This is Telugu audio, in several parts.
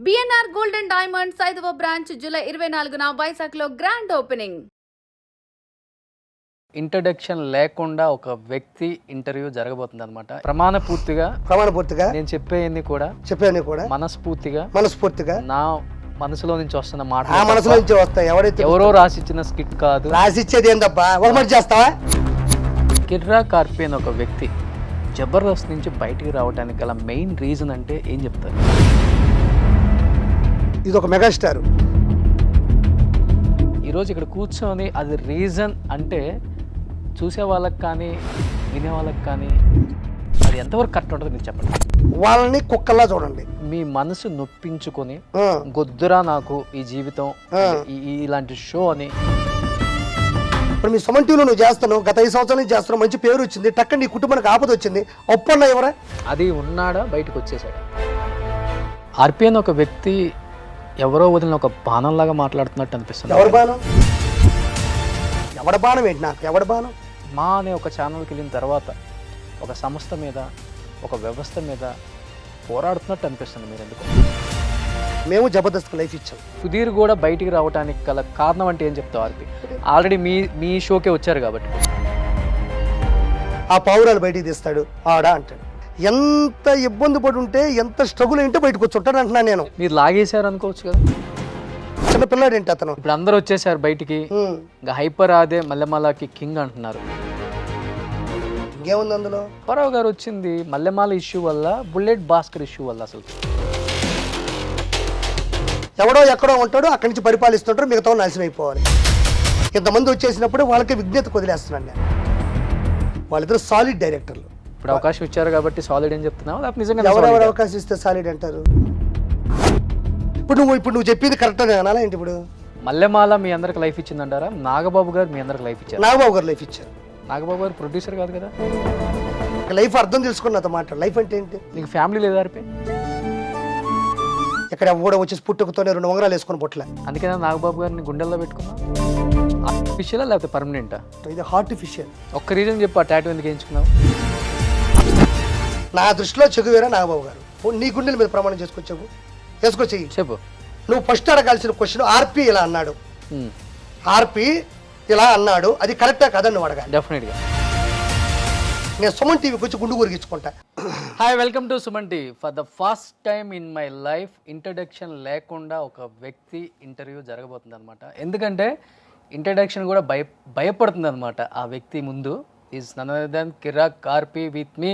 బిఎన్ఆర్ గోల్డ్ అండ్ డైమండ్స్ 5వ బ్రాంచ్ జూలై 24న వైజాగ్లో గ్రాండ్ ఓపెనింగ్. ఇంట్రడక్షన్ లేకుండా ఒక వ్యక్తి ఇంటర్వ్యూ జరగబోతుంది అనమాట. ప్రమాణపూర్తిగా నేను చెప్పేవన్నీ కూడా మనస్ఫూర్తిగా నా మనసులో నుంచి వస్తున్న మాట, ఎవరో రాసిచ్చిన స్కిట్ కాదు. రాసిచ్చేది ఏందబ్బా, ఒకటి చేస్తావా? కిర్రా కార్పి అనే ఒక వ్యక్తి జబర్దస్త్ నుంచి బయటికి రావడానికి గల మెయిన్ రీజన్ అంటే ఏం చెప్తారు? ఇది ఒక మెగాస్టార్. ఈరోజు ఇక్కడ కూర్చొని అది రీజన్ అంటే చూసే వాళ్ళకి కానీ వినే వాళ్ళకి కానీ అది ఎంతవరకు కరెక్ట్ ఉంటుంది మీరు చెప్పండి. వాళ్ళని కుక్కల్లా చూడండి. మీ మనసు నొప్పించుకొని గొద్దురా నాకు ఈ జీవితం ఇలాంటి షో అని. ఇప్పుడు మీ సుమన్ టీవీలో నువ్వు చేస్తున్నావు, గత 5 సంవత్సరాల నుంచి చేస్తున్నావు, మంచి పేరు వచ్చింది, టక్కని నీ కుటుంబానికి ఆపద వచ్చింది, ఒప్పన్నా ఎవరా? అది ఉన్నాడా బయటకు వచ్చేసాడు. ఆర్పి అని ఒక వ్యక్తి ఎవరో వదిలిన ఒక బాణంలాగా మాట్లాడుతున్నట్టు అనిపిస్తుంది. ఎవరి బాణం? ఎవడ బాణం ఏంటి? నాకు ఎవడ బాణం? మా అనే ఒక ఛానల్కి వెళ్ళిన తర్వాత ఒక సంస్థ మీద, ఒక వ్యవస్థ మీద పోరాడుతున్నట్టు అనిపిస్తుంది. మీరు ఎందుకు? మేము జబర్దస్త్ లైఫ్ ఇచ్చాం. సుధీర్ కూడా బయటికి రావడానికి గల కారణం అంటే ఏం చెప్తావు ఆర్పి? ఆల్రెడీ మీ షోకే వచ్చారు కాబట్టి. ఆ పౌరాలు బయటికి తీస్తాడు ఆడా అంటాడు. ఎంత ఇబ్బంది పడి ఉంటే, ఎంత స్ట్రగుల్ ఏంటో బయటకు వచ్చి ఉంటాడు అంటున్నా నేను. మీరు లాగేశారు అనుకోవచ్చు కదా. చిన్న పిల్లాడు ఏంటి అతను? ఇప్పుడు అందరూ వచ్చేసారు బయటికి. ఇంకా హైపర్ ఆదే మల్లెమాలకి కింగ్ అంటున్నారు. ఇంకేముంది అందులో? పరావు గారు వచ్చింది మల్లెమాల ఇష్యూ వల్ల, బుల్లెట్ భాస్కర్ ఇష్యూ వల్ల. అసలు ఎవడో ఎక్కడో ఉంటాడో అక్కడి నుంచి పరిపాలిస్తుంటారు, మిగతా నాశనం అయిపోవాలి. ఇంతమంది వచ్చేసినప్పుడు వాళ్ళకి విజ్ఞత వదిలేస్తున్నాను నేను. వాళ్ళిద్దరు సాలిడ్ డైరెక్టర్లు. ఇప్పుడు అవకాశం ఇచ్చారు కాబట్టి సాలిడ్ అని చెప్తున్నావు, నిజంగా ఎవరెవరు అవకాశం ఇస్తే సాలిడ్ అంటారు? ఇప్పుడు నువ్వు చెప్పింది కరెక్ట్ అనాలా ఏంటి? ఇప్పుడు మల్లెమాల మీ అందరికి లైఫ్ ఇచ్చిందంటారా? నాగబాబు గారు మీ అందరికి లైఫ్ ఇచ్చారు. నాగబాబు గారు లైఫ్ ఇచ్చారు. నాగబాబు గారు ప్రొడ్యూసర్ కాదు కదా. లైఫ్ అర్థం తెలుసుకున్న మాట. లైఫ్ అంటే ఏంటి? నీకు ఫ్యామిలీ లేదా ఆర్పి? ఇక్కడ కూడా వచ్చేసి పుట్టుకతోనే 2 ఉంగరాలు వేసుకొని పుట్టలే. అందుకనే నాగబాబు గారిని గుండెల్లో పెట్టుకున్నా. ఆర్టిఫిషియలా లేకపోతే పర్మనెంటా? ఇది ఆర్టిఫిషియల్. ఒక్క రీజన్ చెప్పు, ఆ టాటూ ఎందుకు వేయించుకున్నావు? నా దృష్టిలో చెగువేరా నాగబాబు గారు. నీ గుండెల మీద ప్రమాణం వేసుకొచ్చి చెప్పు. నువ్వు ఫస్ట్ అడగాల్సిన క్వశ్చన్, ఆర్పి ఇలా అన్నాడు, ఆర్పి ఇలా అన్నాడు, అది కరెక్టా కదా నువ్వు అడగాలి. డెఫినెట్గా. నేను సుమన్ టీవీకి వచ్చి గుండు గురిగించుకుంటా. Hi, welcome to Suman TV. For the first time in my life introduction లేకుండా ఒక వ్యక్తి ఇంటర్వ్యూ జరగబోతుంది అనమాట. ఎందుకంటే ఇంట్రడక్షన్ కూడా భయపడుతుంది అనమాట ఆ వ్యక్తి ముందు. Is none other than Kiraak RP with me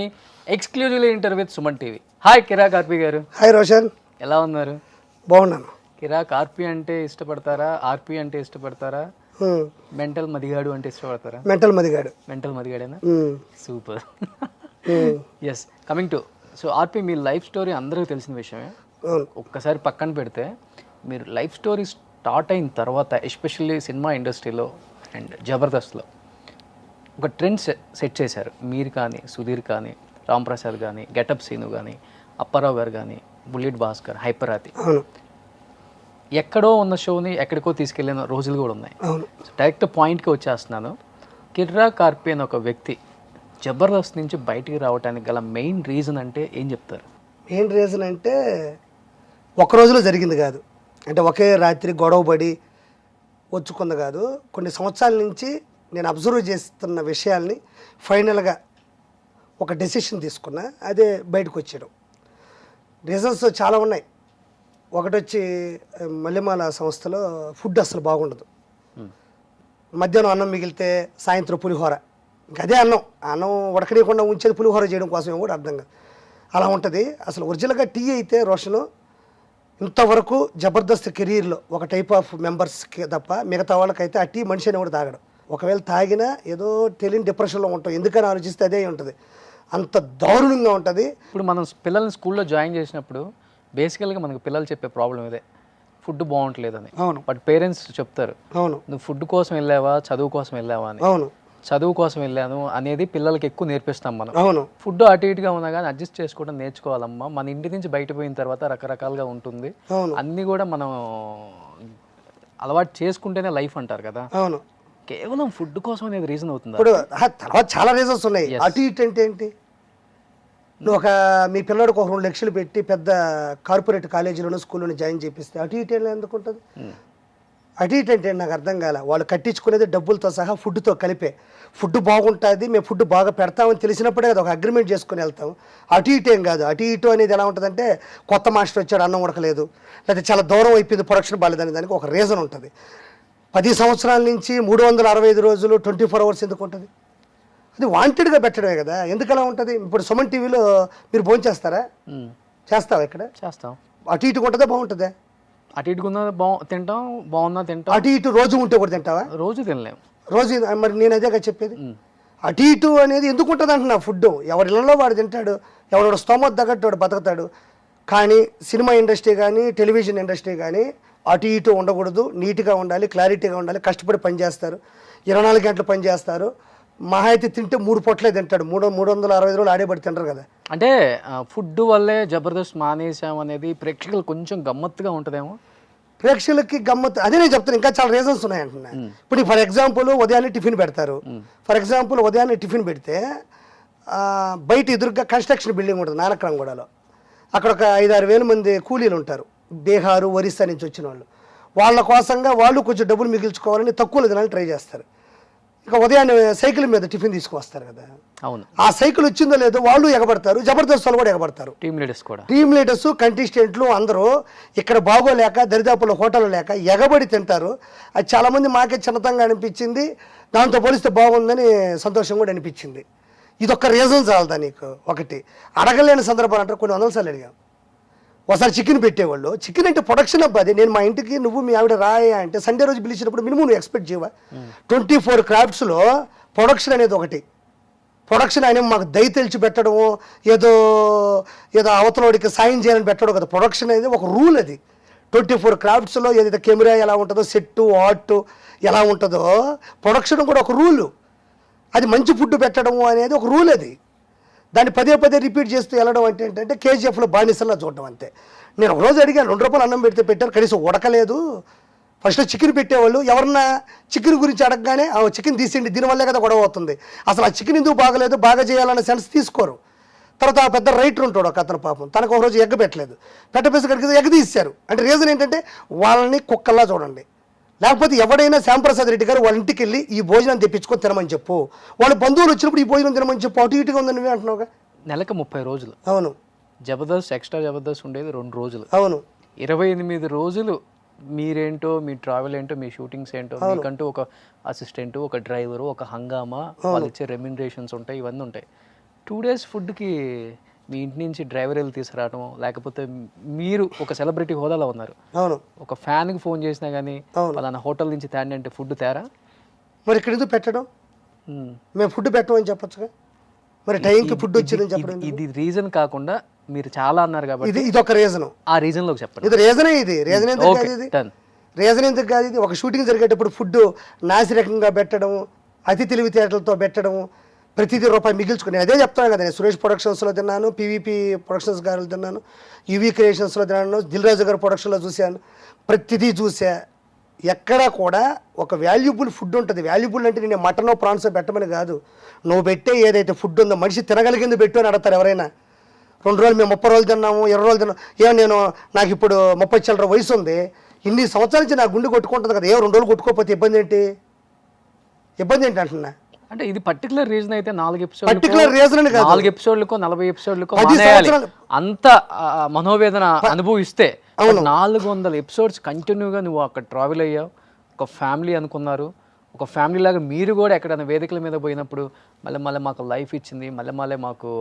exclusively interview with Suman TV. Hi Kiraak RP గారు. హాయ్ రోషన్. ఎలా ఉన్నారు? బాగున్నాను. కిర్రా కార్పి అంటే ఇష్టపడతారా? ఆర్పి అంటే ఇష్టపడతారా? మెంటల్ మదిగాడు అంటే ఇష్టపడతారా? మెంటల్ మదిగాడేనా? Super. Yes, coming to so RP, మీ లైఫ్ స్టోరీ అందరికీ తెలిసిన విషయమే. ఒక్కసారి పక్కన పెడితే మీరు లైఫ్ స్టోరీ స్టార్ట్ అయిన తర్వాత, ఎస్పెషల్లీ సినిమా ఇండస్ట్రీలో అండ్ జబర్దస్త్లో ఒక ట్రెండ్ సెట్ చేశారు. మీరు కానీ, సుధీర్ కానీ, రామ్ ప్రసాద్ కానీ, గెటప్ సీను కానీ, అప్పారావు గారు కానీ, బుల్లెట్ భాస్కర్, హైపర్ ఆది, ఎక్కడో ఉన్న షోని ఎక్కడికో తీసుకెళ్ళిన రోజులు కూడా ఉన్నాయి. డైరెక్ట్ పాయింట్కి వచ్చేస్తున్నాను. కిర్రా కార్పి అనే ఒక వ్యక్తి జబర్దస్త్ నుంచి బయటికి రావడానికి గల మెయిన్ రీజన్ అంటే ఏం చెప్తారు? మెయిన్ రీజన్ అంటే ఒక రోజులో జరిగింది కాదు, అంటే ఒకే రాత్రి గొడవపడి వచ్చుకుంది కాదు. కొన్ని సంవత్సరాల నుంచి నేను అబ్జర్వ్ చేస్తున్న విషయాల్ని ఫైనల్గా ఒక డెసిషన్ తీసుకున్నా, అదే బయటకు వచ్చాడు. రీజన్స్ చాలా ఉన్నాయి. ఒకటి వచ్చి మల్లెమాల సంస్థలో ఫుడ్ అసలు బాగుండదు. మధ్యాహ్నం అన్నం మిగిలితే సాయంత్రం పులిహోర, ఇంకా అదే అన్నం ఉడకనీయకుండా ఉంచేది పులిహోర చేయడం కోసమే కూడా అర్థం కాదు. అలా ఉంటుంది. అసలు ఒరిజినల్గా టీ అయితే రోషను ఇంతవరకు జబర్దస్త్ కెరీర్లో ఒక టైప్ ఆఫ్ మెంబర్స్కి తప్ప మిగతా వాళ్ళకైతే ఆ టీ మనిషి అని కూడా తాగడం. ఒకవేళ తాగినా ఏదో తెలియని డిప్రెషన్లో ఉంటాం, ఎందుకని ఆలోచిస్తే అదే ఉంటుంది. అంత దారుణంగా ఉంటుంది. ఇప్పుడు మనం పిల్లల్ని స్కూల్లో జాయిన్ చేసినప్పుడు బేసికల్గా మనకు పిల్లలు చెప్పే ప్రాబ్లం ఇదే, ఫుడ్ బాగుంటలేదని. అవును. బట్ పేరెంట్స్ చెప్తారు, అవును, నువ్వు ఫుడ్ కోసం వెళ్ళావా, చదువు కోసం వెళ్ళావా అని. అవును, చదువు కోసం వెళ్ళాను అనేది పిల్లలకి ఎక్కువ నేర్పిస్తాం మనం. అవును. ఫుడ్ అటు ఇటుగా ఉన్నా కానీ అడ్జస్ట్ చేసుకోవడం నేర్చుకోవాలమ్మా. మన ఇంటి నుంచి బయట పోయిన తర్వాత రకరకాలుగా ఉంటుంది, అన్నీ కూడా మనం అలవాటు చేసుకుంటేనే లైఫ్ అంటారు కదా. అవును. కేవలం ఫుడ్ కోసం అనేది రీజన్ అవుతుంది. ఇప్పుడు తర్వాత చాలా రీజన్స్ ఉన్నాయి. అటు ఇటు అంటే ఏంటి? నువ్వు మీ పిల్లడికి ఒక 2 లక్షలు పెట్టి పెద్ద కార్పొరేట్ కాలేజీలోనూ స్కూల్లోనూ జాయిన్ చేపిస్తే అటు ఇటు ఎందుకు ఉంటుంది? అటు ఇటు అంటే నాకు అర్థం కాలే. వాళ్ళు కట్టించుకునేది డబ్బులతో సహా ఫుడ్తో కలిపే. ఫుడ్ బాగుంటుంది, మేము ఫుడ్ బాగా పెడతామని తెలిసినప్పుడే కదా ఒక అగ్రిమెంట్ చేసుకుని వెళ్తాం. అటు ఇటు ఏం కాదు. అటు ఇటు అనేది ఎలా ఉంటుందంటే కొత్త మాస్టర్ వచ్చాడు అన్నం ఉడకలేదు, లేకపోతే చాలా దూరం అయిపోయింది ప్రొడక్షన్ బాగాలేదని దానికి ఒక రీజన్ ఉంటుంది. 10 సంవత్సరాల నుంచి 365 రోజులు 24 అవర్స్ ఎందుకు ఉంటుంది? అది వాంటెడ్గా పెట్టడమే కదా. ఎందుకు అలా ఉంటుంది? ఇప్పుడు సుమన్ టీవీలో మీరు భోంచేస్తారా? చేస్తావా? ఇక్కడ చేస్తాం. అటు ఇటు ఉంటుందా బాగుంటుందా? అటు ఇటుకున్నా తింటాం, బాగున్నా తింటాం. అటు ఇటు రోజు ఉంటే కూడా తింటావా? రోజు తినలేము. రోజు మరి నేను అదేగా చెప్పేది. అటు ఇటు అనేది ఎందుకు ఉంటుంది అంటున్నా. ఫుడ్ ఎవరి ఇళ్ళలో వాడు తింటాడు, ఎవడో స్తోమత తగ్గట్టు వాడు బతుకుతాడు. కానీ సినిమా ఇండస్ట్రీ కానీ టెలివిజన్ ఇండస్ట్రీ కానీ అటు ఇటు ఉండకూడదు. నీట్గా ఉండాలి, క్లారిటీగా ఉండాలి. కష్టపడి పనిచేస్తారు, 24 గంటలు పనిచేస్తారు. మహా అయితే తింటే 3 పూటలే తింటాడు. 365 రోజులు ఆడేబడి తింటారు కదా. అంటే ఫుడ్ వల్లే జబర్దస్త్ మానేసాం అనేది ప్రేక్షకులు కొంచెం గమ్మత్తుగా ఉంటుందేమో. ప్రేక్షకులకి గమ్మత్తు అదే నేను చెప్తాను. ఇంకా చాలా రీజన్స్ ఉన్నాయి అంటున్నా. ఇప్పుడు ఫర్ ఎగ్జాంపుల్ ఉదయాన్నే టిఫిన్ పెడతారు. ఫర్ ఎగ్జాంపుల్ ఉదయాన్నే టిఫిన్ పెడితే బయట ఎదురుగా కన్స్ట్రక్షన్ బిల్డింగ్ ఉంటుంది నానక్రాంగూడలో. అక్కడ ఒక 5-6 వేల మంది కూలీలు ఉంటారు, బీహారు ఒరిస్సా నుంచి వచ్చిన వాళ్ళు. వాళ్ళ కోసంగా వాళ్ళు కొంచెం డబ్బులు మిగిల్చుకోవాలని తక్కువలో తినాలని ట్రై చేస్తారు. ఇక ఉదయాన్నే సైకిల్ మీద టిఫిన్ తీసుకొస్తారు కదా. అవును. ఆ సైకిల్ వచ్చిందో లేదో వాళ్ళు ఎగబడతారు, జబర్దస్త్ వాళ్ళు కూడా ఎగబడతారు. టీమ్ లీడర్స్ కంటెస్టెంట్లు అందరూ ఇక్కడ బాగోలేక దరిదాపుల హోటల్ లేక ఎగబడి తింటారు. అది చాలామంది మాకే చిన్నతంగా అనిపించింది, దాంతో పోలిస్తే బాగుందని సంతోషం కూడా అనిపించింది. ఇదొక్క రీజన్ చాలదా నీకు? ఒకటి అడగలేని సందర్భాలు అంటారు, కొన్ని 100 సార్లు అడిగాం. ఒకసారి చికెన్ పెట్టేవాళ్ళు, చికెన్ అంటే ప్రొడక్షన్ అబ్బాది. నేను మా ఇంటికి నువ్వు మీ ఆవిడ రాయా అంటే సండే రోజు పిలిచినప్పుడు మినిమం నువ్వు ఎక్స్పెక్ట్ చేయవా? 24 క్రాఫ్ట్స్లో ప్రొడక్షన్ అనేది ఒకటి. ప్రొడక్షన్ ఆయన మాకు దయ తెలిసి పెట్టడము, ఏదో అవతలోడికి సాయం చేయాలని పెట్టడం కదా. ప్రొడక్షన్ అనేది ఒక రూల్. అది 24 క్రాఫ్ట్స్లో ఏదైతే కెమెరా ఎలా ఉంటుందో, సెట్టు ఆర్ట్ ఎలా ఉంటుందో, ప్రొడక్షన్ కూడా ఒక రూలు. అది మంచి ఫుడ్ పెట్టడము అనేది ఒక రూల్. అది దాన్ని పదే రిపీట్ చేస్తూ వెళ్ళడం అంటే ఏంటంటే కేజీఎఫ్లో బానిసల్లా చూడడం అంతే. నేను ఒక రోజు అడిగాను, 2 రూపాయలు అన్నం పెడితే పెట్టారు, కనీసం ఉడకలేదు. ఫస్ట్ చికెన్ పెట్టేవాళ్ళు ఎవరన్నా చికెన్ గురించి అడగగానే చికెన్ తీసేయండి, దీనివల్లే కదా గొడవ అవుతుంది, అసలు ఆ చికెన్ ఎందుకు బాగలేదు, బాగా చేయాలన్న సెన్స్ తీసుకోరు. తర్వాత ఆ పెద్ద రైటర్ ఉంటాడు ఒక అతను, పాపం తనకు ఒక రోజు ఎగ్గ పెట్టలేదు, పెట్టపేసి కడిగితే ఎగ్గ తీశారు. అంటే రీజన్ ఏంటంటే వాళ్ళని కుక్కల్లా చూడండి. లేకపోతే ఎవడైనా శ్యాంప్రసాద్ రెడ్డి గారు వాళ్ళ ఇంటికి వెళ్ళి ఈ భోజనం తెప్పించుకొని తినమని చెప్పు, వాళ్ళ బంధువులు వచ్చినప్పుడు ఈ భోజనం తినమని చెప్పు. అటు ఇటుగా ఉందని నువ్వే అంటున్నావుగా. నెలకు 30 రోజులు. అవును. జబర్దస్త్ ఎక్స్ట్రా జబర్దస్త్ ఉండేది 2 రోజులు. అవును. 28 రోజులు మీరేంటో, మీ ట్రావెల్ ఏంటో, మీ షూటింగ్స్ ఏంటో, మీకంటూ ఒక అసిస్టెంట్, ఒక డ్రైవరు, ఒక హంగామా, వాళ్ళు ఇచ్చే రెమ్యునరేషన్స్ ఉంటాయి, ఇవన్నీ ఉంటాయి. 2 days ఫుడ్కి మీ ఇంటి నుంచి డ్రైవర్ వెళ్ళి తీసుకురావడం, లేకపోతే మీరు ఒక సెలబ్రిటీ హోదాలో ఉన్నారు, అవును, ఒక ఫ్యాన్కి ఫోన్ చేసినా కానీ పలానా హోటల్ నుంచి తేండి అంటే ఫుడ్ తేరా. మరి ఇక్కడ ఎందుకు పెట్టడం? మేము ఫుడ్ పెట్టమని చెప్పొచ్చుగా. మరి టైంకి ఫుడ్ వచ్చిందని చెప్పడం ఇది రీజన్ కాకుండా మీరు చాలా అన్నారు కాబట్టి ఇది ఒక రీజన్. ఆ రీజన్లోకి చెప్పండి. ఇది రీజనే. రీజన్ ఎందుకు కాదు ఇది? రీజన్ ఎందుకు కాదు ఇది? ఒక షూటింగ్ జరిగేటప్పుడు ఫుడ్ నాసిరకంగా పెట్టడము, అతి తెలివితేటలతో పెట్టడము, ప్రతిదీ రూపాయి మిగిల్చుకుని. అదే చెప్తాను కదా, నేను సురేష్ ప్రొడక్షన్స్లో తిన్నాను, పీవీపీ ప్రొడక్షన్స్ గారు తిన్నాను, యువీ క్రియేషన్స్లో తిన్నాను, దిల్ రాజు గారు ప్రొడక్షన్లో చూశాను, ప్రతిదీ చూసా. ఎక్కడా కూడా ఒక వాల్యుబుల్ ఫుడ్ ఉంటుంది. వాల్యుబుల్ అంటే నేను మటనో ప్రాన్సో పెట్టమని కాదు, నువ్వు పెట్టే ఏదైతే ఫుడ్ ఉందో మనిషి తినగలిగింది పెట్టు అని అడతారు ఎవరైనా. 2 రోజులు మేము 30 రోజులు తిన్నాము, 20 రోజులు తిన్నాము. నాకు ఇప్పుడు 30 చిల్లర వయసు ఉంది, ఇన్ని సంవత్సరాల నుంచి నా గుండె కొట్టుకుంటుంది కదా, 2 రోజులు కొట్టుకోకపోతే ఇబ్బంది ఏంటి? ఇబ్బంది ఏంటి అంటున్నా. అంటే ఇది పర్టికులర్ రీజన్ అయితే 4 ఎపిసోడ్, పర్టికులర్ రీజన్ అని కాదు, 4 ఎపిసోడ్లకో 40 ఎపిసోడ్లకో అంత మనోవేదన అనుభవిస్తే 400 ఎపిసోడ్స్ కంటిన్యూగా నువ్వు అక్కడ ట్రావెల్ అయ్యావు, ఒక ఫ్యామిలీ అనుకున్నారు, ఒక ఫ్యామిలీ లాగా మీరు కూడా ఎక్కడైనా వేదికల మీద పోయినప్పుడు మళ్ళీ మాకు లైఫ్ ఇచ్చింది, మళ్ళీ మాకు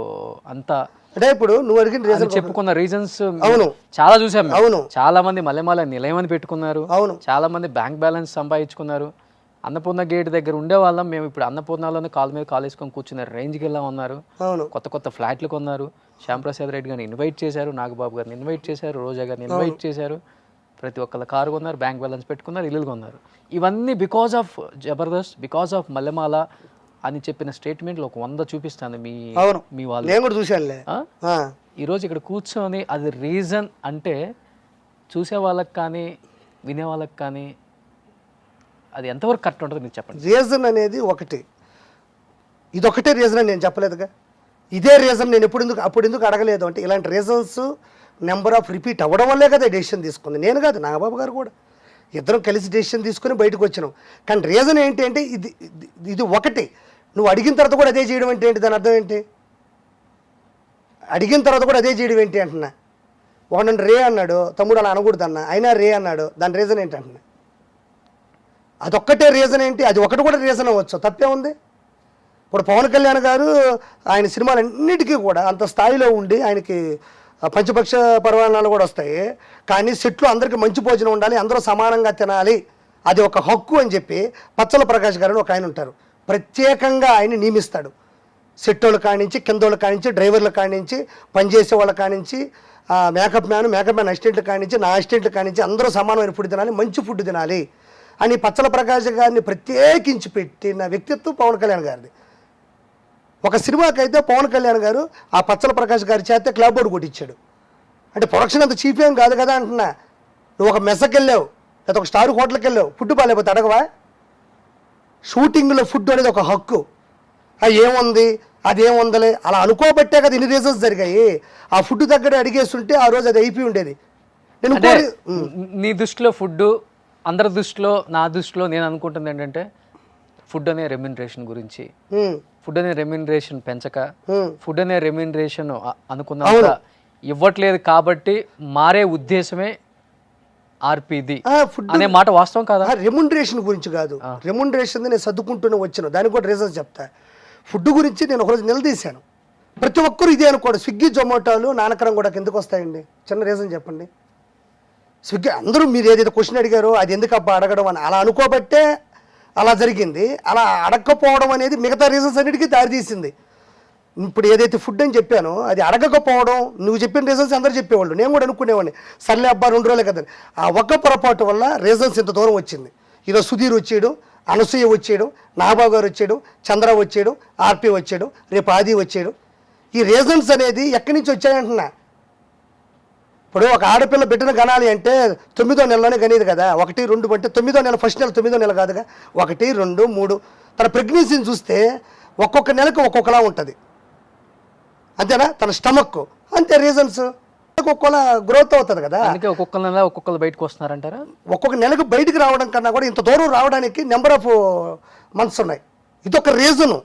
అంతా అంటే ఇప్పుడు నువ్వు అడిగిన రీజన్ చెప్పుకున్న రీజన్స్ అవును చాలా చూసాం. అవును. చాలా మంది మళ్ళీ నిలయమని పెట్టుకున్నారు, అవును, చాలా మంది బ్యాంక్ బ్యాలెన్స్ సంపాదించుకున్నారు. అన్నపూర్ణ గేట్ దగ్గర ఉండే వాళ్ళం మేము, ఇప్పుడు అన్నపూర్ణలోనే కాలు మీద కాలు వేసుకొని కూర్చున్నారు, రేంజ్కి వెళ్ళా ఉన్నారు, కొత్త ఫ్లాట్లు కొన్నారు. శ్యాంప్రసాద్ రెడ్డి గారిని ఇన్వైట్ చేశారు, నాగబాబు గారిని ఇన్వైట్ చేశారు, రోజా గారిని ఇన్వైట్ చేశారు, ప్రతి ఒక్కళ్ళ కారు కొన్నారు, బ్యాంక్ బ్యాలెన్స్ పెట్టుకున్నారు, ఇల్లులు కొన్నారు. ఇవన్నీ because of Jabardasth, because of Mallemala అని చెప్పిన స్టేట్మెంట్లు ఒక 100 చూపిస్తాను మీ వాళ్ళు. నేను కూడా చూశానులే. ఈరోజు ఇక్కడ కూర్చొని అది రీజన్ అంటే చూసే వాళ్ళకి కానీ వినే వాళ్ళకి కానీ అది ఎంతవరకు కరెక్ట్ ఉంటుందో మీరు చెప్పండి. రీజన్ అనేది ఒకటి, ఇదొకటే రీజన్ అని నేను చెప్పలేదుగా. ఇదే రీజన్ నేను అప్పుడు ఎందుకు అడగలేదు అంటే ఇలాంటి రీజన్స్ నెంబర్ ఆఫ్ రిపీట్ అవ్వడం వల్లే కదా డెసిషన్ తీసుకుంది. నేను కాదు, నాగబాబు గారు కూడా ఇద్దరం కలిసి డెసిషన్ తీసుకుని బయటకు వచ్చినాం. కానీ రీజన్ ఏంటి అంటే ఇది ఒకటి. నువ్వు అడిగిన తర్వాత కూడా అదే చేయడం అంటే ఏంటి, దాని అర్థం ఏంటి? అడిగిన తర్వాత కూడా అదే చేయడం ఏంటి అంటున్నా. వాడు నన్ను రే అన్నాడు, తమ్ముడు అలా అనకూడదు అన్న, అయినా రే అన్నాడు, దాని రీజన్ ఏంటి అంటున్నా. అదొక్కటే రీజన్ ఏంటి? అది ఒకటి కూడా రీజన్ అవ్వచ్చు, తప్పే ఉంది. ఇప్పుడు పవన్ కళ్యాణ్ గారు ఆయన సినిమాలన్నిటికీ కూడా అంత స్థాయిలో ఉండి ఆయనకి పంచపక్ష పర్వాణాలు కూడా వస్తాయి, కానీ సెట్లో అందరికీ మంచి భోజనం ఉండాలి, అందరూ సమానంగా తినాలి, అది ఒక హక్కు అని చెప్పి పచ్చల ప్రకాష్ గారు ఒక ఆయన ఉంటారు, ప్రత్యేకంగా ఆయన నియమిస్తాడు. సెట్టోళ్ళ కానించి, కిందోళ్ళ కానించి, డ్రైవర్ల కానించి, పనిచేసే వాళ్ళ కానించి, మేకప్ మ్యాన్ అసిస్టెంట్ల కానించి, నా అసిస్టెంట్ల కానించి అందరూ సమానమైన ఫుడ్ తినాలి, మంచి ఫుడ్ తినాలి అని పచ్చల ప్రకాష్ గారిని ప్రత్యేకించి పెట్టిన వ్యక్తిత్వం పవన్ కళ్యాణ్ గారిది. ఒక సినిమాకైతే పవన్ కళ్యాణ్ గారు ఆ పచ్చల ప్రకాష్ గారి చేత క్లాప్ బోర్డు కొట్టించాడు. అంటే ప్రొడక్షన్ అంత చీప్ ఏం కాదు కదా అంటున్నా. నువ్వు ఒక మెస్సకి వెళ్ళావు, లేదా ఒక స్టార్ హోటల్కి వెళ్ళావు, ఫుడ్ బాగాలేకపోతే అడగవా? షూటింగ్లో ఫుడ్ అనేది ఒక హక్కు. ఏముంది అదేముందలే అలా అనుకోబట్టే కదా ఇన్ని రీజన్స్ జరిగాయి. ఆ ఫుడ్ దగ్గర అడిగేస్తుంటే ఆ రోజు అది అయిపోయి ఉండేది. నేను నీ దృష్టిలో ఫుడ్, అందరి దృష్టిలో, నా దృష్టిలో నేను అనుకుంటుంది ఏంటంటే ఫుడ్ అనే రెమ్యునరేషన్ గురించి. ఫుడ్ అనే రెమ్యునరేషన్ పెంచక, ఫుడ్ అనే రెమ్యునరేషన్ అనుకున్నంత ఇవ్వట్లేదు కాబట్టి మారే ఉద్దేశమే ఆర్పీది అనే మాట వాస్తవం కాదా? రెమ్యునరేషన్ గురించి కాదు, రెమ్యునరేషన్ నేను సర్దుకుంటూనే వచ్చాను, దానికి కూడా రీజన్స్ చెప్తా. ఫుడ్ గురించి నేను ఒకరోజు నిలదీశాను. ప్రతి ఒక్కరు ఇదే అనుకోండి, స్విగ్గీ జొమాటోలు నానకరం కూడా ఎందుకు వస్తాయండి? చిన్న రీజన్ చెప్పండి. స్విగ్గీ అందరూ మీరు ఏదైతే క్వశ్చన్ అడిగారో అది ఎందుకు అబ్బా అడగడం అని అలా అనుకోబట్టే అలా జరిగింది. అలా అడగకపోవడం అనేది మిగతా రీజన్స్ అన్నిటికీ దారితీసింది. ఇప్పుడు ఏదైతే ఫుడ్ అని చెప్పానో అది అడగకపోవడం, నువ్వు చెప్పిన రీజన్స్ అందరూ చెప్పేవాళ్ళు, నేను కూడా అనుకునేవాడిని సర్లే అబ్బా 2 రోజులే కదా. ఆ ఒక్క పొరపాటు వల్ల రీజన్స్ ఇంత దూరం వచ్చింది. ఈరోజు సుధీర్ వచ్చేయడం, అనసూయ వచ్చేయడం, నాగబాబు గారు వచ్చేయడం, చంద్ర వచ్చేయడం, ఆర్పి వచ్చేయడం, రేపు ఆది వచ్చేయడం. ఈ రీజన్స్ అనేది ఎక్కడి నుంచి వచ్చాయంటున్నా. ఇప్పుడు ఒక ఆడపిల్ల బిడ్డను కనాలి అంటే 9వ నెలలోనే కనేది కదా. 1, 2 అంటే 9వ నెల, ఫస్ట్ నెల 9వ నెల కాదుగా, 1, 2, 3. తన ప్రెగ్నెన్సీని చూస్తే ఒక్కొక్క నెలకు ఒక్కొక్కలా ఉంటుంది, అంతేనా? తన స్టమక్ అంతే, రీజన్స్ ఒక్కొక్కలా గ్రోత్ అవుతుంది కదా. అందుకే ఒక్కొక్క నెల ఒక్కొక్కరు బయటకు వస్తున్నారంటారా? ఒక్కొక్క నెలకు బయటకు రావడం కన్నా కూడా ఇంత దూరం రావడానికి నెంబర్ ఆఫ్ మంత్స్ ఉన్నాయి. ఇదొక రీజను.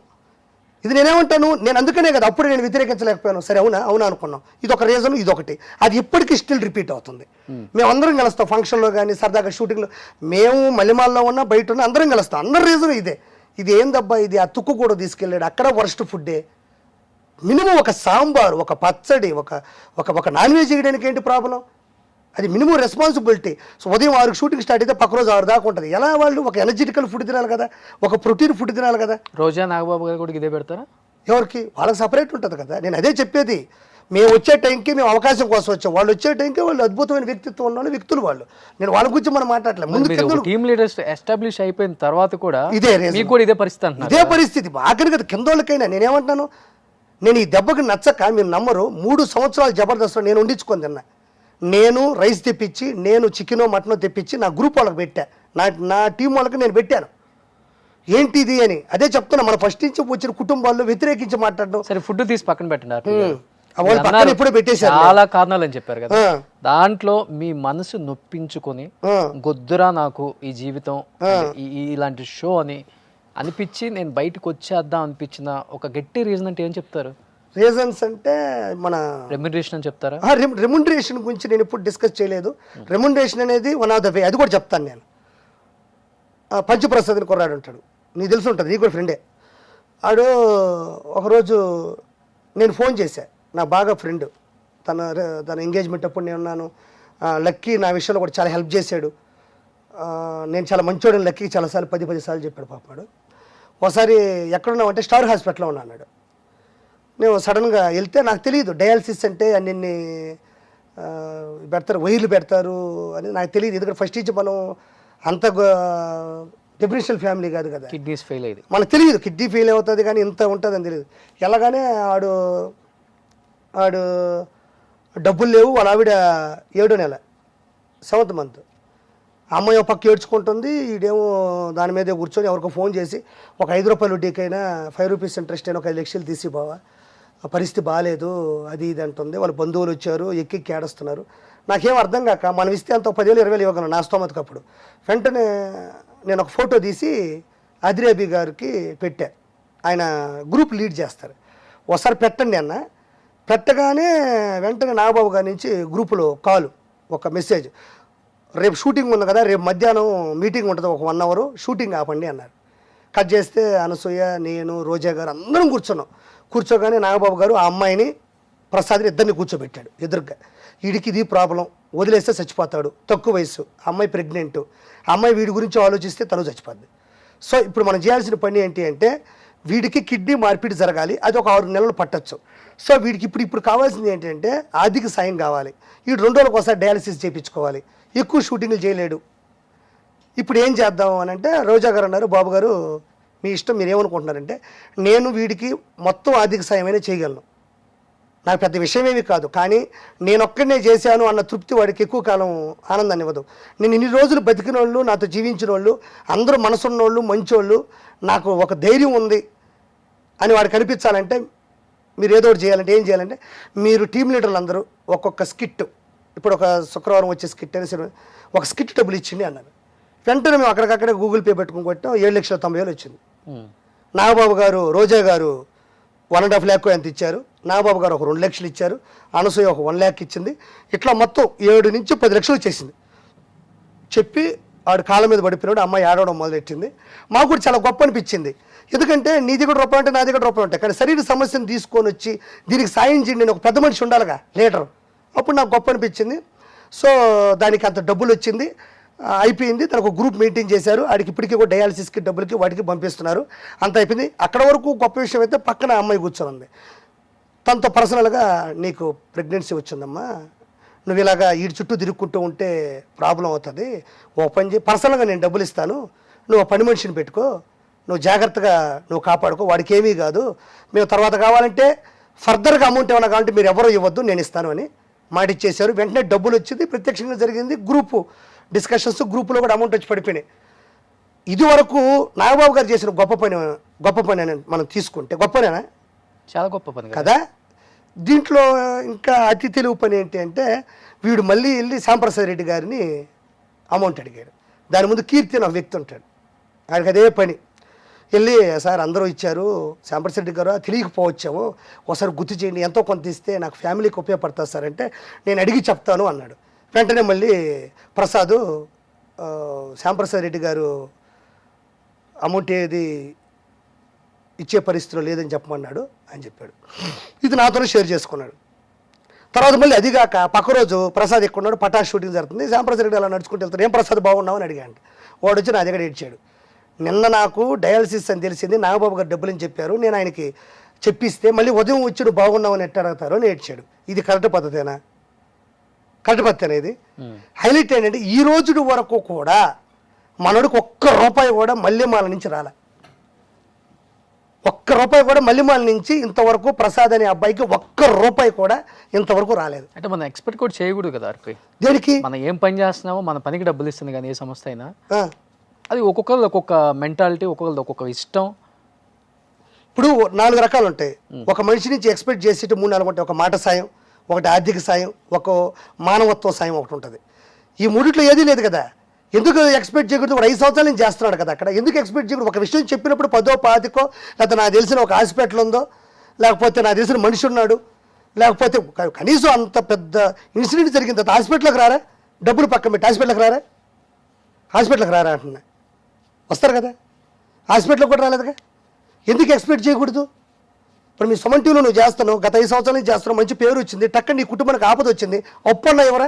ఇది నేనేమంటాను, నేను అందుకనే కదా అప్పుడు నేను వ్యతిరేకించలేకపోయాను. సరే అవునా అనుకున్నాం. ఇదొక రీజన్, ఇదొకటి. అది ఇప్పటికీ స్టిల్ రిపీట్ అవుతుంది. మేమందరం కలుస్తాం ఫంక్షన్లో కానీ, సరదాగా షూటింగ్లో, మేము మల్లెమాల్లో ఉన్నా బయట ఉన్నా అందరం కలుస్తాం. అందరి రీజన్ ఇదే. ఇది ఏందబ్బా ఇది, ఆ తుక్కు కూడా తీసుకెళ్ళాడు, అక్కడ వర్స్ట్ ఫుడ్డే. మినిమం ఒక సాంబార్, ఒక పచ్చడి, ఒక నాన్ వెజ్ చేయడానికి ఏంటి ప్రాబ్లం? అది మినిమం రెస్పాన్సిబిలిటీ. సో ఉదయం 6కి షూటింగ్ స్టార్ట్ అయితే పక్క రోజు 6 దాకా ఉంటుంది. ఎలా వాళ్ళు ఒక ఎనర్జెటికల్ ఫుడ్ తినాలి కదా, ఒక ప్రోటీన్ ఫుడ్ తినాలి కదా. రోజా నాగబాబు గారు కూడా ఇదే పెడతారా? ఎవరికి వాళ్ళకి సపరేట్ ఉంటుంది కదా. నేను అదే చెప్పేది, మేము వచ్చే టైంకి మేము అవకాశం కోసం వచ్చాం, వాళ్ళు వచ్చే టైంకి వాళ్ళు అద్భుతమైన వ్యక్తిత్వం ఉన్న వ్యక్తులు వాళ్ళు. నేను వాళ్ళ గురించి మనం మాట్లాడలేదు. ముందు టీమ్ లీడర్స్ ఎస్టాబ్లిష్ అయిపోయిన తర్వాత కూడా ఇదే పరిస్థితి, ఇదే పరిస్థితి ఆఖరి కదా. కిందోళ్ళకైనా నేనేమంటున్నాను, నేను ఈ దెబ్బకి నచ్చక మీరు నమ్మరు, 3 సంవత్సరాలు జబర్దస్త్లో నేను వండించుకొని తిన్నా. నేను రైస్ తెప్పించి, నేను చికెనో మటనో తెప్పించి నా గ్రూప్ వాళ్ళకి పెట్టా, నా టీం వాళ్ళకి నేను పెట్టాను. ఏంటిది అని అదే చెప్తున్నా. మన ఫస్ట్ నుంచి వచ్చిన కుటుంబాల్లో వ్యతిరేకించి మాట్లాడడం. సరే ఫుడ్ తీసి పక్కన పెట్టండి, వాళ్ళు పక్కన ఇప్పుడే పెట్టేశారు. చాలా కారణాలు అని చెప్పారు కదా, దాంట్లో మీ మనసు నొప్పించుకొని గొద్దురా నాకు ఈ జీవితం ఇలాంటి షో అని అనిపించి నేను బయటకు వచ్చేద్దాం అనిపించిన ఒక గట్టి రీజన్ అంటే ఏం చెప్తారు? రీజన్స్ అంటే మన రెమ్యునరేషన్ అని చెప్తారా? రెమ్యునరేషన్ గురించి నేను ఇప్పుడు డిస్కస్ చేయలేదు. రెమ్యునరేషన్ అనేది వన్ ఆఫ్ ద వే, అది కూడా చెప్తాను నేను. పంచప్రసాద్ అని కుర్రాడు ఉంటాడు, నీకు తెలిసి ఉంటుంది, నీకు కూడా ఫ్రెండే. ఆడు ఒకరోజు నేను ఫోన్ చేశా, నా బాగా ఫ్రెండ్, తన ఎంగేజ్మెంట్ అప్పుడు నేను ఉన్నాను. లక్కీ నా విషయంలో కూడా చాలా హెల్ప్ చేశాడు. నేను చాలా మంచోడని లక్కీకి చాలాసార్లు 10 సార్లు చెప్పాడు పాపాడు. ఒకసారి ఎక్కడున్నామంటే స్టార్ హాస్పిటల్లో ఉన్నా అన్నాడు. నేను సడన్గా వెళ్తే నాకు తెలియదు డయాలసిస్ అంటే అన్ని పెడతారు, వైర్లు పెడతారు అని నాకు తెలియదు. ఎందుకంటే ఫస్ట్ నుంచి మనం అంత డిఫరెన్షియల్ ఫ్యామిలీ కాదు కదా, కిడ్నీస్ ఫెయిల్ అయ్యింది మనకు తెలియదు. కిడ్నీ ఫెయిల్ అవుతుంది కానీ ఇంత ఉంటుంది అని తెలియదు. ఎలాగానే ఆడు డబ్బులు లేవు, వాళ్ళ ఆవిడ 7వ నెల 7th మంత్, అమ్మాయి పక్క ఏడ్చుకుంటుంది, ఈడేమో దాని మీదే కూర్చొని ఎవరికో ఫోన్ చేసి ఒక 5 రూపాయల వడ్డీకైనా 5 రూపీస్ ఇంట్రెస్ట్ అయినా ఒక 5 లక్షలు తీసి బావా ఆ పరిస్థితి బాగాలేదు అది ఇది అంటుంది. వాళ్ళ బంధువులు వచ్చారు, ఎక్కి ఏడుస్తున్నారు. నాకేం అర్థం కాక మనం ఇస్తే అంత 10,000 20,000 ఇవ్వగలను నా స్తోమతకు. అప్పుడు వెంటనే నేను ఒక ఫోటో తీసి అదిరేబి గారికి పెట్టా. ఆయన గ్రూప్ లీడ్ చేస్తారు. ఒకసారి పెట్టండి అన్న. పెట్టగానే వెంటనే నాగబాబు గారి నుంచి గ్రూపులో కాలు, ఒక మెసేజ్, రేపు షూటింగ్ ఉంది కదా, రేపు మధ్యాహ్నం మీటింగ్ ఉంటుంది, ఒక 1 అవర్ షూటింగ్ ఆపండి అన్నారు. కట్ చేస్తే అనసూయ, నేను, రోజా గారు అందరం కూర్చున్నాం. కూర్చోగానే నాగబాబు గారు ఆ అమ్మాయిని, ప్రసాద్ని ఇద్దరిని కూర్చోబెట్టాడు ఎదురుగా. వీడికి ఇది ప్రాబ్లం, వదిలేస్తే చచ్చిపోతాడు, తక్కువ వయసు, ఆ అమ్మాయి ప్రెగ్నెంట్, ఆ అమ్మాయి వీడి గురించి ఆలోచిస్తే తను చచ్చిపోద్ది. సో ఇప్పుడు మనం చేయాల్సిన పని ఏంటి అంటే వీడికి కిడ్నీ మార్పిడి జరగాలి, అది ఒక 6 నెలలు పట్టచ్చు. సో వీడికి ఇప్పుడు కావాల్సింది ఏంటంటే ఆర్థిక సాయం కావాలి. వీడు 2 రోజులకు ఒకసారి డయాలసిస్ చేయించుకోవాలి, ఎక్కువ షూటింగ్లు చేయలేడు. ఇప్పుడు ఏం చేద్దాం అని అంటే రోజా గారు అన్నారు, బాబు గారు మీ ఇష్టం, మీరు ఏమనుకుంటున్నారంటే నేను వీడికి మొత్తం ఆర్థిక సాయమైనా చేయగలను, నాకు పెద్ద విషయమేమి కాదు, కానీ నేను ఒక్కడనే చేశాను అన్న తృప్తి వాడికి ఎక్కువ కాలం ఆనందాన్ని ఇవ్వదు. నేను ఇన్ని రోజులు బతికిన వాళ్ళు, నాతో జీవించిన వాళ్ళు అందరూ మనసున్నోళ్ళు, మంచోళ్ళు, నాకు ఒక ధైర్యం ఉంది అని వాడికి కనిపించాలంటే మీరు ఏదో ఒకటి చేయాలంటే ఏం చేయాలంటే మీరు టీం లీడర్లు అందరూ ఒక్కొక్క స్కిట్, ఇప్పుడు ఒక శుక్రవారం వచ్చే స్కిట్ అనేసి ఒక స్కిట్ డబ్బులు ఇచ్చింది అన్నారు. వెంటనే మేము అక్కడికక్కడే గూగుల్ పే పెట్టుకుని కొట్టాం. 7,90,000 వచ్చింది. నాగబాబు గారు, రోజా గారు 1.5 lakh ఎంత ఇచ్చారు, నాగబాబు గారు ఒక 2 లక్షలు ఇచ్చారు, అనసూయ ఒక 1 lakh ఇచ్చింది. ఇట్లా మొత్తం 7 నుంచి 10 లక్షలు వచ్చేసింది. చెప్పి ఆడు కాళ్ళ మీద పడిపోయినాడు, అమ్మాయి ఆడవడం మొదలెట్టింది. మాకు కూడా చాలా గొప్ప అనిపించింది. ఎందుకంటే నీ దగ్గర రూపాయి ఉంటే నా దగ్గర రూపాయి ఉంటాయి, కానీ శరీర సమస్యను తీసుకొని వచ్చి దీనికి సాయం చేయండి, నేను ఒక పెద్ద మనిషి ఉండాలిగా, లీడర్. అప్పుడు నాకు గొప్ప అనిపించింది. సో దానికి అంత డబ్బులు వచ్చింది, అయిపోయింది. తనకు ఒక గ్రూప్ మీటింగ్ చేశారు. ఆడికి ఇప్పటికీ కూడా డయాలసిస్కి డబ్బులకి వాటికి పంపిస్తున్నారు. అంత అయిపోయింది. అక్కడ వరకు గొప్ప విషయం అయితే పక్కన అమ్మాయి కూర్చొని ఉంది. తనతో పర్సనల్గా నీకు ప్రెగ్నెన్సీ వచ్చిందమ్మా, నువ్వు ఇలాగా ఈ చుట్టూ తిరుక్కుంటూ ఉంటే ప్రాబ్లం అవుతుంది, ఓ పని చేయి, పర్సనల్గా నేను డబ్బులు ఇస్తాను, నువ్వు పని మనిషిని పెట్టుకో, నువ్వు జాగ్రత్తగా నువ్వు కాపాడుకో, వాడికి ఏమీ కాదు, మేము తర్వాత కావాలంటే ఫర్దర్గా అమౌంట్ ఏమైనా కావాలంటే మీరు ఎవరో ఇవ్వద్దు, నేను ఇస్తాను అని మాట ఇచ్చేశారు. వెంటనే డబ్బులు వచ్చింది, ప్రత్యక్షంగా జరిగింది. గ్రూపు డిస్కషన్స్, గ్రూపులో కూడా అమౌంట్ వచ్చి పడిపోయినాయి. ఇది వరకు నాగబాబు గారు చేసిన గొప్ప పని అని మనం తీసుకుంటే గొప్పనేనా? చాలా గొప్ప పని కదా. దీంట్లో ఇంకా అతి తెలుగు పని ఏంటి అంటే వీడు మళ్ళీ వెళ్ళి శ్యాంప్రసాద్ రెడ్డి గారిని అమౌంట్ అడిగాడు. దాని ముందు కీర్తి అని ఒక వ్యక్తి ఉంటాడు, ఆయనకి అదే పని. వెళ్ళి సార్ అందరూ ఇచ్చారు, శ్యాంప్రసాద్ రెడ్డి గారు తెలియకపోవచ్చాము, ఒకసారి గుర్తు చేయండి, ఎంతో కొంత ఇస్తే నాకు ఫ్యామిలీకి ఉపయోగపడుతుంది సార్ అంటే నేను అడిగి చెప్తాను అన్నాడు. వెంటనే మళ్ళీ ప్రసాద్ శ్యాంప్రసాద్ రెడ్డి గారు అమౌంట్ ఏది ఇచ్చే పరిస్థితిలో లేదని చెప్పమన్నాడు అని చెప్పాడు. ఇది నాతోనే షేర్ చేసుకున్నాడు. తర్వాత మళ్ళీ అదిగాక పక్క రోజు ప్రసాద్ ఎక్కున్నాడు, పటాస్ షూటింగ్ జరుగుతుంది. శ్యాంప్రసాద్ రెడ్డి అలా నడుచుకుంటూ వెళ్తాడు, ఏం ప్రసాద్ బాగున్నావు అని అడిగాడు. వాడు వచ్చి నా దగ్గర ఏడ్చాడు. నిన్న నాకు డయాలసిస్ అని తెలిసింది, నాగబాబు గారు డబ్బులని చెప్పారు, నేను ఆయనకి చెప్పిస్తే మళ్ళీ ఉదయం వచ్చి నువ్వు బాగున్నావు అని ఎట్ట అడుగుతారు అని ఏడ్చాడు. ఇది కరెక్ట్ పద్ధతేనా? కరెక్ట్ పద్ధతి అనేది హైలైట్ ఏంటంటే ఈ రోజు వరకు కూడా మనోడికి ఒక్క రూపాయి కూడా మల్లెమాల నుంచి రాలే, ఒక్క రూపాయి కూడా మల్లెమాల నుంచి ఇంతవరకు ప్రసాద్ అనే అబ్బాయికి ఒక్క రూపాయి కూడా ఇంతవరకు రాలేదు. అంటే మనం ఎక్స్పెక్ట్ కూడా చేయకూడదు కదా ఆర్పి. దేనికి? మనం ఏం పని చేస్తున్నామో మన పనికి డబ్బులు ఇస్తుంది కానీ ఏ సంస్థ అయినా అది ఒక్కొక్కరు ఒక్కొక్క మెంటాలిటీ, ఒక్కొక్కరు ఒక్కొక్క ఇష్టం. ఇప్పుడు 4 రకాలు ఉంటాయి. ఒక మనిషి నుంచి ఎక్స్పెక్ట్ చేసి 3-4 ఉంటాయి. ఒక మాట సాయం, ఒకటి ఆర్థిక సాయం, ఒక మానవత్వ సాయం ఒకటి ఉంటుంది. ఈ మూడిట్లో ఏదీ లేదు కదా. ఎందుకు ఎక్స్పెక్ట్ చేయకూడదు? 5 సంవత్సరాల నుంచి చేస్తున్నాడు కదా అక్కడ. ఎందుకు ఎక్స్పెక్ట్ చేయకూడదు? ఒక విషయం చెప్పినప్పుడు 10ో 15కో, లేకపోతే నాకు తెలిసిన ఒక హాస్పిటల్ ఉందో, లేకపోతే నాకు తెలిసిన మనిషి ఉన్నాడు, లేకపోతే కనీసం అంత పెద్ద ఇన్సిడెంట్ జరిగిన తర్వాత హాస్పిటల్కి రారా, డబ్బులు పక్కన పెట్టి హాస్పిటల్కి రారా అంటున్నా. వస్తారు కదా, హాస్పిటల్కి కూడా రాలేదుగా. ఎందుకు ఎక్స్పెక్ట్ చేయకూడదు? ఇప్పుడు మీ సుమన్ టీవీలో నువ్వు చేస్తాను, గత 5 సంవత్సరాల నుంచి చేస్తున్నావు, మంచి పేరు వచ్చింది, టక్కని నీ కుటుంబానికి ఆపద వచ్చింది, ఒప్పన్నా ఎవరా?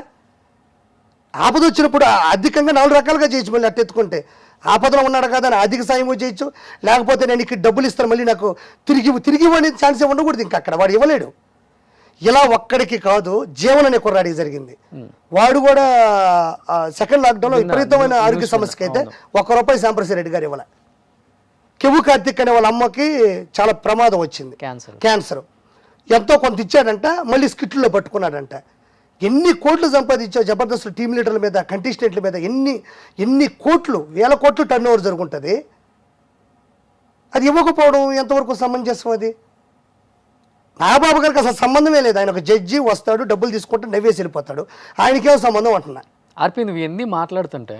ఆపద వచ్చినప్పుడు అధికంగా 4 రకాలుగా చేయొచ్చు. మళ్ళీ అట్టెత్తుకుంటే ఆపదలో ఉన్నాడు కదా అని అధిక సాయం చేయొచ్చు, లేకపోతే నేను ఇక్కడ డబ్బులు ఇస్తాను మళ్ళీ నాకు తిరిగి ఇవ్వడానికి ఛాన్స్ ఉండకూడదు. ఇంకా అక్కడ వాడు ఇవ్వలేడు. ఇలా ఒక్కడికి కాదు, జీవన్ అనే కుర్రాడికి జరిగింది. వాడు కూడా సెకండ్ లాక్డౌన్లో విపరీతమైన ఆరోగ్య సమస్యకి అయితే ₹1 శ్యాంప్రసాద్ రెడ్డి గారు ఇవ్వాలి. కెవ్వు కార్తిక్ అనే వాళ్ళ అమ్మకి చాలా ప్రమాదం వచ్చింది, క్యాన్సర్. ఎంతో కొంత ఇచ్చాడంట, మళ్ళీ స్కిట్లో పట్టుకున్నాడంట. ఎన్ని కోట్లు సంపాదించావు జబర్దస్త్ టీం లీడర్ల మీద, కంటెస్టెంట్ల మీద, ఎన్ని కోట్లు, 1000 కోట్లు టర్న్ ఓవర్ జరుగుంటుంది. అది ఇవ్వకపోవడం ఎంతవరకు సమంజసం? అది నాగబాబు గారికి అసలు సంబంధమే లేదు. ఆయన ఒక జడ్జి, వస్తాడు, డబ్బులు తీసుకుంటే నవ్వేసి వెళ్ళిపోతాడు. ఆయనకేం సంబంధం అంటున్నా. ఆర్పి నువ్వు ఎన్ని మాట్లాడుతుంటే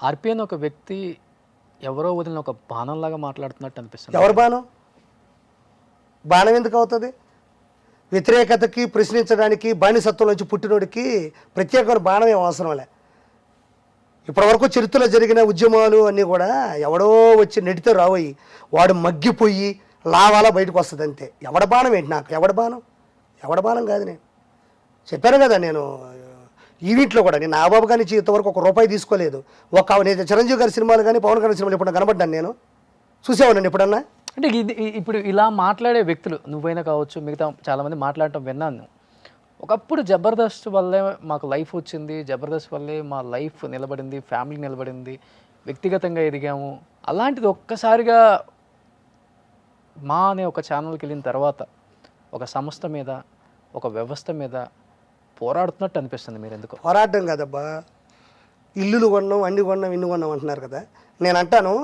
ఆర్పి అని ఒక వ్యక్తి ఎవరో వదిలిన ఒక బాణంలాగా మాట్లాడుతున్నట్టు అనిపిస్తుంది. ఎవరు బాణం? బాణం ఎందుకు అవుతుంది? వ్యతిరేకతకి, ప్రశ్నించడానికి, బానిసత్వం నుంచి పుట్టినోడికి ప్రత్యేకమైన బాణం ఏం అవసరం లే. ఇప్పటివరకు చరిత్రలో జరిగిన ఉద్యమాలు అన్నీ కూడా ఎవడో వచ్చి నెడితే రావయి, వాడు మగ్గిపోయి లావాలా బయటకు వస్తుంది అంతే. ఎవడ బాణం ఏంటి నాకు? ఎవడ బాణం కాదు. నేను చెప్పాను కదా, నేను ఈవెంట్లో కూడా నేను నాగబాబు గారి నుంచి ఇంతవరకు ₹1 తీసుకోలేదు. నేను చిరంజీవి గారి సినిమాలు కానీ పవన్ గారి సినిమాలు ఎప్పుడన్నా కనబడ్డాను? నేను చూసేవాడిని ఎప్పుడన్నా? అంటే ఇప్పుడు ఇలా మాట్లాడే వ్యక్తులు నువ్వైనా కావచ్చు, మిగతా చాలామంది మాట్లాడటం విన్నాను. ఒకప్పుడు జబర్దస్త్ వల్లే మాకు లైఫ్ వచ్చింది, జబర్దస్త్ వల్లే మా లైఫ్ నిలబడింది, ఫ్యామిలీ నిలబడింది, వ్యక్తిగతంగా ఎదిగాము. అలాంటిది ఒక్కసారిగా మా అనే ఒక ఛానల్కి వెళ్ళిన తర్వాత ఒక సంస్థ మీద, ఒక వ్యవస్థ మీద పోరాడుతున్నట్టు అనిపిస్తుంది. మీరు ఎందుకు పోరాటం కదబ్బా, ఇల్లులు కొన్నాం, అన్ని కొన్నాం, ఇన్ని కొన్నాం అంటున్నారు కదా. నేను అంటాను,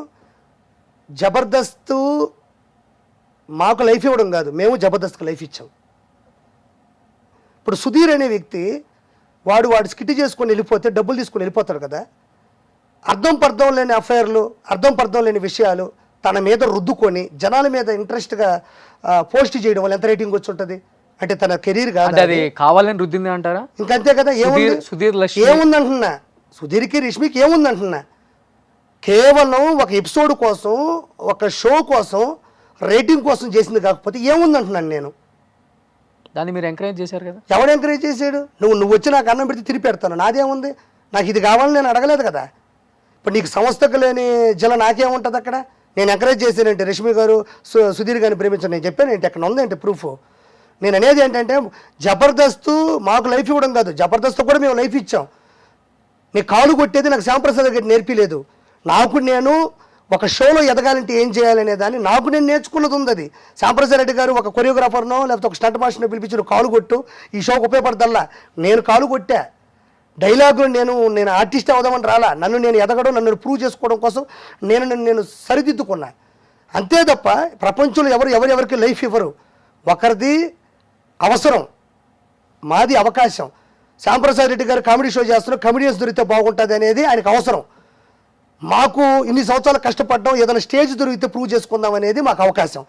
జబర్దస్త్ మాకు లైఫ్ ఇవ్వడం కాదు, మేము జబర్దస్త్కి లైఫ్ ఇచ్చాం. ఇప్పుడు సుధీర్ అనే వ్యక్తి వాడు స్కిట్ చేసుకొని వెళ్ళిపోతే డబ్బులు తీసుకొని వెళ్ళిపోతాడు కదా. అర్థం పర్థం లేని అఫైర్లు, అర్థం పర్థం లేని విషయాలు తన మీద రుద్దుకొని జనాల మీద ఇంట్రెస్ట్గా పోస్ట్ చేయడం వల్ల ఎంత రేటింగ్ వచ్చి ఉంటుంది? అంటే తన కెరీర్ కాదు, అది కావాలని రుద్దింది అంటారా? ఇంకంతే కదా. ఏముందంటున్నా, సుధీర్కి రష్మికి ఏముందంటున్నా, కేవలం ఒక ఎపిసోడ్ కోసం, ఒక షో కోసం, రేటింగ్ కోసం చేసింది కాకపోతే ఏముందంటున్నాను నేను. దాన్ని మీరు ఎంకరేజ్ చేశారు కదా. ఎవడు ఎంకరేజ్ చేశాడు? నువ్వు వచ్చి నాకు అన్నం పెడితే తిరిగి పెడతాను, నాదేముంది? నాకు ఇది కావాలని నేను అడగలేదు కదా. ఇప్పుడు నీకు సంస్థకు లేని జల నాకేముంటుంది అక్కడ? నేను ఎంకరేజ్ చేశానంటే రష్మి గారు సుధీర్ గారిని ప్రేమించాను నేను చెప్పాను ఏంటి? అక్కడ ఉందేంటి ప్రూఫ్? నేను అనేది ఏంటంటే, జబర్దస్త్ మాకు లైఫ్ ఇవ్వడం కాదు, జబర్దస్త్ కూడా మేము లైఫ్ ఇచ్చాం. నీ కాలు కొట్టేది నాకు శ్యాంప్రసాద్ గారు నేర్పిలేదు. నాకు నేను ఒక షోలో ఎదగాలంటే ఏం చేయాలనే దాన్ని నాకు నేను నేర్చుకున్నది ఉంది. అది శ్యాంప్రసాద్ రెడ్డి గారు ఒక కొరియోగ్రాఫర్నో లేకపోతే ఒక స్టంట్ మాస్టర్నో పిలిపించి కాలు కొట్టు, ఈ షోకి ఉపయోగపడదల్లా. నేను కాలు కొట్టా. డైలాగులు నేను ఆర్టిస్ట్ అవుదామని రాలా. నన్ను నేను ఎదగడం, నన్ను ప్రూవ్ చేసుకోవడం కోసం నేను సరిదిద్దుకున్నా అంతే తప్ప ప్రపంచంలో ఎవరెవరికి లైఫ్ ఇవ్వరు. ఒకరిది అవసరం, మాది అవకాశం. శ్యాంప్రసాద్ రెడ్డి గారు కామెడీ షో చేస్తున్నారు, కమెడియన్స్ దొరికితే బాగుంటుంది అనేది ఆయనకు అవసరం. మాకు ఇన్ని సంవత్సరాలు కష్టపడడం, ఏదైనా స్టేజ్ దొరికితే ప్రూవ్ చేసుకుందాం అనేది మాకు అవకాశం.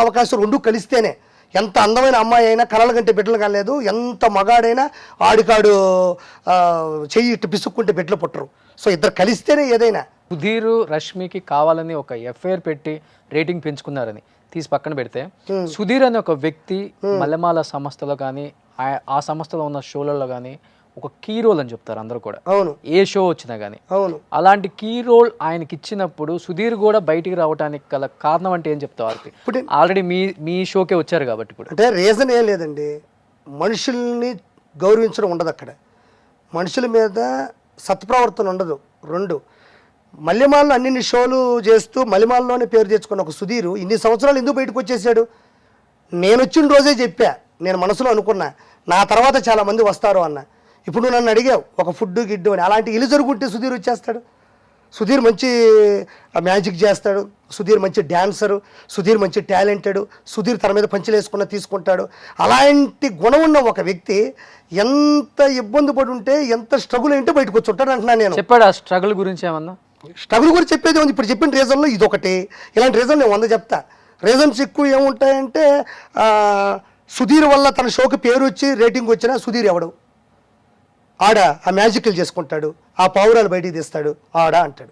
అవకాశం రెండు కలిస్తేనే. ఎంత అందమైన అమ్మాయి అయినా కలల కంటే బిడ్డలు కాలేదు, ఎంత మగాడైనా ఆడికాడు చెయ్యి ఇట్టు పిసుక్కుంటే బిడ్డలు పుట్టరు. సో ఇద్దరు కలిస్తేనే ఏదైనా. సుధీర్ రష్మికి కావాలని ఒక ఎఫ్ఐఆర్ పెట్టి రేటింగ్ పెంచుకున్నారని తీసి పక్కన పెడితే, సుధీర్ అనే ఒక వ్యక్తి మల్లెమాల సంస్థలో కానీ ఆ సంస్థలో ఉన్న షోలలో కానీ ఒక కీ రోల్ అని చెప్తారు అందరూ కూడా. అవును, ఏ షో వచ్చినా కానీ. అవును, అలాంటి కీ రోల్ ఆయనకి ఇచ్చినప్పుడు సుధీర్ కూడా బయటికి రావడానికి గల కారణం అంటే ఏం చెప్తావు? ఇప్పుడు ఆల్రెడీ మీ షోకే వచ్చారు కాబట్టి. ఇప్పుడు అంటే రీజన్ ఏం లేదండి, మనుషుల్ని గౌరవించడం ఉండదు అక్కడ, మనుషుల మీద సత్ప్రవర్తన ఉండదు. 2, మల్లెమాలలో అన్ని షోలు చేస్తూ మల్లెమాలలోనే పేరు తెచ్చుకున్న ఒక సుధీర్ ఇన్ని సంవత్సరాలు ఎందుకు బయటకు వచ్చేసాడు? నేను వచ్చిన రోజే చెప్పా, నేను మనసులో అనుకున్నా నా తర్వాత చాలామంది వస్తారు అన్న. ఇప్పుడు నువ్వు నన్ను అడిగావు ఒక ఫుడ్ గిడ్డు అని, అలాంటి ఇల్లు జరుగుంటే సుధీర్ వచ్చేస్తాడు. సుధీర్ మంచి మ్యాజిక్ చేస్తాడు, సుధీర్ మంచి డ్యాన్సరు, సుధీర్ మంచి టాలెంటెడ్, సుధీర్ తన మీద పంచులు వేసుకున్న తీసుకుంటాడు. అలాంటి గుణం ఉన్న ఒక వ్యక్తి ఎంత ఇబ్బంది పడి ఉంటే, ఎంత స్ట్రగుల్ ఏంటో బయటకు వచ్చి ఉంటాడు అంటున్నాను నేను. చెప్పాడు ఆ స్ట్రగుల్ గురించి ఏమన్నా? స్ట్రగుల్ గురించి చెప్పేది ఉంది. ఇప్పుడు చెప్పిన రీజన్లో ఇదొకటి. ఇలాంటి రీజన్ నేను 100 చెప్తా. రీజన్స్ ఎక్కువ ఏముంటాయంటే, సుధీర్ వల్ల తన షోకి పేరు వచ్చి రేటింగ్ వచ్చినా సుధీర్ ఎవడు? ఆడ ఆ మ్యాజిక్లు చేసుకుంటాడు, ఆ పావురాలు బయటికి తీస్తాడు, ఆడ అంటాడు.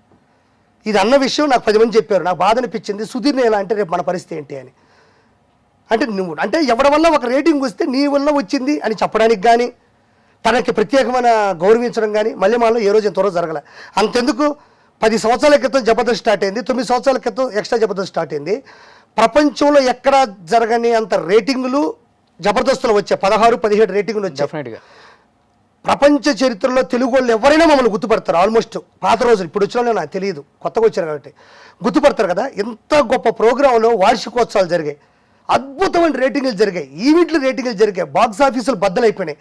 ఇది అన్న విషయం నాకు 10 మంది చెప్పారు. నాకు బాధ అనిపించింది, సుధీర్ని ఎలా అంటే రేపు మన పరిస్థితి ఏంటి అని. అంటే నువ్వు అంటే ఎవరి వల్ల ఒక రేటింగ్ వస్తే నీ వల్ల వచ్చింది అని చెప్పడానికి కానీ, తనకి ప్రత్యేకమైన గౌరవించడం కానీ మల్లెమాలలో ఏ రోజు ఎంతవరకు జరగలే. అంతెందుకు 10 సంవత్సరాల క్రితం జబర్దస్త్ స్టార్ట్ అయింది, 9 సంవత్సరాల క్రితం ఎక్స్ట్రా జబర్దస్త్ స్టార్ట్ అయింది. ప్రపంచంలో ఎక్కడా జరగని అంత రేటింగులు జబర్దస్తులు వచ్చాయి. 16-17 రేటింగులు వచ్చాయి. డెఫినెట్గా ప్రపంచ చరిత్రలో తెలుగు వాళ్ళు ఎవరైనా మమ్మల్ని గుర్తుపడతారు. ఆల్మోస్ట్ పాత రోజులు, ఇప్పుడు వచ్చిన నాకు తెలియదు, కొత్తగా వచ్చారు కాబట్టి గుర్తుపడతారు కదా. ఎంత గొప్ప ప్రోగ్రాంలో వార్షికోత్సవాలు జరిగాయి, అద్భుతమైన రేటింగులు జరిగాయి, ఈవెంట్లు రేటింగులు జరిగాయి, బాక్స్ ఆఫీసులు బద్దలైపోయినాయి.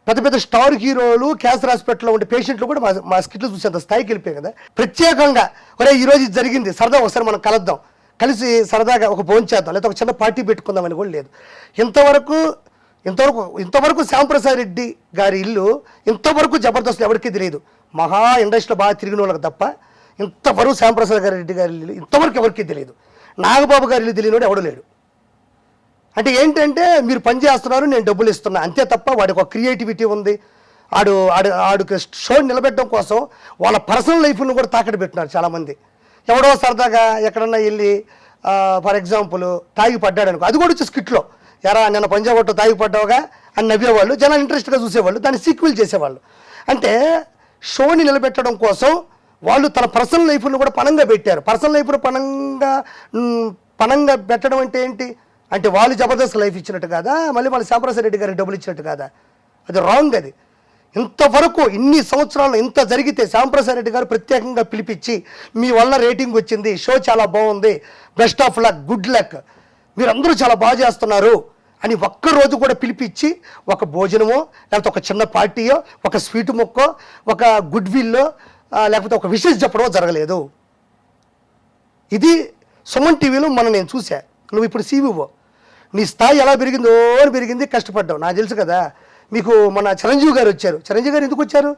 పెద్ద పెద్ద స్టార్ హీరోలు, క్యాన్సర్ హాస్పిటల్లో ఉండే పేషెంట్లు కూడా మా స్కిట్లు చూసేంత స్థాయికి వెళ్ళిపోయాయి కదా. ప్రత్యేకంగా ఒరే ఈరోజు ఇది జరిగింది, సరదా ఒకసారి మనం కలుద్దాం, కలిసి సరదాగా ఒక భోజనం చేద్దాం లేదా ఒక చిన్న పార్టీ పెట్టుకుందామని కూడా లేదు. ఇంతవరకు శ్యాంప్రసాద్ రెడ్డి గారి ఇల్లు ఇంతవరకు జబర్దస్త్ ఎవరికీ తెలియదు. మహా ఇండస్ట్రీలో బాగా తిరిగిన వాళ్ళకి తప్ప ఇంతవరకు శ్యాంప్రసాద్ రెడ్డి గారి ఇల్లు ఇంతవరకు ఎవరికీ తెలియదు. నాగబాబు గారి ఇల్లు తెలియనివాడు ఎవడు లేడు. అంటే ఏంటంటే మీరు పని చేస్తున్నారు, నేను డబ్బులు ఇస్తున్నా అంతే తప్ప వాడికి ఒక క్రియేటివిటీ ఉంది. ఆడికి షో నిలబెట్టడం కోసం వాళ్ళ పర్సనల్ లైఫ్ను కూడా తాకట్టు పెట్టినారు చాలామంది. ఎవడో సరదాగా ఎక్కడన్నా వెళ్ళి ఫర్ ఎగ్జాంపుల్ తాగి పడ్డాడు అనుకో, అది కూడా వచ్చి స్కిట్లో ఎరా నిన్న పంజాబ్ తాగి పడ్డావుగా అని నవ్వేవాళ్ళు, జనాలు ఇంట్రెస్ట్గా చూసేవాళ్ళు, దాన్ని సీక్వెల్ చేసేవాళ్ళు. అంటే షోని నిలబెట్టడం కోసం వాళ్ళు తన పర్సనల్ లైఫ్ను కూడా పణంగా పెట్టారు. పర్సనల్ లైఫ్ను పణంగా పెట్టడం అంటే ఏంటి అంటే వాళ్ళు జబర్దస్త్ లైఫ్ ఇచ్చినట్టు కాదా, మళ్ళీ వాళ్ళు శ్యాంప్రసాద్ రెడ్డి గారికి డబ్బులు ఇచ్చినట్టు కాదా? అది రాంగ్. అది ఇంతవరకు ఇన్ని సంవత్సరాలు ఇంత జరిగితే శ్యాంప్రసాద్ రెడ్డి గారు ప్రత్యేకంగా పిలిపించి మీ వల్ల రేటింగ్ వచ్చింది, షో చాలా బాగుంది, best of luck, good luck, మీరందరూ చాలా బాగా చేస్తున్నారు అని ఒక్కరోజు కూడా పిలిపించి ఒక భోజనమో లేకపోతే ఒక చిన్న పార్టీయో ఒక స్వీట్ మొక్కో ఒక గుడ్ విల్లో లేకపోతే ఒక విషెస్ చెప్పడమో జరగలేదు. ఇది సుమన్ టీవీలో నేను చూసా. నువ్వు ఇప్పుడు సీవీఓ, నీ స్థాయి ఎలా పెరిగిందో అని పెరిగింది, కష్టపడ్డావు నాకు తెలుసు కదా. మీకు మన చిరంజీవి గారు వచ్చారు. చిరంజీవి గారు ఎందుకు వచ్చారు?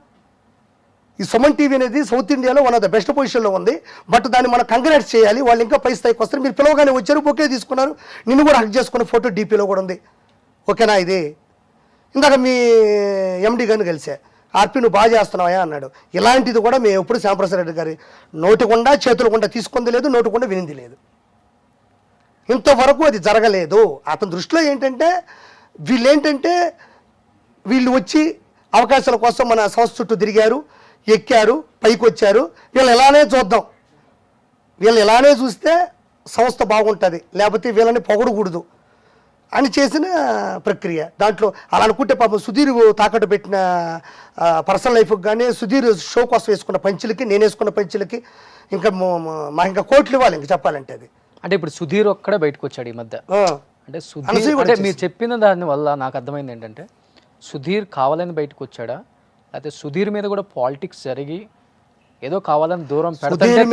ఈ సుమన్ టీవీ అనేది సౌత్ ఇండియాలో వన్ ఆఫ్ ద బెస్ట్ పొజిషన్లో ఉంది. బట్ దాన్ని మనం కంగ్రాట్స్ చేయాలి. వాళ్ళు ఇంకా పై స్థాయికి వస్తారు. మీరు పిలవగానే వచ్చారు, బొకే తీసుకున్నారు, నిన్ను కూడా హక్ చేసుకున్న ఫోటో డీపీలో కూడా ఉంది. ఓకేనా? ఇది ఇందాక మీ ఎండి గారిని కలిసా, ఆర్పి నువ్వు బాగా చేస్తున్నావా అన్నాడు. ఇలాంటిది కూడా మేము ఎప్పుడు శ్యాంప్రసాద్ రెడ్డి గారి నోటికుండా చేతులకుండా తీసుకుంది లేదు, నోటికుండా వినింది లేదు. ఇంతవరకు అది జరగలేదు. అతని దృష్టిలో ఏంటంటే వీళ్ళు వచ్చి అవకాశాల కోసం మన సంస్థ చుట్టూ తిరిగారు, ఎక్కారు, పైకి వచ్చారు. వీళ్ళు ఎలానే చూద్దాం, వీళ్ళు ఎలానే చూస్తే సంస్థ బాగుంటుంది, లేకపోతే వీళ్ళని పొగడకూడదు అని చేసిన ప్రక్రియ. దాంట్లో అలా అనుకుంటే పాపం సుధీర్ తాకట్టు పెట్టిన పర్సనల్ లైఫ్కి కానీ సుధీర్ షో కోసం వేసుకున్న పంచులకి, నేను వేసుకున్న పంచులకి ఇంకా కోట్లు ఇవ్వాలి ఇంకా చెప్పాలంటే. అది అంటే ఇప్పుడు సుధీర్ ఒక్కడే బయటకు వచ్చాడు ఈ మధ్య. అంటే సుధీర్ అంటే మీరు చెప్పిన దాని వల్ల నాకు అర్థమైంది ఏంటంటే సుధీర్ కావాలని బయటకు వచ్చాడా, లేకపోతే సుధీర్ మీద కూడా పాలిటిక్స్ జరిగి ఏదో కావాలని దూరం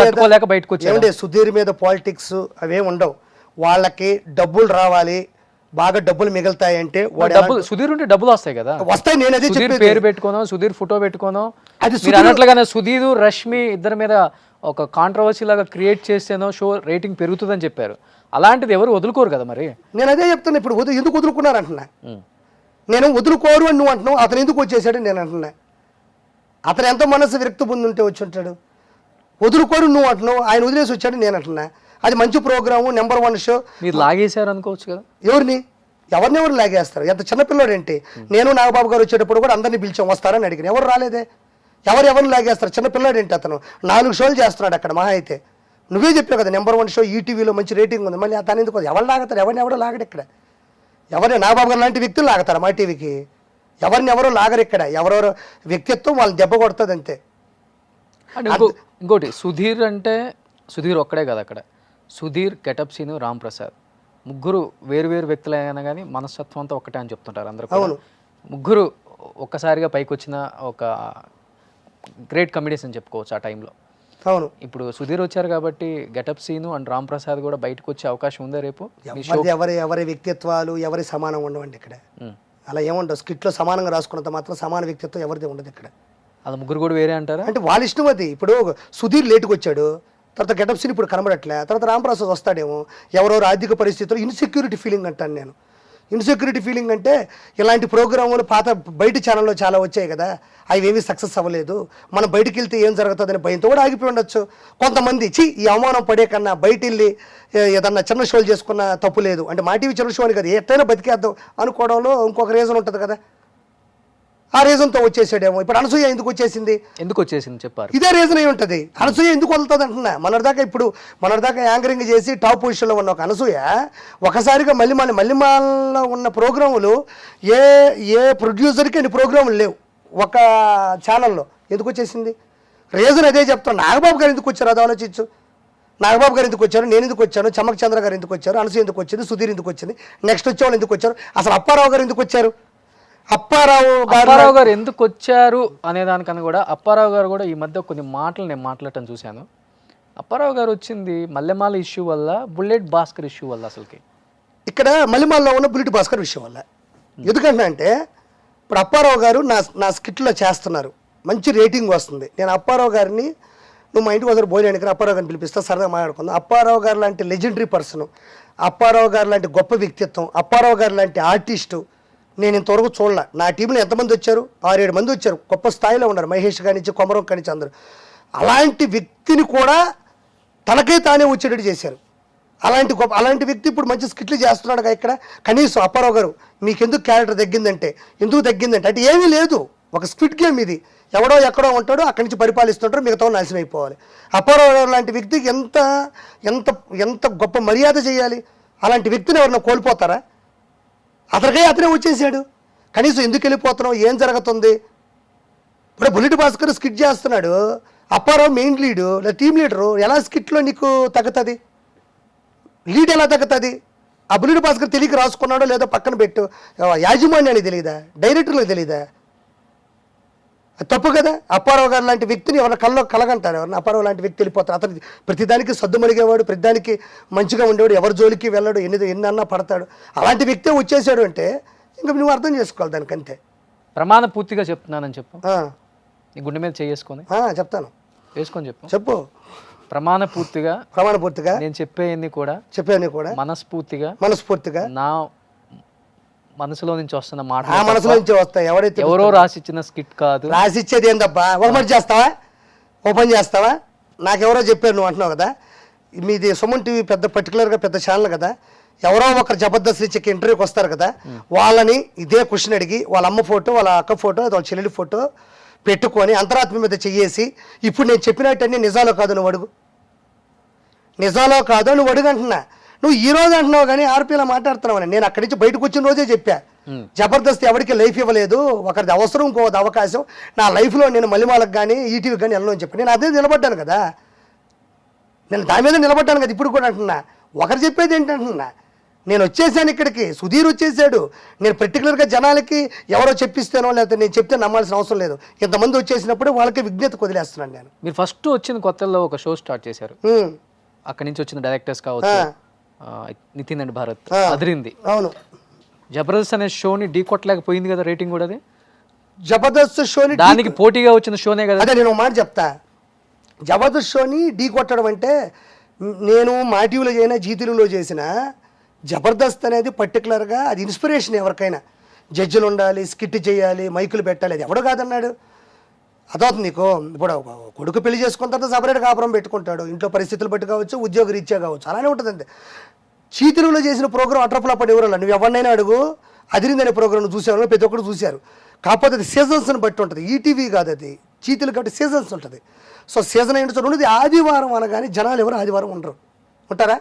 పెట్టుకోలేక బయటకు వచ్చాడు? సుధీర్ మీద పాలిటిక్స్ అవే ఉండవు. వాళ్ళకి డబ్బులు రావాలి, బాగా డబ్బులు మిగులుతాయి అంటే సుధీర్ ఉంటే డబ్బులు వస్తాయి కదా, వస్తాయి. నేను అదే సుధీర్ పేరు పెట్టుకోను, సుధీర్ ఫోటో పెట్టుకోను, అది అన్నట్లుగానే సుధీర్ రష్మి ఇద్దరి మీద ఒక కాంట్రవర్సీ లాగా క్రియేట్ చేస్తేనో షో రేటింగ్ పెరుగుతుందని చెప్పారు. అలాంటిది ఎవరు వదులుకోరు కదా మరి. నేను అదే చెప్తున్నా. ఇప్పుడు ఎందుకు వదులుకున్నారు అంటున్నా. నేను వదులుకోరు అని నువ్వు అంటున్నావు, అతను ఎందుకు వచ్చేసాడు నేను అంటున్నా. అతను ఎంత మనసు విరక్తి పొంది ఉంటే వచ్చి ఉంటాడు. వదులుకోరు నువ్వు అంటున్నావు, ఆయన వదిలేసి వచ్చాడు నేను అంటున్నా. అది మంచి ప్రోగ్రాము, నెంబర్ 1 షో. మీరు లాగేశారు అనుకోవచ్చు కదా. ఎవరు లాగేస్తారు? ఎంత చిన్నపిల్లాడు ఏంటి. నేను నాగబాబు గారు వచ్చేటప్పుడు కూడా అందరినీ పిలిచాం, వస్తారని అడిగిన, ఎవరు రాలేదే. ఎవరిని లాగేస్తారు? చిన్నపిల్లాడు ఏంటి అతను? 4 షోలు చేస్తున్నాడు అక్కడ మహా అయితే. నువ్వే చెప్పావు కదా నెంబర్ 1 షో ఈటీవీలో మంచి రేటింగ్ ఉంది, మళ్ళీ అతను ఎందుకు? ఎవరు లాగతారు? ఎవరు లాగడు ఇక్కడ. నాగబాబు గారు లాంటి వ్యక్తులు లాగతారు మా టీవీకి? ఎవరు లాగరు ఇక్కడ. ఎవరెవరో వ్యక్తిత్వం వాళ్ళు దెబ్బ కొడుతుంది అంతే. ఇంకోటి సుధీర్ అంటే సుధీర్ ఒక్కడే కదా అక్కడ. సుధీర్, గెటప్ సీను, రామ్ ప్రసాద్ ముగ్గురు వేరు వ్యక్తులు అయినా కానీ మనస్తత్వం అంతా ఒకటే అని చెప్తుంటారు అందరూ. అవును, ముగ్గురు ఒక్కసారిగా పైకి వచ్చిన ఒక గ్రేట్ కమెడీస్ అని చెప్పుకోవచ్చు ఆ టైంలో. అవును, ఇప్పుడు సుధీర్ వచ్చారు కాబట్టి గెటప్ సీను అండ్ రామ్ ప్రసాద్ కూడా బయటకు వచ్చే అవకాశం ఉందా రేపు? ఎవరి వ్యక్తిత్వాలు ఎవరి సమానంగా ఉండవండి ఇక్కడ. అలా ఏముండవు. స్కిట్లో సమానంగా రాసుకున్నంత మాత్రం సమాన వ్యక్తిత్వం ఎవరిది ఉండదు ఇక్కడ. అలా ముగ్గురు కూడా వేరే అంటారా? అంటే వాళ్ళ ఇష్టం అది. ఇప్పుడు సుధీర్ లేటుకు వచ్చాడు, తర్వాత గెటప్ సీన్ ఇప్పుడు కనబడట్లే, తర్వాత రామ్ ప్రసాద్ వస్తాడేమో. ఎవరెవరు ఆర్థిక పరిస్థితుల్లో ఇన్సెక్యూరిటీ ఫీలింగ్ అంటాను నేను. ఇన్సెక్యూరిటీ ఫీలింగ్ అంటే ఇలాంటి ప్రోగ్రాములు పాత బయట ఛానల్లో చాలా వచ్చాయి కదా, అవి ఏమీ సక్సెస్ అవ్వలేదు, మనం బయటికి వెళ్తే ఏం జరుగుతుందని భయంతో కూడా ఆగిపోయి ఉండొచ్చు. కొంతమంది ఈ అవమానం పడే కన్నా బయట వెళ్ళి ఏదన్నా చిన్న షోలు చేసుకున్న తప్పు లేదు అంటే మా టీవీ చిన్న షో అని కదా ఎట్టైనా బతికేద్దాం అనుకోవడంలో ఇంకొక రీజన్ ఉంటుంది కదా. ఆ రీజన్తో వచ్చేసాడేమో. ఇప్పుడు అనసూయ ఎందుకు వచ్చేసింది చెప్పారు. ఇదే రీజన్ అయి ఉంటుంది. అనసూయ ఎందుకు వదులుతుంది అంటున్నా. మొన్నటిదాకా యాంకరింగ్ చేసి టాప్ పొజిషన్లో ఉన్న ఒక అనసూయ ఒకసారిగా మల్లిమాలలో ఉన్న ప్రోగ్రాములు ఏ ప్రొడ్యూసర్కి అన్ని ప్రోగ్రాములు లేవు ఒక ఛానల్లో. ఎందుకు వచ్చేసింది? రీజన్ అదే చెప్తాను. నాగబాబు గారు ఎందుకు వచ్చారు అది ఆలోచించు. నాగబాబు గారు ఎందుకు వచ్చారు, నేను ఎందుకు వచ్చాను, చమ్మక్ చంద్ర గారు ఎందుకు వచ్చారు, అనసూయ ఎందుకు వచ్చింది, సుధీర్ ఎందుకు వచ్చింది, నెక్స్ట్ వచ్చేవాళ్ళు ఎందుకు వచ్చారు, అసలు అప్పారావు గారు ఎందుకు వచ్చారు? అప్పారావు గారు ఎందుకు వచ్చారు అనే దానికన్నా కూడా అప్పారావు గారు కూడా ఈ మధ్య కొన్ని మాటలు నేను మాట్లాడటం చూశాను. అప్పారావు గారు వచ్చింది మల్లెమాల ఇష్యూ వల్ల, బుల్లెట్ భాస్కర్ ఇష్యూ వల్ల అసలుకి? ఇక్కడ మల్లెమాలలో ఉన్న బుల్లెట్ భాస్కర్ విషయం వల్ల. ఎందుకంటే ఇప్పుడు అప్పారావు గారు నా స్కిట్లో చేస్తున్నారు, మంచి రేటింగ్ వస్తుంది. నేను అప్పారావు గారిని నువ్వు మా ఇంటికి ఒకసారి భోజనానికి అప్పారావు గారిని పిలిపిస్తా, సరదా మాట్లాడుకుందాం. అప్పారావు గారు లాంటి లెజెండరీ పర్సన్, అప్పారావు గారు లాంటి గొప్ప వ్యక్తిత్వం, అప్పారావు గారు లాంటి ఆర్టిస్టు నేను ఇంతవరకు చూడలే. నా టీంలో ఎంతమంది వచ్చారు? 6-7 మంది వచ్చారు, గొప్ప స్థాయిలో ఉన్నారు. మహేష్ గారి నుంచి, కొమరం కాడి నుంచి అందరూ. అలాంటి వ్యక్తిని కూడా తనకే తానే వచ్చేటట్టు చేశారు. అలాంటి వ్యక్తి ఇప్పుడు మంచి స్కిట్లు చేస్తున్నాడు ఇక్కడ. కనీసం అప్పారావు గారు మీకెందుకు క్యారెక్టర్ తగ్గిందంటే, ఎందుకు తగ్గిందంటే అంటే ఏమీ లేదు, ఒక స్క్విడ్ గేమ్ ఇది. ఎవడో ఎక్కడో ఉంటాడో అక్కడి నుంచి పరిపాలిస్తుంటారు, మిగతా నాశనం అయిపోవాలి. అప్పారావు గారు లాంటి వ్యక్తికి ఎంత ఎంత ఎంత గొప్ప మర్యాద చేయాలి. అలాంటి వ్యక్తిని ఎవరన్నా కోల్పోతారా? అతనే వచ్చేసాడు. కనీసం ఎందుకు వెళ్ళిపోతున్నావు, ఏం జరుగుతుంది? ఇప్పుడు బుల్లెట్ భాస్కర్ స్కిట్ చేస్తున్నాడు, అప్పారావు మెయిన్ లీడు లేదా టీమ్ లీడరు, ఎలా స్కిట్లో నీకు తగ్గుతుంది? లీడ్ ఎలా తగ్గుతుంది? ఆ బుల్లెట్ భాస్కర్ తెలియక రాసుకున్నాడో లేదో పక్కన పెట్టు. యాజమాన్యానికి తెలియదా? డైరెక్టర్లకు తెలియదా? తప్పు కదా. అప్పారావు గారు లాంటి వ్యక్తిని ఎవరైనా కలగంటారు, ఎవరైనా అప్పారావు లాంటి వ్యక్తి వెళ్ళిపోతారు. అతను ప్రతిదానికి సద్దుమలిగేవాడు, ప్రతిదానికి మంచిగా ఉండేవాడు, ఎవరి జోలికి వెళ్ళాడు, ఎన్ని అన్నా పడతాడు. అలాంటి వ్యక్తే వచ్చేసాడు అంటే ఇంకా నువ్వు అర్థం చేసుకోవాలి దానికంతే. ప్రమాణ పూర్తిగా చెప్తున్నానని చెప్పు, నీ గుండె మీద చేసుకొని చెప్తాను, వేసుకొని చెప్పు. ప్రమాణ పూర్తిగా నేను చెప్పేవన్నీ కూడా మనస్ఫూర్తిగా నా మనసులో నుంచి వస్తున్న మాట, మనసులో నుంచి వస్తాయి. ఎవరో రాసిచ్చిన స్కిట్ కాదు. రాసిచ్చేది ఏందబ్బా? ఓపెన్ చేస్తావా? నాకెవరో చెప్పారు నువ్వు అంటున్నావు కదా. మీది సుమన్ టీవీ పెద్ద పర్టికులర్గా పెద్ద ఛానల్ కదా. ఎవరో ఒకరు జబర్దస్త్ నుంచి ఇంటర్వ్యూకి వస్తారు కదా, వాళ్ళని ఇదే క్వశ్చన్ అడిగి వాళ్ళ అమ్మ ఫోటో, వాళ్ళ అక్క ఫోటో, వాళ్ళ చెల్లెలి ఫోటో పెట్టుకొని అంతరాత్మ మీద చెయ్యేసి ఇప్పుడు నేను చెప్పినట్టన్నీ నిజాలో కాదు నువ్వు అడుగు, అంటున్నా. నువ్వు ఈ రోజు అంటున్నావు కానీ ఆర్పీలో మాట్లాడుతున్నావు. నేను అక్కడి నుంచి బయటకు వచ్చిన రోజే చెప్పా, జబర్దస్త్ ఎవరికి లైఫ్ ఇవ్వలేదు, ఒకరిది అవసరం, ఇంకోది అవకాశం. నా లైఫ్లో నేను మల్లెమాలకు కానీ ఈటీవీకి కానీ వెళ్ళను అని చెప్పి నేను అదే నిలబడ్డాను కదా. నేను దాని మీద నిలబడ్డాను కదా. ఇప్పుడు కూడా అంటున్నా, ఒకరు చెప్పేది ఏంటంటున్నా, నేను వచ్చేసాను ఇక్కడికి, సుధీర్ వచ్చేసాడు. నేను పర్టికులర్గా జనాలకి ఎవరో చెప్పిస్తానో లేకపోతే నేను చెప్తే నమ్మాల్సిన అవసరం లేదు. ఇంతమంది వచ్చేసినప్పుడు వాళ్ళకి విజ్ఞత వదిలేస్తున్నాను నేను. మీరు ఫస్ట్ వచ్చిన కొత్తలో ఒక షో స్టార్ట్ చేశారు, అక్కడి నుంచి వచ్చిన డైరెక్టర్స్ కావచ్చు, నితిన్ అండ్ భారత్, అదిరింది. అవును, జబర్దస్త్ అనే షోని ఢీ కొట్టలేకపోయింది కదా రేటింగ్ కూడా. అది జబర్దస్త్ షోని దానికి పోటీగా వచ్చిన షోనే కదా. అదే నేను ఒక మాట చెప్తా, జబర్దస్త్ షోని ఢీ కొట్టడం అంటే నేను మా టీవీలో చేసినా, జీ తెలుగులో చేసిన జబర్దస్త్ అనేది పర్టికులర్గా అది ఇన్స్పిరేషన్. ఎవరికైనా జడ్జిలు ఉండాలి, స్కిట్ చేయాలి, మైకులు పెట్టాలి, అది ఎవడో కాదన్నాడు. అదవుతుంది నీకు. ఇప్పుడు కొడుకు పెళ్లి చేసుకున్న తర్వాత సపరేట్ కాపురం పెట్టుకుంటాడు, ఇంట్లో పరిస్థితులు బట్టి కావచ్చు, ఉద్యోగ రీత్యా కావచ్చు, అలానే ఉంటుంది అంతే. చీతులులో చేసిన ప్రోగ్రాం అట్రఫ్లాప్ అని ఎవరు, నువ్వు ఎవరినైనా అడుగు, అదిరిందనే ప్రోగ్రామ్ చూసాను, ప్రతి ఒక్కరు చూశారు. కాకపోతే అది సీజన్స్ని బట్టి ఉంటుంది. ఈటీవీ కాదు అది, చీతులు కాబట్టి సీజన్స్ ఉంటుంది. సో సీజన్ ఏంటో ఉన్నది ఆదివారం అనగానే జనాలు ఎవరు ఆదివారం ఉంటారా?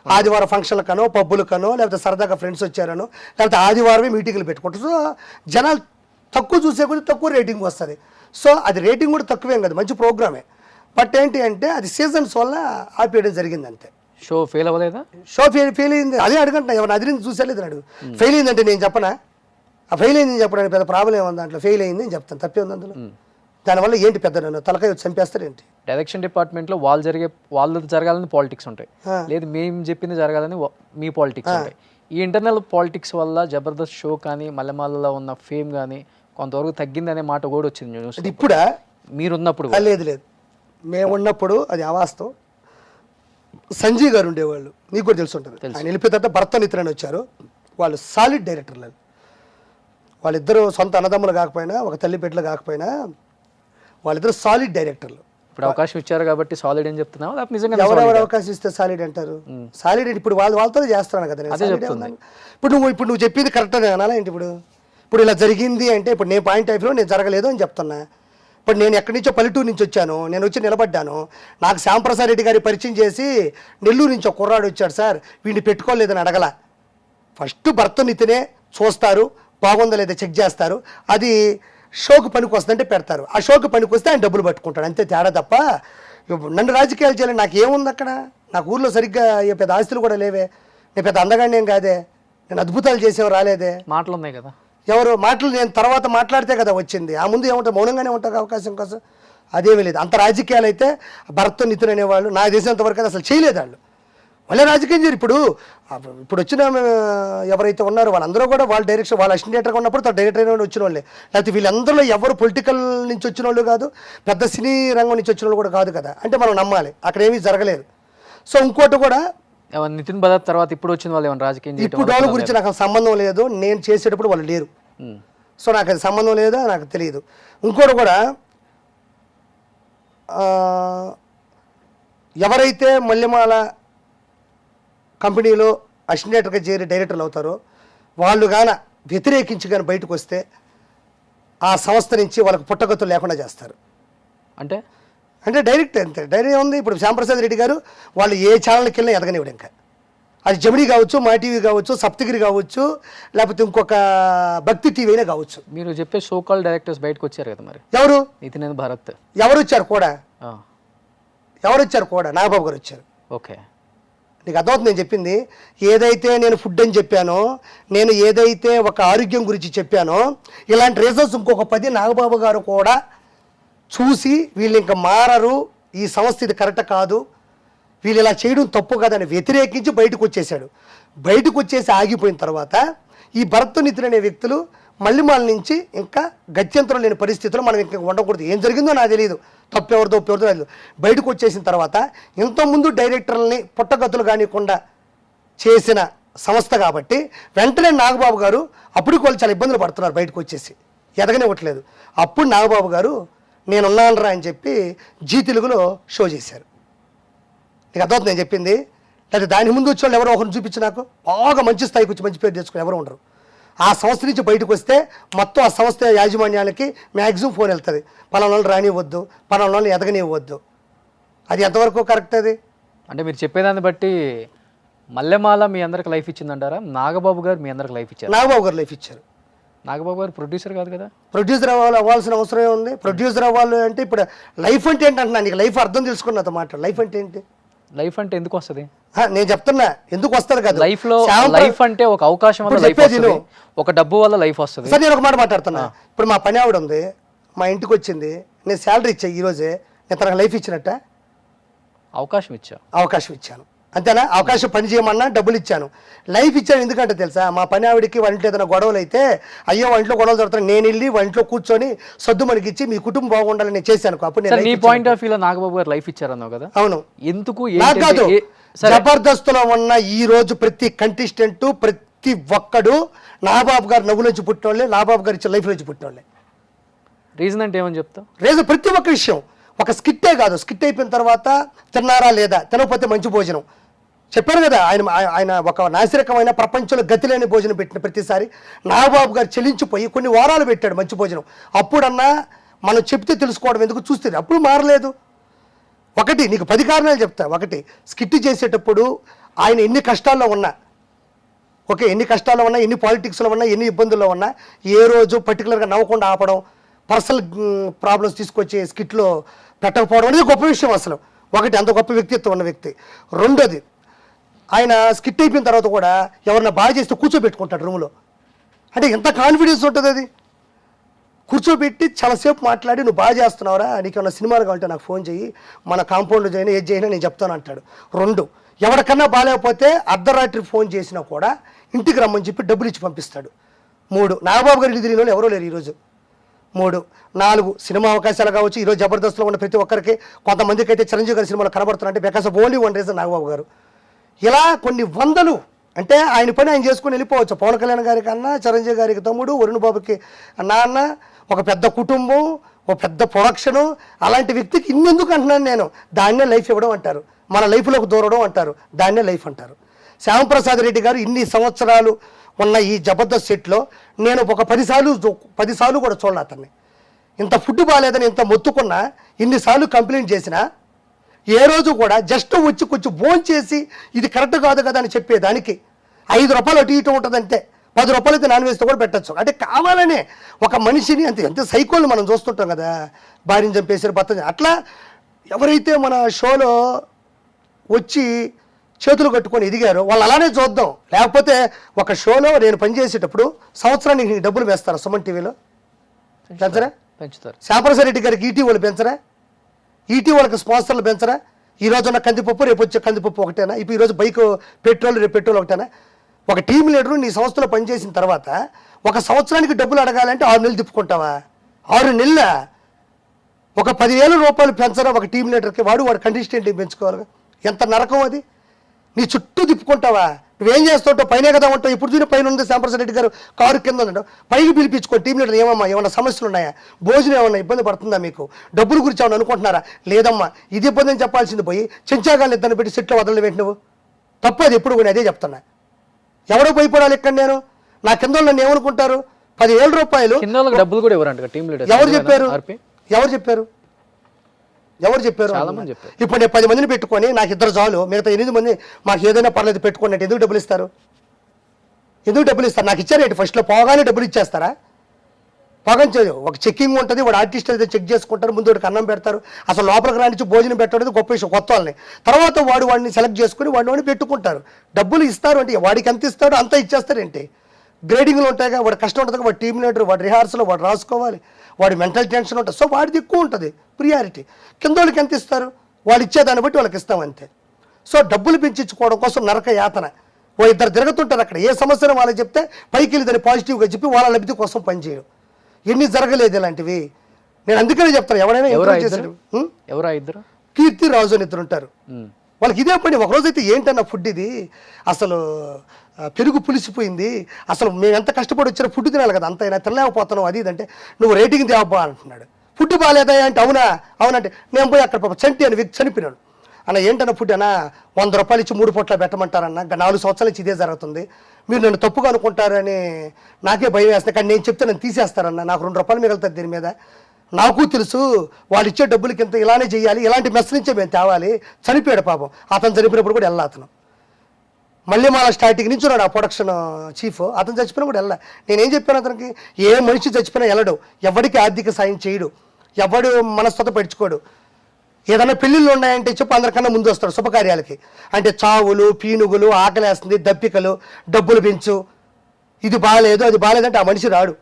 ఆదివారం ఫంక్షన్లకనో, పబ్బులకనో, లేకపోతే సరదాగా ఫ్రెండ్స్ వచ్చారనో, లేకపోతే ఆదివారమే మీటింగ్లు పెట్టుకుంటారు. సో జనాలు తక్కువ చూసే కొద్ది తక్కువ రేటింగ్ వస్తుంది. సో అది రేటింగ్ కూడా తక్కువేం కాదు, మంచి ప్రోగ్రామే. బట్ ఏంటి అంటే అది సీజన్స్ వల్ల ఆపేయడం జరిగింది అంతే. షో ఫెయిల్ అవ్వలేదా? షో ఫెయిల్ అయింది, అదే అడుగుంటున్నా. ఎవరు అదిరింది చూసేలేదు అడుగు. ఫెయిల్ అయిందంటే నేను చెప్పనా? ఆ ఫెయిల్ అయిందని చెప్పడానికి పెద్ద ప్రాబ్లం ఏముంది దాంట్లో? ఫెయిల్ అయింది అని చెప్తాను, తప్పే ఉంది అందులో. దానివల్ల ఏంటి పెద్ద నన్ను తలకాయ చంపేస్తారు ఏంటి? డైరెక్షన్ డిపార్ట్మెంట్లో వాళ్ళు జరగాలని పాలిటిక్స్ ఉంటాయి, లేదు మేము చెప్పింది జరగాలని మీ పాలిటిక్స్ ఉంటాయి. ఈ ఇంటర్నల్ పాలిటిక్స్ వల్ల జబర్దస్త్ షో కానీ మల్లెమాలలో ఉన్న ఫేమ్ కానీ కొంతవరకు తగ్గిందనే మాట కూడా వచ్చింది న్యూస్. ఇప్పుడా? మీరున్నప్పుడు? లేదు, మేము ఉన్నప్పుడు అది అవాస్తవం. సంజయ్ గారు ఉండేవాళ్ళు, నీకు కూడా తెలిసి ఉంటుంది. ఆయన వెళ్ళిపోయిన తర్వాత భరత్ నితిన్ అని వచ్చారు. వాళ్ళు సాలిడ్ డైరెక్టర్లు. వాళ్ళిద్దరూ సొంత అన్నదమ్ములు కాకపోయినా, ఒక తల్లి బిడ్డలు కాకపోయినా, వాళ్ళిద్దరు సాలిడ్ డైరెక్టర్లు. ఇప్పుడు అవకాశం ఇచ్చారు కాబట్టి సాలిడ్ అని చెప్తున్నావు, నిజంగా ఎవరెవరు అవకాశం ఇస్తే సాలిడ్ అంటారు? సాలిడ్ ఇప్పుడు వాళ్ళతో చేస్తున్నాను కదా. ఇప్పుడు నువ్వు చెప్పింది కరెక్ట్ అని అనాలా ఏంటి? ఇప్పుడు ఇలా జరిగింది అంటే ఇప్పుడు నేను పాయింట్ ఆఫ్ వ్యూలో నేను జరగలేదు అని చెప్తున్నా. ఇప్పుడు నేను ఎక్కడి నుంచో పల్లెటూరు నుంచి వచ్చాను, నేను వచ్చి నిలబడ్డాను. నాకు శ్యాంప్రసాద్ రెడ్డి గారి పరిచయం చేసి నెల్లూరు నుంచి ఒక కుర్రాడు వచ్చాడు, సార్ వీడిని పెట్టుకోలేదని అడగల. ఫస్ట్ భర్త నితినే చూస్తారు, బాగుందా లేదా చెక్ చేస్తారు, అది షోకు పనికి వస్తుందంటే పెడతారు. ఆ షోకు పనికి వస్తే ఆయన డబ్బులు పట్టుకుంటాడు, అంతే తేడా. తప్ప నన్ను రాజకీయాలు చేయాలి నాకు ఏముంది అక్కడ? నాకు ఊర్లో సరిగ్గా పెద్ద ఆస్తులు కూడా లేవే, నేను పెద్ద అందగానే ఏం కాదే, నేను అద్భుతాలు చేసేవి రాలేదే. మాటలు ఉన్నాయి కదా, ఎవరు మాటలు నేను తర్వాత మాట్లాడితే కదా వచ్చింది. ఆ ముందు ఏముంటుంది, మౌనంగానే ఉంటుంది అవకాశం కోసం. అదేమీ లేదు. అంత రాజకీయాలు అయితే భరత్ నితిన్ అనేవాళ్ళు నాకు తెలిసినంత వరకు అయితే అసలు చేయలేదు వాళ్ళు. వాళ్ళే రాజకీయం చేయరు. ఇప్పుడు వచ్చిన ఎవరైతే ఉన్నారో వాళ్ళందరూ కూడా వాళ్ళ డైరెక్షన్ వాళ్ళ అసిస్టెంట్ డైరెక్టర్గా ఉన్నప్పుడు తన డైరెక్టర్ అయిన వచ్చిన వాళ్ళే. లేకపోతే వీళ్ళందరిలో ఎవరు పొలిటికల్ నుంచి వచ్చిన వాళ్ళు కాదు, పెద్ద సినీ రంగం నుంచి వచ్చిన వాళ్ళు కూడా కాదు కదా. అంటే మనం నమ్మాలి అక్కడ ఏమీ జరగలేదు. సో ఇంకోటి కూడా నితిన్ భరత్ తర్వాత ఇప్పుడు వచ్చిన వాళ్ళు ఏమైనా రాజకీయం ఇప్పుడు వాళ్ళ గురించి నాకు సంబంధం లేదు. నేను చేసేటప్పుడు వాళ్ళు లేరు. సో నాకు అది సంబంధం లేదో నాకు తెలియదు. ఇంకోటి కూడా ఎవరైతే మల్లెమాల కంపెనీలో అసిస్టెంట్ డైరెక్టర్గా చేరి డైరెక్టర్లు అవుతారో వాళ్ళు గాన వ్యతిరేకించి కానీ బయటకు వస్తే ఆ సంస్థ నుంచి వాళ్ళకి పుట్టగతులు లేకుండా చేస్తారు. అంటే డైరెక్ట్ అంతే. డైరెక్ట్ ఉంది. ఇప్పుడు శ్యాంప్రసాద్ రెడ్డి గారు వాళ్ళు ఏ ఛానల్కి వెళ్ళినా ఎదగనివ్వడు. ఇంకా అది జమినీ కావచ్చు, మా టీవీ కావచ్చు, సప్తగిరి కావచ్చు, లేకపోతే ఇంకొక భక్తి టీవీ అయినా కావచ్చు. మీరు చెప్పే సోకాల్ డైరెక్టర్స్ బయటకు వచ్చారు కదా, మరి ఎవరు? నితిన్ భరత్. ఎవరు వచ్చారు కూడా? నాగబాబు గారు వచ్చారు. ఓకే, నీకు అర్థమవుతుంది నేను చెప్పింది. ఏదైతే నేను ఫుడ్ అని చెప్పానో, నేను ఏదైతే ఒక ఆరోగ్యం గురించి చెప్పానో, ఇలాంటి రీజన్స్ ఇంకొక 10 నాగబాబు గారు కూడా చూసి వీళ్ళు ఇంకా మారరు, ఈ సంస్థ ఇది కరెక్ట్ కాదు, వీళ్ళు ఇలా చేయడం తప్పు కాదని వ్యతిరేకించి బయటకు వచ్చేసాడు. బయటకు వచ్చేసి ఆగిపోయిన తర్వాత ఈ భరత్ నితిన్ అనే వ్యక్తులు మల్లెమాల నుంచి ఇంకా గత్యంతరం లేని పరిస్థితుల్లో మనం ఇంకా ఉండకూడదు. ఏం జరిగిందో నాకు తెలియదు, తప్పెవరిదో తెలియదు. బయటకు వచ్చేసిన తర్వాత ఇంతకుముందు డైరెక్టర్లని పుట్టగతులు కానివ్వకుండా చేసిన సంస్థ కాబట్టి వెంటనే నాగబాబు గారు అప్పుడు వాళ్ళు చాలా ఇబ్బందులు పడుతున్నారు. బయటకు వచ్చేసి ఎదగనివ్వట్లేదు. అప్పుడు నాగబాబు గారు నేనున్నానరా అని చెప్పి జీ తెలుగులో షో చేశారు. నీకు అర్థమవుతుంది నేను చెప్పింది. లేదా దాని ముందు వచ్చే వాళ్ళు ఎవరో ఒకరిని చూపించి నాకు బాగా మంచి స్థాయికి వచ్చి మంచి పేరు తెచ్చుకుని ఎవరు ఉండరు. ఆ సంస్థ నుంచి బయటకు వస్తే మొత్తం ఆ సంస్థ యాజమాన్యాలకి మ్యాక్సిమం ఫోన్ వెళ్తుంది, పలానా వాళ్ళు రానివ్వద్దు, పలానా వాళ్ళు ఎదగనివ్వద్దు. అది ఎంతవరకు కరెక్ట్? అది అంటే మీరు చెప్పేదాన్ని బట్టి మల్లెమాల మీ అందరికి లైఫ్ ఇచ్చిందంటారా? నాగబాబు గారు మీ అందరికి లైఫ్ ఇచ్చారు? నాగబాబు గారు లైఫ్ ఇచ్చారు. నాగబాబు గారు ప్రొడ్యూసర్ కాదు కదా? ప్రొడ్యూసర్ అవ్వాల్సిన అవసరం ఏముంది? ప్రొడ్యూసర్ అవ్వాలి అంటే ఇప్పుడు లైఫ్ అంటే ఏంటి అంటున్నా. నీకు లైఫ్ అర్థం తెలుసుకున్నది మాట. లైఫ్ అంటే ఏంటి? లైఫ్ అంటే ఎందుకు వస్తుంది? నేను చెప్తున్నా ఎందుకు వస్తుంది కదా. లైఫ్ లో లైఫ్ అంటే ఒక అవకాశం వల్ల లైఫ్ వస్తుంది, ఒక డబ్బు వల్ల లైఫ్ వస్తుంది. సరే నేను ఒక మాట మాట్లాడుతున్నా. ఇప్పుడు మా పని ఆవిడ ఉంది, మా ఇంటికి వచ్చింది, నేను శాలరీ ఇచ్చా ఈరోజే, నేను తనకు లైఫ్ ఇచ్చినట్ట? అవకాశం ఇచ్చాను అంతేనా? అవకాశం పని చేయమన్నా డబ్బులు ఇచ్చాను, లైఫ్ ఇచ్చాను. ఎందుకంటే తెలుసా, మా పని ఆవిడికి వాళ్ళ ఇంట్లో ఏదైనా గొడవలు అయితే అయ్యో వాళ్ళ ఇంట్లో గొడవలు జరుగుతాను, నేను వెళ్ళి వాళ్ళ ఇంట్లో కూర్చొని సద్దు మనకి ఇచ్చి మీ కుటుంబం బాగుండాలని నేను చేశాను. అప్పుడు నీ పాయింట్ ఆఫ్ వ్యూలో నాగబాబు గారు లైఫ్ ఇచ్చారన్నావు కదా? అవును. ఎందుకు? కాదు, జబర్దస్త్లో ఉన్న ఈ రోజు ప్రతి కంటెస్టెంట్ ప్రతి ఒక్కడు నాగబాబు గారు నవ్వు నుంచి పుట్టినోళ్ళే, నాగబాబు గారు ఇచ్చే లైఫ్ నుంచి పుట్టినోళ్ళే. రీజన్ అంటే ఏమని చెప్తావు? రీజన్ ప్రతి ఒక్క విషయం. ఒక స్కిట్టే కాదు, స్కిట్ అయిపోయిన తర్వాత తిన్నారా లేదా, తినకపోతే మంచి భోజనం చెప్పారు కదా. ఆయన ఒక నాసిరకమైన ప్రపంచంలో గతి లేని భోజనం పెట్టిన ప్రతిసారి నాగబాబు గారు చెల్లించిపోయి కొన్ని వారాలు పెట్టాడు మంచి భోజనం. అప్పుడన్నా మనం చెప్తే తెలుసుకోవడం ఎందుకు, చూస్తే అప్పుడు మారలేదు. ఒకటి నీకు 10 కారణాలు చెప్తా. ఒకటి, స్కిట్ చేసేటప్పుడు ఆయన ఎన్ని కష్టాల్లో ఉన్నా, ఎన్ని కష్టాల్లో ఉన్నా, ఎన్ని పాలిటిక్స్లో ఉన్నా, ఎన్ని ఇబ్బందుల్లో ఉన్నా, ఏ రోజు పర్టికులర్గా నవ్వకుండా ఆపడం, పర్సనల్ ప్రాబ్లమ్స్ తీసుకొచ్చి స్కిట్లో పెట్టకపోవడం అనేది గొప్ప విషయం అసలు. ఒకటి, అంత గొప్ప వ్యక్తిత్వం ఉన్న వ్యక్తి. రెండోది, ఆయన స్కిట్ అయిపోయిన తర్వాత కూడా ఎవరన్నా బాగా చేస్తే కూర్చోబెట్టుకుంటాడు రూమ్లో. అంటే ఎంత కాన్ఫిడెన్స్ ఉంటుంది అది. కూర్చోబెట్టి చాలాసేపు మాట్లాడి నువ్వు బాగా చేస్తున్నావురా, నీకు ఏమన్నా సినిమాలు కావాలంటే నాకు ఫోన్ చేయి, మన కాంపౌండ్లో చేయనా ఏది చేయనా నేను చెప్తాను అంటాడు. 2, ఎవరికన్నా బాగాలేకపోతే అర్ధరాత్రి ఫోన్ చేసినా కూడా ఇంటికి రమ్మని చెప్పి డబ్బులు ఇచ్చి పంపిస్తాడు. 3, నాగబాబు గారి తిరిగిన వాళ్ళు ఎవరో లేరు ఈరోజు. 3, 4 సినిమా అవకాశాలు కావచ్చు. ఈరోజు జబర్దస్త్లో ఉన్న ప్రతి ఒక్కరికి, కొంతమందికి అయితే చిరంజీవి గారి సినిమాలు కనబడుతున్నారంటే because of only one reason Nagababu గారు. ఇలా కొన్ని వందలు. అంటే ఆయన పని ఆయన చేసుకుని వెళ్ళిపోవచ్చు. పవన్ కళ్యాణ్ గారికి అన్న, చిరంజీవి గారికి తమ్ముడు, వరుణ్ బాబుకి నాన్న, ఒక పెద్ద కుటుంబం, ఒక పెద్ద ప్రొడక్షను. అలాంటి వ్యక్తికి ఇన్నెందుకు అంటున్నాను నేను. దాన్నే లైఫ్ ఇవ్వడం అంటారు, మన లైఫ్లోకి దూరడం అంటారు, దాన్నే లైఫ్ అంటారు. శ్యాంప్రసాద్ రెడ్డి గారు ఇన్ని సంవత్సరాలు ఉన్న ఈ జబర్దస్త్ సెట్లో నేను ఒక 10 సార్లు కూడా చూడాలి అతన్ని. ఇంత ఫుడ్ బాగాలేదని ఇంత మొత్తుకున్నా, ఇన్నిసార్లు కంప్లైంట్ చేసినా ఏ రోజు కూడా జస్ట్ వచ్చి కొంచెం భోజనం చేసి ఇది కరెక్ట్ కాదు కదా అని చెప్పేదానికి 5 రూపాయలు అటు ఇటు ఉంటుందంటే 10 రూపాయలు అయితే నాన్ వెజ్తో కూడా పెట్టచ్చు. అంటే కావాలనే ఒక మనిషిని ఎంత సైకోల్ని మనం చూస్తుంటాం కదా, భార్యను చంపేసారు, భర్త. అట్లా ఎవరైతే మన షోలో వచ్చి చేతులు కట్టుకొని ఎదిగారో వాళ్ళు అలానే చూద్దాం. లేకపోతే ఒక షోలో నేను పనిచేసేటప్పుడు సంవత్సరానికి డబ్బులు వేస్తారా? సుమన్ టీవీలో పెంచరా? పెంచుతారు. శ్యాంప్రసాద్ రెడ్డి గారికి ఈటీవీలు పెంచరా? ఈటీ వాళ్ళకి స్పాన్సర్లు పెంచరా? ఈ రోజు ఉన్న కందిపప్పు రేపు వచ్చే కందిపప్పు ఒకటేనా? ఇప్పుడు ఈరోజు బైక్ పెట్రోల్ రేపు పెట్రోల్ ఒకటేనా? ఒక టీం లీడరు నీ సంస్థలో పనిచేసిన తర్వాత 1 సంవత్సరానికి డబ్బులు అడగాలంటే 6 నెలలు తిప్పుకుంటావా? 6 నెలల ఒక 10,000 రూపాయలు పెంచరా ఒక టీం లీడర్కి? వాడు కంటెస్టెంట్ పెంచుకోవాలి. ఎంత నరకం అది! నీ చుట్టూ తిప్పుకుంటావా? నువ్వేం చేస్తుంటావు? పైనే కదా ఉంటావు. ఇప్పుడు చూసి పైన ఉంది శ్యాంప్రసాద్ రెడ్డి గారు కారు కింద ఉన్నాడు, పైకి పిలిపించుకో టీం లీడర్. ఏమన్నా సమస్యలు ఉన్నాయా? భోజనం ఏమన్నా ఇబ్బంది పడుతుందా మీకు? డబ్బుల గురించి ఏమన్నా అనుకుంటున్నారా? లేదమ్మా ఇది ఇబ్బంది అని చెప్పాల్సింది పోయి చెంచాగాళ్ళు ఇద్దరిని పెట్టి సెట్లో వదలడం ఏంటి నువ్వు? తప్పది ఎప్పుడు కూడా అదే చెప్తున్నా. ఎవడో భయపడాలి ఇక్కడ నేను? నా కింద నన్ను ఏమనుకుంటారు? 10,000 రూపాయలు డబ్బులు కూడా ఎవరంట టీం లీడర్? ఎవరు చెప్పారు? ఎవరు చెప్పారు? ఎవరు చెప్పారు? ఇప్పుడు నేను 10 మందిని పెట్టుకొని నాకు 2 చాలు, మిగతా 8 మంది మాకు ఏదైనా పర్లేదు పెట్టుకోండి అంటే ఎందుకు డబ్బులు ఇస్తారు? నాకు ఇచ్చారేంటి? ఫస్ట్లో పోగానే డబ్బులు ఇచ్చేస్తారా? పోగానే ఒక చెక్కింగ్ ఉంటుంది, వాడు ఆర్టిస్ట్ అయితే చెక్ చేసుకుంటారు, ముందు వాడికి అన్నం పెడతారు. అసలు లోపలికి రానిచ్చి భోజనం పెట్టడం గొప్ప విషయం కొత్త వాళ్ళని. తర్వాత వాడిని సెలెక్ట్ చేసుకుని వాడిని పెట్టుకుంటారు. డబ్బులు ఇస్తారు అంటే వాడికి ఎంత ఇస్తాడో అంత ఇచ్చేస్తారేంటి? గ్రేడింగ్లు ఉంటాయిగా, వాడు కష్టం ఉంటుంది, వాడు టీం లీడర్, వాడు రిహార్సల్ వాడు రాసుకోవాలి, వాడి మెంటల్ టెన్షన్ ఉంటుంది. సో వాడిది ఎక్కువ ఉంటుంది ప్రియారిటీ. కింద వాళ్ళకి ఎంత ఇస్తారు? వాళ్ళు ఇచ్చేదాన్ని బట్టి వాళ్ళకి ఇస్తాం అంతే. సో డబ్బులు పెంచుకోవడం కోసం నరక యాతన. ఓ 2 తిరుగుతుంటారు అక్కడ, ఏ సమస్యను వాళ్ళకి చెప్తే పైకి వెళ్ళి దాన్ని పాజిటివ్గా చెప్పి వాళ్ళ లబ్ధి కోసం పనిచేయడం. ఎన్ని జరగలేదు ఇలాంటివి. నేను అందుకనే చెప్తాను, ఎవరైనా ఎంకరేజ్ చేశాడు. ఎవరా ఇద్దరు? కీర్తి రాజు అని 2 ఉంటారు. వాళ్ళకి ఇదే పని. ఒకరోజైతే ఏంటన్న ఫుడ్ ఇది, అసలు పెరుగు పులిసిపోయింది, అసలు మేము ఎంత కష్టపడి వచ్చిన ఫుడ్ తినాలి కదా, అంత అయినా తినలేకపోతున్నావు అది ఇదంటే, నువ్వు రేటింగ్ తేవబ్బా అంటున్నాడు. ఫుడ్ బాగాలేదా అంటే అవునంటే నేను పోయి అక్కడ చంటి అని వ్యక్తి చనిపోయినాడు. అన్న ఏంటన్న ఫుడ్ అన్నా 100 రూపాయలు ఇచ్చి 3 పూట్ల పెట్టమంటారన్న, 4 సంవత్సరాల నుంచి ఇదే జరుగుతుంది, మీరు నన్ను తప్పుగా అనుకుంటారని నాకే భయం వేస్తుంది. కానీ నేను చెప్తే నన్ను తీసేస్తారన్న, నాకు 2 రూపాయలు మిగులుతుంది దీని మీద. నాకు తెలుసు వాళ్ళు ఇచ్చే డబ్బులకి ఇంత ఇలానే చేయాలి, ఇలాంటి మెస్ నుంచే మేము తేవాలి. చనిపోయాడు పాపం. అతను చనిపోయినప్పుడు కూడా వెళ్ళా. అతను మళ్ళీ మా స్టార్టింగ్ నుంచి ఉన్నాడు ఆ ప్రొడక్షన్ చీఫ్. అతను చచ్చిపోయినా కూడా వెళ్ళా. నేనేం చెప్పాను అతనికి, ఏ మనిషి చచ్చిపోయినా వెళ్ళడు, ఎవరికి ఆర్థిక సాయం చేయడు, ఎవడు మనస్తత్వం పెంచుకోడు. ఏదైనా పెళ్ళిళ్ళు ఉన్నాయంటే చెప్పు అందరికన్నా ముందు వస్తాడు శుభకార్యాలకి. అంటే చావులు, పీనుగులు, ఆకలేస్తుంది, దప్పికలు, డబ్బులు పెంచు, ఇది బాగాలేదు అది బాగాలేదంటే ఆ మనిషి రాడు.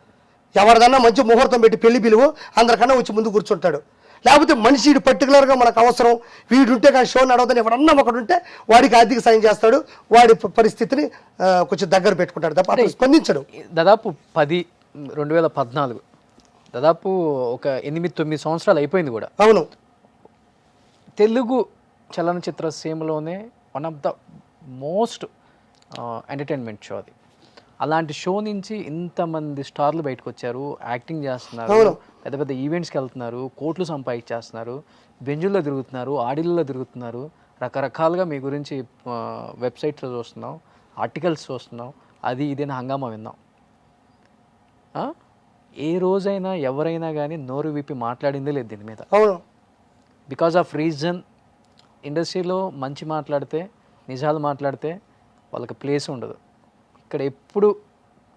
ఎవరిదన్నా మంచి ముహూర్తం పెట్టి పెళ్లి పిలువు, అందరికన్నా వచ్చి ముందు కూర్చుంటాడు. లేకపోతే మనిషి వీడు పర్టికులర్గా మనకు అవసరం, వీడుంటే కానీ షో నడవదని ఎవరన్నా ఒకడు ఉంటే వాడికి ఆర్థిక సాయం చేస్తాడు, వాడి పరిస్థితిని కొంచెం దగ్గర పెట్టుకుంటాడు తప్ప అతను స్పందించడు. దాదాపు 2014 దాదాపు ఒక 8-9 సంవత్సరాలు అయిపోయింది కూడా. అవును. తెలుగు చలనచిత్ర సీమలోనే one of the most entertainment show అది. అలాంటి షో నుంచి ఇంతమంది స్టార్లు బయటకు వచ్చారు, యాక్టింగ్ చేస్తున్నారు, పెద్ద పెద్ద ఈవెంట్స్కి వెళ్తున్నారు, కోట్లు సంపాదించేస్తున్నారు, బెంజుల్లో తిరుగుతున్నారు, ఆడిల్లో తిరుగుతున్నారు, రకరకాలుగా మీ గురించి వెబ్సైట్లో చూస్తున్నాం, ఆర్టికల్స్ చూస్తున్నాం, అది ఇదేనా హంగామా విన్నాం. ఏ రోజైనా ఎవరైనా కానీ నోరు విప్పి మాట్లాడిందే లేదు దీని మీద. అవును. బికాజ్ ఆఫ్ రీజన్ ఇండస్ట్రీలో మంచి మాట్లాడితే, నిజాలు మాట్లాడితే వాళ్ళకి ప్లేస్ ఉండదు. ఇక్కడ ఎప్పుడు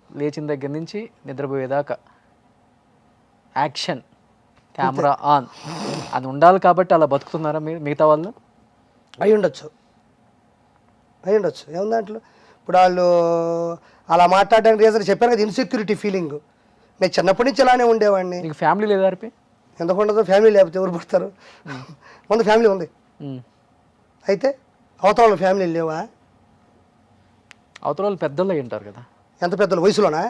లేచిన దగ్గర నుంచి నిద్రపోయేదాకా యాక్షన్, కెమెరా ఆన్ అది ఉండాలి. కాబట్టి అలా బతుకుతున్నారా మీరు మిగతా వాళ్ళు? అయి ఉండొచ్చు. ఏముంది దాంట్లో? ఇప్పుడు వాళ్ళు అలా మాట్లాడడానికి రీజన్ చెప్పాను కదా, ఇన్సెక్యూరిటీ ఫీలింగ్. నేను చిన్నప్పటి నుంచి ఇలానే ఉండేవాడిని. నీకు ఫ్యామిలీ లేదా అర్పి? ఎందుకు ఉండదు? ఫ్యామిలీ లేకపోతే ఎవరు పుడతారు? ముందు ఫ్యామిలీ ఉంది, అయితే అవతల ఫ్యామిలీ లేవా? అవతల వాళ్ళు పెద్దోళ్ళు అయి ఉంటారు కదా. ఎంత పెద్దలు? వయసులోనా?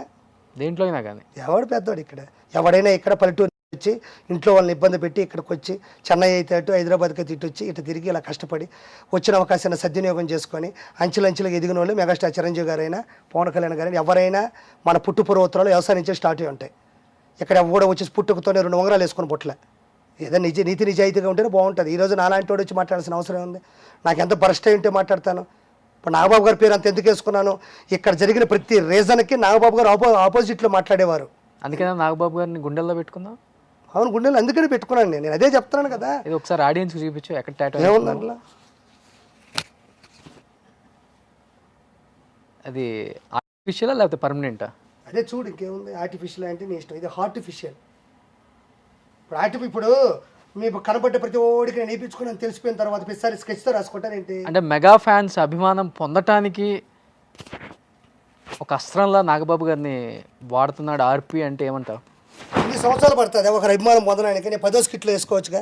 దేంట్లో అయినా కానీ. ఎవడు పెద్దవాడు ఇక్కడ? ఎవడైనా ఇక్కడ పల్లెటూరు వచ్చి ఇంట్లో వాళ్ళని ఇబ్బంది పెట్టి ఇక్కడికి వచ్చి చెన్నై అయితే అటు హైదరాబాద్కి అయితే ఇటు వచ్చి ఇటు తిరిగి ఇలా కష్టపడి వచ్చిన అవకాశాన్ని సద్వినియోగం చేసుకొని అంచెలంచెలుగా ఎదిగిన వాళ్ళు మెగాస్టార్ చిరంజీవి గారైనా, పవన్ కళ్యాణ్ గారైనా, ఎవరైనా మన పుట్టుపూర్వోత్తరాలు వ్యవసాయం నుంచే స్టార్ట్ అయ్యి ఉంటాయి. ఇక్కడ ఎవడో వచ్చి పుట్టుకతోనే 2 ఉంగరాలు వేసుకొని పుట్టలే. ఏదో నీతి నిజాయితీగా ఉంటేనే బాగుంటుంది. ఈరోజు నాలాంటి వాడు వచ్చి మాట్లాడాల్సిన అవసరం ఉంది. నాకు ఎంత బరస్ట్ అయి ఉంటే మాట్లాడతాను. ఇప్పుడు నాగబాబు గారి పేరు అంత ఎందుకు వేసుకున్నాను? ఇక్కడ జరిగిన ప్రతి రీజన్కి నాగబాబు గారు ఆపోజిట్లో మాట్లాడేవారు. అందుకనే నాగబాబు గారిని గుండెల్లో పెట్టుకుందాం. అవును, గుండెలు అందుకని పెట్టుకున్నాను. నేను అదే చెప్తున్నాను కదా. ఇది ఒకసారి ఆడియన్స్కి చూపించు, ఎక్కడ టాటూ ఏముంది అట్లా? అది ఆర్టిఫిషియలా లేకపోతే పర్మనెంటా? అదే చూడు, ఇంకేముంది? ఆర్టిఫిషియల్ అంటే నీ ఇష్టం. ఇది హార్టిఫిషియల్. ఇప్పుడు మీకు కనబడ్డ ప్రతి ఓడికి నేను వేయించుకుని తెలిసిపోయిన తర్వాత ప్రతిసారి స్కెచ్తో రాసుకుంటారేంటి? అంటే మెగా ఫ్యాన్స్ అభిమానం పొందటానికి ఒక అస్త్రంలా నాగబాబు గారిని వాడుతున్నాడు ఆర్పి అంటే ఏమంటావు? ఇన్ని సంవత్సరాలు పడుతుంది ఒకరి అభిమానం పొందడానికి. నేను 10 స్కిట్లు వేసుకోవచ్చుగా.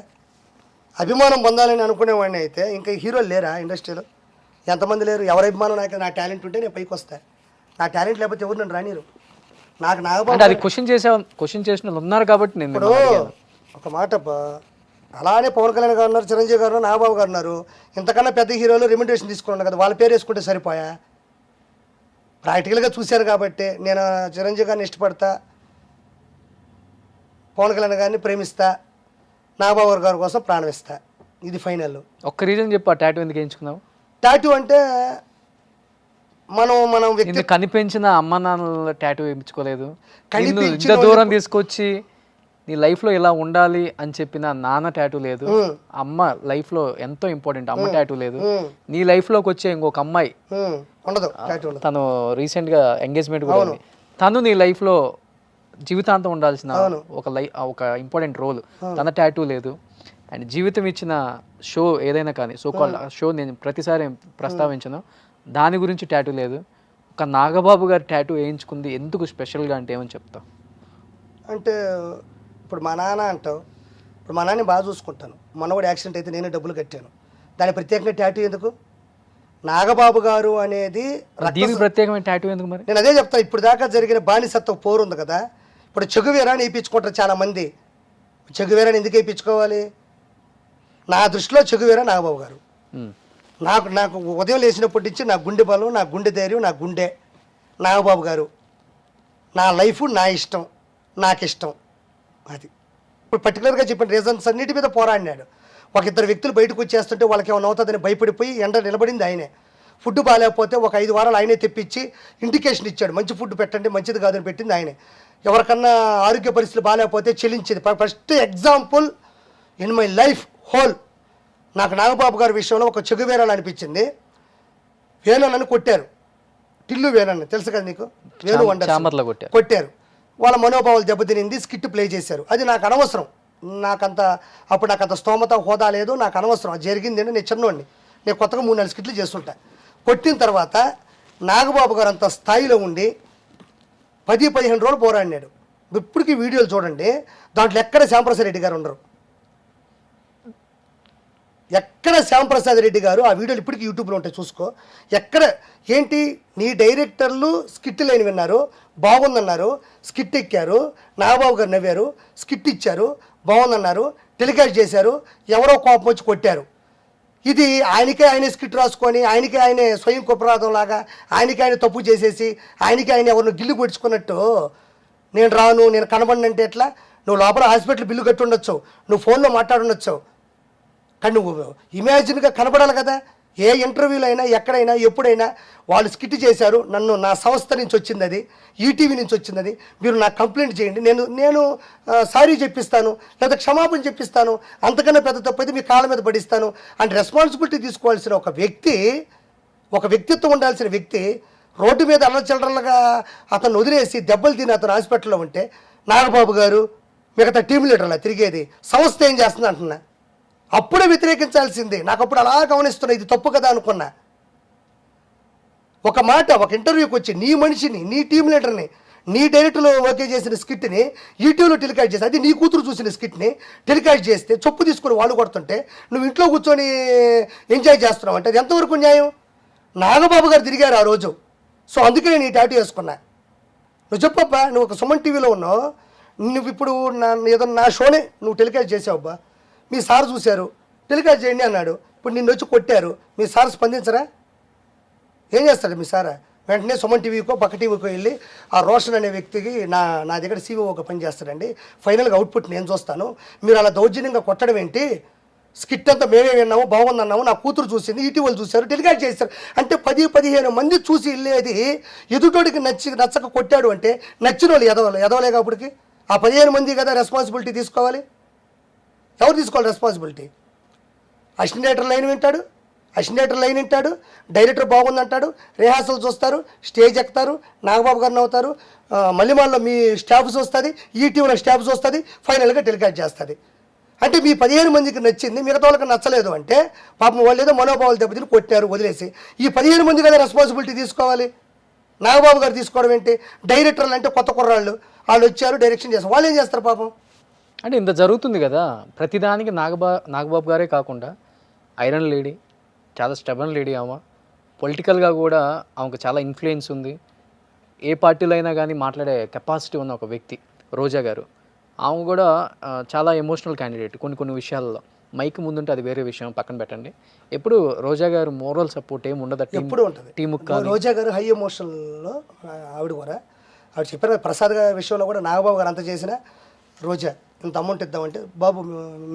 అభిమానం పొందాలని అనుకునేవాడిని అయితే ఇంకా హీరోలు లేరా ఇండస్ట్రీలో? ఎంతమంది లేరు? ఎవరి అభిమానం నాకు, నా టాలెంట్ ఉంటే నేను పైకి వస్తా. నా టాలెంట్ లేకపోతే ఎవరు నన్ను రానిరు. నాకు నాగబాబు అంటే అది క్వశ్చన్ చేసిన వాళ్ళు ఉన్నారు కాబట్టి నేను ఇప్పుడు ఒక మాట అలానే పవన్ కళ్యాణ్ గారు ఉన్నారు, చిరంజీవి గారు, నాగబాబు గారు ఉన్నారు. ఇంతకన్నా పెద్ద హీరోలు రిమండేషన్ తీసుకున్నాను కదా, వాళ్ళ పేరు వేసుకుంటే సరిపోయా? ప్రాక్టికల్గా చూశాను కాబట్టి నేను చిరంజీవి గారిని ఇష్టపడతా, పవన్ కళ్యాణ్ గారిని ప్రేమిస్తా, నాగబాబు గారి కోసం ప్రాణం ఇస్తా. ఇది ఫైనల్. ఒక్క రీజన్ చెప్పు, ఆ టాటూ ఎందుకు వేయించుకున్నావు? టాటూ అంటే మనం వ్యక్తి కనిపించిన అమ్మ నాన్నల టాటూ వేయించుకోలేదు, కనిపించిన ఇంత దూరం తీసుకొచ్చి నీ లైఫ్ లో ఇలా ఉండాలి అని చెప్పిన నాన్న టాటూ లేదు, అమ్మ లైఫ్ లో ఎంతో ఇంపార్టెంట్ అమ్మ టాటూ లేదు, నీ లైఫ్ లోకి వచ్చే ఇంకొక అమ్మాయి ఉండదు టాటూ ఉండదు. తను రీసెంట్ గా ఎంగేజ్మెంట్ కూడా ఉంది, తను నీ లైఫ్ లో జీవితాంతం ఉండాల్సిన ఒక ఇంపార్టెంట్ రోల్, తన టాటూ లేదు. అండ్ జీవితం ఇచ్చిన షో ఏదైనా కానీ సో కాల్డ్ షో నేను ప్రతిసారి ప్రస్తావించను, దాని గురించి టాటూ లేదు. ఒక నాగబాబు గారి టాటూ వేయించుకుంది ఎందుకు స్పెషల్గా అంటే ఏమని చెప్తావు? అంటే ఇప్పుడు మా నాన్న అంటావు, ఇప్పుడు మా నాన్న బాగా చూసుకుంటాను, మనవాడు యాక్సిడెంట్ అయితే నేనే డబ్బులు కట్టాను, దాని ప్రత్యేకంగా టాటూ ఎందుకు? నాగబాబు గారు అనేది దీనికి ప్రత్యేకమైన టాటూ ఎందుకు మరి? నేను అదే చెప్తా. ఇప్పుడు దాకా జరిగిన బానిసత్వ పోరు ఉంది కదా, ఇప్పుడు చెగువేరాని వేయించుకుంటారు చాలామంది. చెగువేరాని ఎందుకు వేయించుకోవాలి? నా దృష్టిలో చెగువేరా నాగబాబు గారు. నాకు ఉదయం లేచినప్పటి నుంచి నా గుండె బలం, నా గుండె ధైర్యం, నా గుండె నాగబాబు గారు. నా లైఫ్ నా ఇష్టం, నాకు ఇష్టం. అది ఇప్పుడు పర్టికులర్గా చెప్పిన రీజన్స్ అన్నిటి మీద పోరాడినాడు. ఒక ఇద్దరు వ్యక్తులు బయటకు వచ్చేస్తుంటే వాళ్ళకి ఏమైనా అవుతుందని భయపడిపోయి ఎండ నిలబడింది ఆయనే. ఫుడ్ బాగాలేకపోతే ఒక 5 వారాలు ఆయనే తెప్పించి ఇండికేషన్ ఇచ్చాడు, మంచి ఫుడ్ పెట్టండి, మంచిది కాదని పెట్టింది ఆయనే. ఎవరికన్నా ఆరోగ్య పరిస్థితులు బాగాలేకపోతే చెల్లించేది. First example in my life whole నాకు నాగబాబు గారి విషయంలో ఒక చెగువేరాలు అనిపించింది. వేణన్నని కొట్టారు, టిల్లు వేణన్న తెలుసు కదా నీకు, వేణు వండర్ కొట్టారు. వాళ్ళ మనోభావాలు దెబ్బతినింది, స్కిట్ ప్లే చేశారు. అది నాకు అనవసరం, అప్పుడు నాకు అంత స్తోమత హోదా లేదు, నాకు అనవసరం. అది జరిగింది అంటే నేను చిన్నోడిని, నేను కొత్తగా 3-4 స్కిట్లు చేస్తుంటా. కొట్టిన తర్వాత నాగబాబు గారు అంత స్థాయిలో ఉండి 10-15 రోజులు పోరాడినాడు. ఇప్పటికీ వీడియోలు చూడండి, దాంట్లో ఎక్కడ శ్యాంప్రసాద్ రెడ్డి గారు ఉండరు, ఎక్కడ శ్యాంప్రసాద్ రెడ్డి గారు. ఆ వీడియోలు ఇప్పటికీ యూట్యూబ్లో ఉంటాయి, చూసుకో. ఎక్కడ ఏంటి నీ డైరెక్టర్లు స్కిట్ లైన్ విన్నారు, బాగుందన్నారు, స్కిట్ ఎక్కారు, నాగబాబు గారు నవ్వారు, స్కిట్ ఇచ్చారు, బాగుందన్నారు, టెలికాస్ట్ చేశారు, ఎవరో కోపం వచ్చి కొట్టారు. ఇది ఆయనకే ఆయనే స్కిట్ రాసుకొని ఆయనకే ఆయనే స్వయం కుప్రాదం లాగా ఆయనకే ఆయన తప్పు చేసేసి ఆయనకే ఆయన ఎవరిని గిల్లు పొడుచుకున్నట్టు నేను రాను, నేను కనబడినంటే ఎట్లా? నువ్వు లోపల హాస్పిటల్ బిల్లు కట్టి ఉండొచ్చు, నువ్వు ఫోన్లో మాట్లాడుండొచ్చు, కానీ నువ్వు ఇమాజిన్గా కనబడాలి కదా. ఏ ఇంటర్వ్యూలో అయినా ఎక్కడైనా ఎప్పుడైనా వాళ్ళు స్కిట్ చేశారు, నా సంస్థ నుంచి వచ్చింది, అది ఈటీవీ నుంచి వచ్చింది, అది మీరు నాకు కంప్లైంట్ చేయండి, నేను సారీ చెప్పిస్తాను, లేదా క్షమాపణ చెప్పిస్తాను, అంతకన్నా పెద్ద తప్పు అయితే మీ కాళ్ళ మీద పడిస్తాను అంటే రెస్పాన్సిబిలిటీ తీసుకోవాల్సిన ఒక వ్యక్తిత్వం ఉండాల్సిన వ్యక్తి రోడ్డు మీద అల్లచల్లరలుగా అతను వదిలేసి దెబ్బలు తిని అతను హాస్పిటల్లో ఉంటే నాగబాబు గారు మిగతా టీం లీడర్లా తిరిగేది, సంస్థ ఏం చేస్తుంది అంటున్నా. అప్పుడే వ్యతిరేకించాల్సిందే. నాకు అప్పుడు అలా గమనిస్తున్నా, ఇది తప్పు కదా అనుకున్నా. ఒక మాట, ఒక ఇంటర్వ్యూకి వచ్చి నీ మనిషిని, నీ టీం లీడర్ని, నీ డైరెక్టర్లో ఓకే చేసిన స్కిట్ని యూట్యూబ్లో టెలికాస్ట్ చేసి, అది నీ కూతురు చూసిన స్కిట్ని టెలికాస్ట్ చేస్తే చొప్పు తీసుకొని వాళ్ళు కొడుతుంటే నువ్వు ఇంట్లో కూర్చొని ఎంజాయ్ చేస్తున్నావు అంటే అది ఎంతవరకు న్యాయం? నాగబాబు గారు తిరిగారు ఆ రోజు, సో అందుకే నేను ఈ టాటూ వేసుకున్నా. నువ్వు చెప్పబ్బా, నువ్వు ఒక సుమన్ టీవీలో ఉన్నావు, నువ్వు ఇప్పుడు ఏదో నా షోనే నువ్వు టెలికాస్ట్ చేసావబ్బా, మీ సార్ చూశారు, టెలికాస్ట్ చేయండి అన్నాడు, ఇప్పుడు నిన్ను వచ్చి కొట్టారు, మీ సార్ స్పందించరా? ఏం చేస్తాడు మీ సారా? వెంటనే సుమన్ టీవీకో పక్క టీవీకో వెళ్ళి ఆ రోషన్ అనే వ్యక్తికి నా దగ్గర సీఓగా పనిచేస్తాడండి, ఫైనల్గా అవుట్పుట్ నేను చూస్తాను, మీరు అలా దౌర్జన్యంగా కొట్టడం ఏంటి, స్కిట్ అంతా మేమే విన్నాము, బాగుందన్నాము, నా కూతురు చూసింది, ఈటీవీలు చూశారు, టెలికాస్ట్ చేశారు అంటే 10-15 మంది చూసి వెళ్ళేది ఎదుటోడికి నచ్చక కొట్టాడు అంటే నచ్చిన వాళ్ళు ఎదవలే కాబట్టి ఆ 15 మంది కదా రెస్పాన్సిబిలిటీ తీసుకోవాలి. ఎవరు తీసుకోవాలి రెస్పాన్సిబిలిటీ? అసిస్టెంట్ లైన్ వింటాడు, డైరెక్టర్ బాగుందంటాడు, రిహార్సల్ చూస్తారు, స్టేజ్ ఎక్కుతారు, నాగబాబు గారిని అవుతారు, మల్లిమాల్లో మీ స్టాఫ్ చూస్తుంది, ఈటీవీలో స్టాఫ్ చూస్తుంది, ఫైనల్గా టెలికాస్ట్ చేస్తుంది. అంటే మీ 15 మందికి నచ్చింది, మిగతా వాళ్ళకి నచ్చలేదు అంటే పాపం వాళ్ళు ఏదో మనోభావాలు దెబ్బతిని కొట్టారు వదిలేసి, ఈ 15 మంది కదా రెస్పాన్సిబిలిటీ తీసుకోవాలి. నాగబాబు గారు తీసుకోవడం ఏంటి? డైరెక్టర్లు అంటే కొత్త కుర్రాళ్ళు, వాళ్ళు వచ్చారు డైరెక్షన్ చేస్తారు, వాళ్ళు ఏం చేస్తారు పాపం? అంటే ఇంత జరుగుతుంది కదా, ప్రతిదానికి నాగబాబు గారే కాకుండా ఐరన్ లేడీ, చాలా స్టెబన్ లేడీ ఆమె, పొలిటికల్గా కూడా ఆమెకు చాలా ఇన్ఫ్లుయెన్స్ ఉంది, ఏ పార్టీలో అయినా కానీ మాట్లాడే కెపాసిటీ ఉన్న ఒక వ్యక్తి రోజా గారు. ఆమె కూడా చాలా ఎమోషనల్ క్యాండిడేట్ కొన్ని విషయాల్లో. మైక్ ముందుంటే అది వేరే విషయం, పక్కన పెట్టండి. ఎప్పుడు రోజా గారు మోరల్ సపోర్ట్ ఏమి ఉండదు ఎప్పుడు ఉంటుంది టీముకి. రోజా గారు హై ఎమోషనల్లో ఆవిడ కూడా ఆవిడ చెప్పిన ప్రసాద్ గారి విషయంలో కూడా నాగబాబు గారు అంత చేసినా రోజా ఇంత అమౌంట్ ఇద్దామంటే బాబు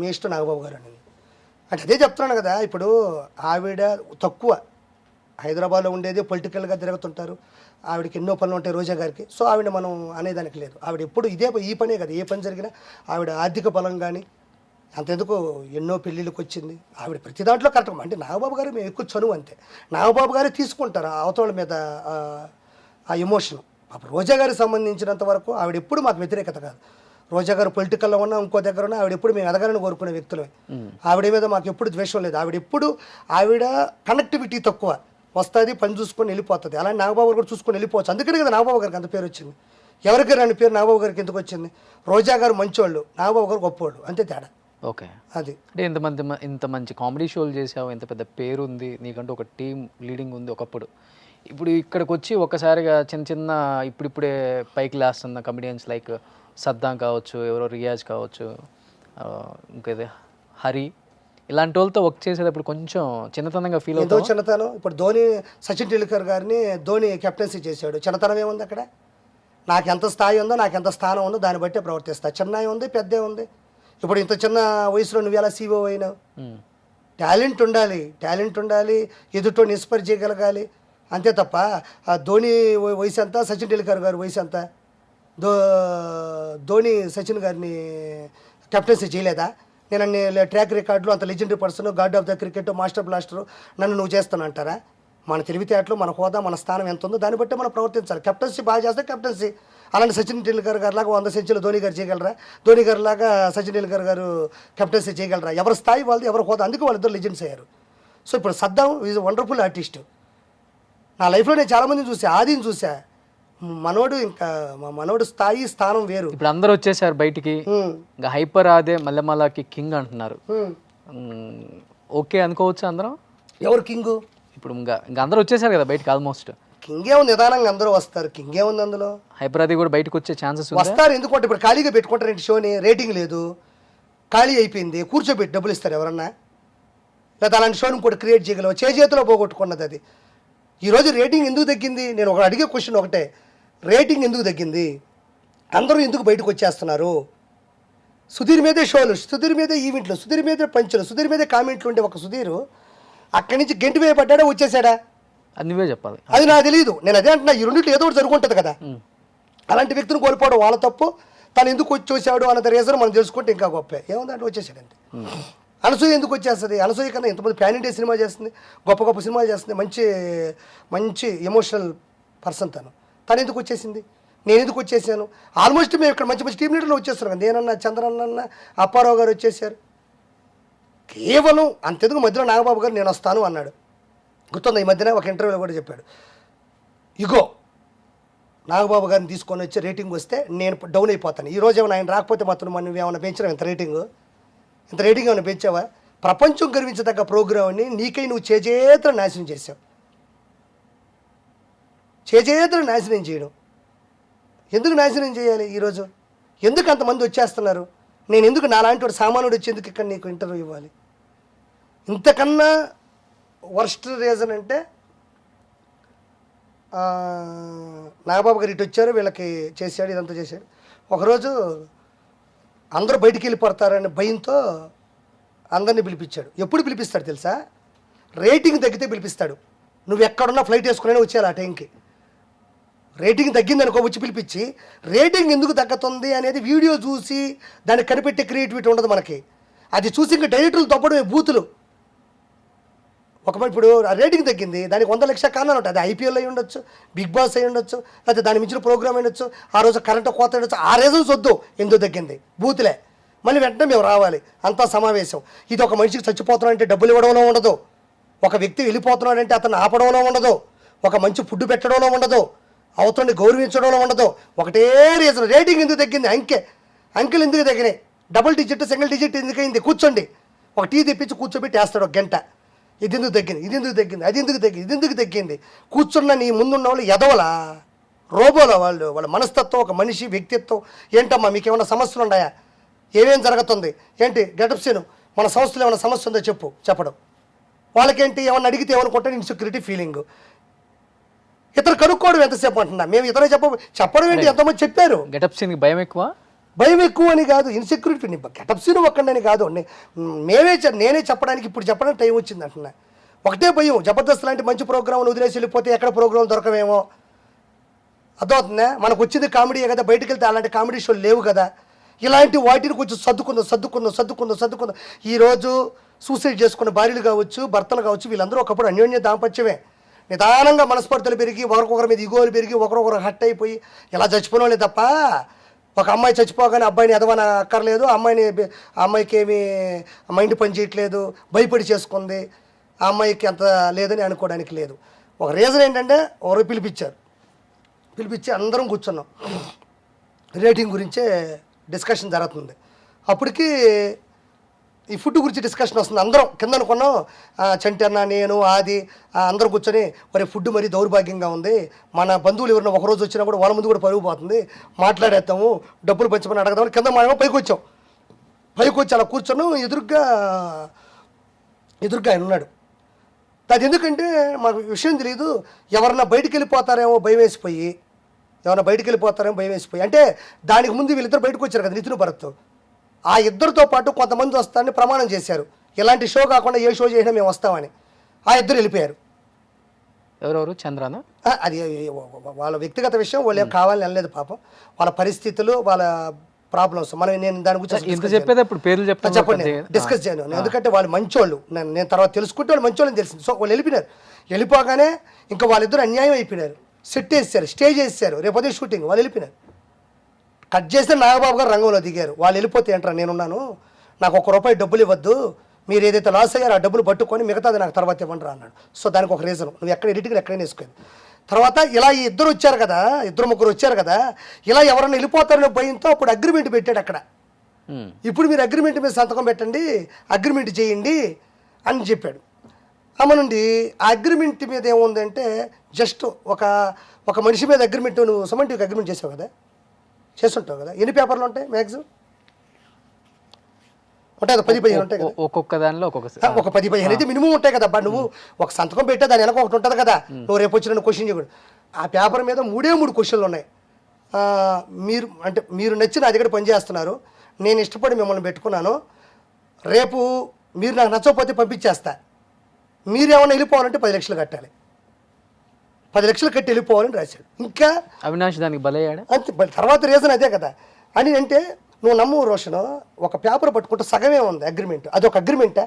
మీ ఇష్టం నాగబాబు గారు అని అంటే అదే చెప్తున్నాను కదా. ఇప్పుడు ఆవిడ తక్కువ హైదరాబాద్లో ఉండేది, పొలిటికల్గా తిరుగుతుంటారు, ఆవిడకి ఎన్నో పనులు ఉంటాయి రోజా గారికి. సో ఆవిడ మనం అనేదానికి లేదు. ఆవిడ ఎప్పుడు ఈ పనే కదా, ఏ పని జరిగినా ఆవిడ ఆర్థిక బలం కానీ అంతెందుకు ఎన్నో పెళ్ళిళ్ళకి వచ్చింది ఆవిడ. ప్రతి దాంట్లో కరెక్ట్. అంటే నాగబాబు గారు మేము ఎక్కువ చనువు అంతే, నాగబాబు గారే తీసుకుంటారు అవతల మీద ఆ ఎమోషన్. అప్పుడు రోజా గారికి సంబంధించినంత వరకు ఆవిడ ఎప్పుడు మాకు వ్యతిరేకత కాదు. రోజా గారు పొలిటికల్లో ఉన్నా ఇంకో దగ్గర ఉన్నా ఆవిడ ఎప్పుడు మేము ఎదగాలని కోరుకునే వ్యక్తులమే. ఆవిడ మీద మాకు ఎప్పుడు ద్వేషం లేదు. ఆవిడ కనెక్టివిటీ తక్కువ, వస్తుంది పని చూసుకొని వెళ్ళిపోతుంది. అలాంటి నాగబాబు కూడా చూసుకొని వెళ్ళిపోవచ్చు. అందుకనే కదా నాగబాబు గారికి అంత పేరు వచ్చింది. ఎవరికి రాని పేరు నాగబాబు గారికి ఎందుకు వచ్చింది? రోజా గారు మంచోళ్ళు, నాగబాబు గారు గొప్పవాళ్ళు, అంతే తేడా. ఓకే, అది అంటే ఇంత మంచి కామెడీ షోలు చేసావు, ఎంత పెద్ద పేరు ఉంది నీకంటూ, ఒక టీం లీడింగ్ ఉంది ఒకప్పుడు. ఇప్పుడు ఇక్కడికి వచ్చి ఒక్కసారిగా చిన్న ఇప్పుడిప్పుడే పైకి లేస్తున్న కమెడియన్స్ లైక్ సద్దాం కావచ్చు, ఎవరో రియాజ్ కావచ్చు, ఇంకేదే హరి, ఇలాంటి వాళ్ళతో వర్క్ చేసేటప్పుడు కొంచెం చిన్నతనంగా ఫీల్ అవుతాం. చిన్నతనం. ఇప్పుడు సచిన్ టెండూల్కర్ గారిని ధోని కెప్టెన్సీ చేశాడు. చిన్నతనం ఏముంది అక్కడ? నాకు ఎంత స్థాయి ఉందో, నాకు ఎంత స్థానం ఉందో దాన్ని బట్టే ప్రవర్తిస్తా. చిన్న ఉంది, పెద్దే ఉంది. ఇప్పుడు ఇంత చిన్న వయసులో నువ్వు ఎలా సీఓ అయినావు? టాలెంట్ ఉండాలి, ఎదుటోని ఇన్స్పైర్ చేయగలగాలి, అంతే తప్ప ధోని వయసు ఎంత, సచిన్ టెండూల్కర్ గారి వయసు ఎంత? ధోని సచిన్ గారిని కెప్టెన్సీ చేయలేదా? నేను అన్ని ట్రాక్ రికార్డులు అంత legendary person, God of the cricket, master blaster నన్ను నువ్వు చేస్తానంటారా? మన తెలివితేటలు, మన హోదా, మన స్థానం ఎంత ఉందో దాన్ని బట్టి మనం ప్రవర్తించాలి. కెప్టెన్సీ బాగా చేస్తే కెప్టెన్సీ. అలాంటి సచిన్ టెండూల్కర్ గారు లాగా 100 సెంచరీలు ధోని గారు చేయగలరా? ధోని గారు లాగా సచిన్ టెండూల్కర్ గారు కెప్టెన్సీ చేయగలరా? ఎవరి స్థాయి వాళ్ళది, ఎవరి హోదా, అందుకే వాళ్ళిద్దరు లెజెండ్స్ అయ్యారు. సో ఇప్పుడు సద్దాం ఈజ్ వండర్ఫుల్ ఆర్టిస్ట్. నా లైఫ్లో నేను చాలామందిని చూసా, ఆదిని చూసా. మనోడు స్థాయి, స్థానం వేరు. ఇప్పుడు అందరూ వచ్చేసారు బయటికి, ఇంకా హైపర్ ఆదే మల్లెమలాకి కింగ్ అంటున్నారు. ఓకే అనుకోవచ్చు అందరం? ఎవరు కింగ్? ఇప్పుడు ఇంకా అందరూ వచ్చేసారు కదా బయటకి, ఆల్మోస్ట్. కింగే ఉంది, నిదానంగా అందరూ వస్తారు. కింగే ఉంది అందులో. హైపర్ ఆది కూడా బయటకు వచ్చే ఛాన్సెస్ వస్తారు. ఎందుకంటే ఇప్పుడు ఖాళీగా పెట్టుకుంటారు షోని, రేటింగ్ లేదు, ఖాళీ అయిపోయింది, కూర్చోబెట్టి డబ్బులు ఇస్తారు ఎవరన్నా? లేదా అలాంటి షోని ఇంకోటి క్రియేట్ చేయగలవు? చేతిలో పోగొట్టుకున్నది అది. ఈరోజు రేటింగ్ ఎందుకు తగ్గింది? నేను ఒక అడిగే క్వశ్చన్ ఒకటే, రేటింగ్ ఎందుకు తగ్గింది? అందరూ ఎందుకు బయటకు వచ్చేస్తున్నారు? సుధీర్ మీదే షోలు, సుధీర్ మీదే ఈవెంట్లు, సుధీర్ మీదే పంచులు, సుధీర్ మీదే కామెంట్లు ఉండే ఒక సుధీర్ అక్కడి నుంచి గెంటి వేయబడ్డా వచ్చేసాడా? అది నువ్వే చెప్పాలి. అది నాకు తెలియదు. నేను అదే అంటున్నా, ఈ రెండింటిలో ఏదో ఒకటి జరుగుంటుంది కదా. అలాంటి వ్యక్తిని కోల్పోవడం వాళ్ళ తప్పు. తను ఎందుకు వచ్చేసాడు అన్నది రీజన్ మనం తెలుసుకుంటే ఇంకా గొప్పే. ఏముందంటే వచ్చేసాడు అంతే. అనసూయ ఎందుకు వచ్చేస్తుంది? అనసూయ కన్నా ఎంతమంది ప్యాన్ ఇండియా సినిమా చేస్తుంది, గొప్ప సినిమాలు చేస్తుంది, మంచి ఎమోషనల్ పర్సన్ తను ఎందుకు వచ్చేసింది? నేను ఎందుకు వచ్చేసాను? ఆల్మోస్ట్ మేము ఇక్కడ మంచి టీం లీడర్లు వచ్చేస్తున్నాం. నేనన్నా, చంద్రన్న, అప్పారావు గారు వచ్చేసారు. కేవలం అంతెందుకు మధ్యలో నాగబాబు గారు నేను వస్తాను అన్నాడు, గుర్తుంది? ఈ మధ్యన ఒక ఇంటర్వ్యూలో కూడా చెప్పాడు. ఇగో నాగబాబు గారిని తీసుకొని వచ్చి రేటింగ్ వస్తే నేను డౌన్ అయిపోతాను. ఈరోజు ఏమైనా ఆయన రాకపోతే మాత్రం మనం ఏమైనా పెంచినావు? ఇంత రేటింగ్ ఏమైనా పెంచావా? ప్రపంచం గర్వించదగ్గ ప్రోగ్రామ్ని నీకై నువ్వు చేతులు నాశనం చేసావు. చేతులు నాశనం చేయడం ఎందుకు నాశనం చేయాలి? ఈరోజు ఎందుకు అంతమంది వచ్చేస్తున్నారు? నేను ఎందుకు నాలాంటి వాడు సామాన్యుడు వచ్చేందుకు ఇక్కడ నీకు ఇంటర్వ్యూ ఇవ్వాలి? ఇంతకన్నా వర్స్ట్ రీజన్ అంటే నాగబాబు గారు ఇటు వచ్చారు, వీళ్ళకి చేశాడు, ఇదంతా చేశాడు. ఒకరోజు అందరూ బయటికి వెళ్ళిపోతారనే భయంతో అందరినీ పిలిపించాడు. ఎప్పుడు పిలిపిస్తాడు తెలుసా? రేటింగ్ తగ్గితే పిలిపిస్తాడు. నువ్వు ఎక్కడున్నా ఫ్లైట్ వేసుకునే వచ్చేయాలి ఆ టైంకి. రేటింగ్ తగ్గిందనుకో వచ్చి పిలిపించి, రేటింగ్ ఎందుకు తగ్గుతుంది అనేది వీడియో చూసి దాన్ని కనిపెట్టే క్రియేటివిటీ ఉండదు మనకి. అది చూసి ఇంకా డైరెక్టర్లు తప్పడమే బూతులు. ఇప్పుడు ఆ రేటింగ్ తగ్గింది, దానికి 100 లక్షల కారణాలు ఉంటాయి. అది ఐపీఎల్ అయి ఉండొచ్చు, బిగ్ బాస్ అయి ఉండొచ్చు, లేకపోతే దాని మించిన ప్రోగ్రామ్ అయి ఉండొచ్చు, ఆ రోజు కరెంటు కోత ఉండొచ్చు. ఆ రీజన్స్ వద్దు, ఎందుకు తగ్గింది బూతులే. మళ్ళీ వెంటనే మేము రావాలి, అంతా సమావేశం. ఇది ఒక మనిషికి చచ్చిపోతున్నాడంటే డబ్బులు ఇవ్వడంలో ఉండదు, ఒక వ్యక్తి వెళ్ళిపోతున్నాడంటే అతను ఆపడంలో ఉండదు, ఒక మంచి ఫుడ్ పెట్టడంలో ఉండదు, అవతలని గౌరవించడంలో ఉండదు. ఒకటే రీజన్, రేటింగ్ ఎందుకు తగ్గింది? అంకెలు ఎందుకు తగ్గినాయి? డబుల్ డిజిట్ సింగిల్ డిజిట్ ఎందుకైంది? కూర్చోండి, ఒక టీ తెప్పించి కూర్చోబెట్టి వేస్తాడు ఒక గంట. ఇది ఎందుకు తగ్గింది, ఇది ఎందుకు తగ్గింది, అది ఎందుకు తగ్గింది, ఇది ఎందుకు తగ్గింది. కూర్చున్న నీ ముందున్న వాళ్ళు ఎదవలా, రోబోలా వాళ్ళ మనస్తత్వం, ఒక మనిషి వ్యక్తిత్వం. ఏంటమ్మా మీకు ఏమైనా సమస్యలు ఉన్నాయా, ఏమేం జరుగుతుంది ఏంటి, గెటప్ సీను మన సంస్థలో ఏమైనా సమస్య ఉందో చెప్పడం. వాళ్ళకేంటి ఏమన్నా అడిగితే ఏమనుకుంటే ఇన్సెక్యూరిటీ ఫీలింగ్. ఇతరు కనుక్కోవడం ఎంతసేపు అంటున్నా, మేము ఇతర చెప్పడం ఏంటి, ఎంతమంది చెప్పారు. గెటప్ సీన్కి భయం ఎక్కువ, భయం ఎక్కువ అని కాదు, ఇన్సెక్యూరిటీ. గెటప్ సీన్ ఒక్కడని కాదు, నేనే చెప్పడానికి ఇప్పుడు చెప్పడానికి టైం వచ్చింది అంటున్నా. ఒకటే భయం, జబర్దస్త్ లాంటి మంచి ప్రోగ్రామ్లు వదిలేసి వెళ్ళిపోతే ఎక్కడ ప్రోగ్రాం దొరకవేమో. అర్థమవుతుందా? మనకు వచ్చింది కామెడీయే కదా, బయటకు వెళ్తే అలాంటి కామెడీ షోలు లేవు కదా. ఇలాంటి వాటిని కొంచెం సర్దుకుందాం. ఈరోజు సూసైడ్ చేసుకున్న భార్యలు కావచ్చు, భర్తలు కావచ్చు, వీళ్ళందరూ ఒకప్పుడు అన్యోన్య దాంపత్యమే. నిదానంగా మనస్పర్ధలు పెరిగి, ఒకరికొకరి మీద ఇగోలు పెరిగి, ఒకరొకరు హట్ అయిపోయి ఇలా చచ్చిపోయిన వాళ్ళే తప్ప, ఒక అమ్మాయి చచ్చిపోగానే అబ్బాయిని ఎదవన అక్కర్లేదు, అమ్మాయికి ఏమి మైండ్ పని చేయట్లేదు, భయపడి చేసుకుంది, ఆ అమ్మాయికి అంత లేదని అనుకోవడానికి లేదు. ఒక రీజన్ ఏంటంటే ఎవరు పిలిపించి అందరం కూర్చున్నాం, రేటింగ్ గురించే డిస్కషన్ జరుగుతుంది. అప్పటికి ఈ ఫుడ్ గురించి డిస్కషన్ వస్తుంది. అందరం కింద అనుకున్నాం, చంటి అన్న, నేను, ఆది అందరూ కూర్చొని, మరి ఫుడ్ మరీ దౌర్భాగ్యంగా ఉంది, మన బంధువులు ఎవరైనా ఒకరోజు వచ్చినా కూడా వాళ్ళ ముందు కూడా పరుగు పోతుంది, మాట్లాడేస్తాము, డబ్బులు పంచమని అడగదామని కింద మనం పైకి వచ్చి అలా కూర్చున్నాం. ఎదురుగా ఆయన ఉన్నాడు. అది ఎందుకంటే మాకు విషయం తెలియదు, ఎవరన్నా బయటికి వెళ్ళిపోతారేమో భయం వేసిపోయి, అంటే దానికి ముందు వీళ్ళిద్దరు బయటకు వచ్చారు కదా, నితిన్ భరత్. ఆ ఇద్దరితో పాటు కొంతమంది వస్తారని ప్రమాణం చేశారు, ఇలాంటి షో కాకుండా ఏ షో చేసినా మేము వస్తామని. ఆ ఇద్దరు వెళ్ళిపోయారు. ఎవరెవరు? చంద్రనా? అది వాళ్ళ వ్యక్తిగత విషయం, వాళ్ళు ఏం కావాలని అనలేదు పాపం, వాళ్ళ పరిస్థితులు, వాళ్ళ ప్రాబ్లమ్స్. నేను దాని గురించి చెప్పేది ఇప్పుడు పేర్లు చెప్పండి, డిస్కస్ చేయను. ఎందుకంటే వాళ్ళు మంచోళ్ళు, నేను తర్వాత తెలుసుకుంటే వాళ్ళు మంచోళ్ళని తెలిసింది. సో వాళ్ళు వెళ్ళిపోగానే ఇంకా వాళ్ళిద్దరు అన్యాయం అయిపోయినారు. సెట్ వేసారు, స్టేజ్ వేసారు, రేపు అదే షూటింగ్. వాళ్ళు వెళ్ళిపోయినారు. కట్ చేస్తే నాగబాబు గారు రంగంలో దిగారు. వాళ్ళు వెళ్ళిపోతే ఏంట్రా, నేనున్నాను, నాకు ₹1 డబ్బులు ఇవ్వద్దు, మీరు ఏదైతే లాస్ అయ్యారో ఆ డబ్బులు పట్టుకొని మిగతాది నాకు తర్వాత ఇవ్వండి అన్నాడు. సో దానికి ఒక రీజన్, నువ్వు ఎక్కడ ఎడిటింగ్ ఎక్కడైనా వేసుకోలేదు. తర్వాత ఇలా ఈ ఇద్దరు ముగ్గురు వచ్చారు కదా, ఇలా ఎవరైనా వెళ్ళిపోతారనే భయంతో అప్పుడు అగ్రిమెంట్ పెట్టాడు అక్కడ. ఇప్పుడు మీరు అగ్రిమెంట్ మీద సంతకం పెట్టండి, అగ్రిమెంట్ చేయండి అని చెప్పాడు. అమ్మ నుండి ఆ అగ్రిమెంట్ మీద ఏముందంటే జస్ట్ ఒక మనిషి మీద అగ్రిమెంట్, నువ్వు సమంటికి అగ్రిమెంట్ చేస్తుంటావు కదా, ఎన్ని పేపర్లు ఉంటాయి మ్యాక్సిమం? ఉంటాయి కదా, 10-15 ఉంటాయి కదా, ఒక్కొక్క దానిలో ఒక 10-15 అయితే మినిమం ఉంటాయి కదా. నువ్వు ఒక సంతకం పెట్టే దాని వెనక ఒకటి ఉంటుంది కదా, నువ్వు రేపు వచ్చి నన్ను క్వశ్చన్ చేయకూడదు. ఆ పేపర్ మీద 3 క్వశ్చన్లు ఉన్నాయి. మీరు నచ్చి నా దగ్గర పనిచేస్తున్నారు, నేను ఇష్టపడి మిమ్మల్ని పెట్టుకున్నాను, రేపు మీరు నాకు నచ్చకపోతే పంపించేస్తా, మీరేమన్నా వెళ్ళిపోవాలంటే 10 లక్షలు కట్టాలి, 10 లక్షలు కట్టి వెళ్ళిపోవాలని రాశాడు. ఇంకా అవినాష్ దానికి బలయ్యాడు. అంతే. తర్వాత రీజన్ అదే కదా అని అంటే, నువ్వు నమ్ము రోషన్, ఒక పేపర్ పట్టుకుంటే సగమే ఉంది అగ్రిమెంట్. అదొక అగ్రిమెంటా?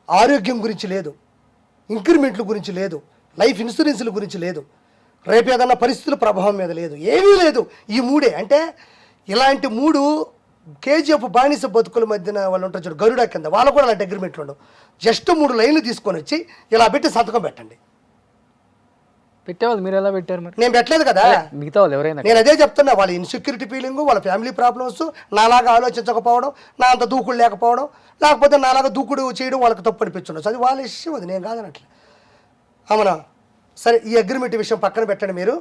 ఆరోగ్యం గురించి లేదు, ఇంక్రిమెంట్ల గురించి లేదు, లైఫ్ ఇన్సూరెన్స్ల గురించి లేదు, రేపు ఏదన్నా పరిస్థితుల ప్రభావం మీద లేదు, ఏమీ లేదు. ఈ 3 అంటే ఇలాంటి 3 కేజీఎఫ్ బానిస బతుకుల మధ్యన వాళ్ళు ఉంటారు చూడు, గరుడా కింద, వాళ్ళు కూడా అలాంటి అగ్రిమెంట్లు ఉండవు. జస్ట్ 3 లైన్లు తీసుకొని వచ్చి ఇలా పెట్టి సంతకం పెట్టండి. పెట్టేవాళ్ళు మీరు ఎలా పెట్టారు? మరి నేను పెట్టలేదు కదా, మిగతా వాళ్ళు ఎవరైనా. నేను అదే చెప్తున్నా, వాళ్ళ ఇన్సెక్యూరిటీ ఫీలింగ్, వాళ్ళ ఫ్యామిలీ ప్రాబ్లమ్స్, నాలాగా ఆలోచించకపోవడం, నా అంత దూకుడు లేకపోవడం, లేకపోతే నాలాగా దూకుడు చేయడం వాళ్ళకి తప్పు అనిపించుండొచ్చు. అది వాళ్ళ ఇష్టం, అది నేను కాదనట్లే. అవునా? సరే, ఈ అగ్రిమెంట్ విషయం పక్కన పెట్టండి. మీరు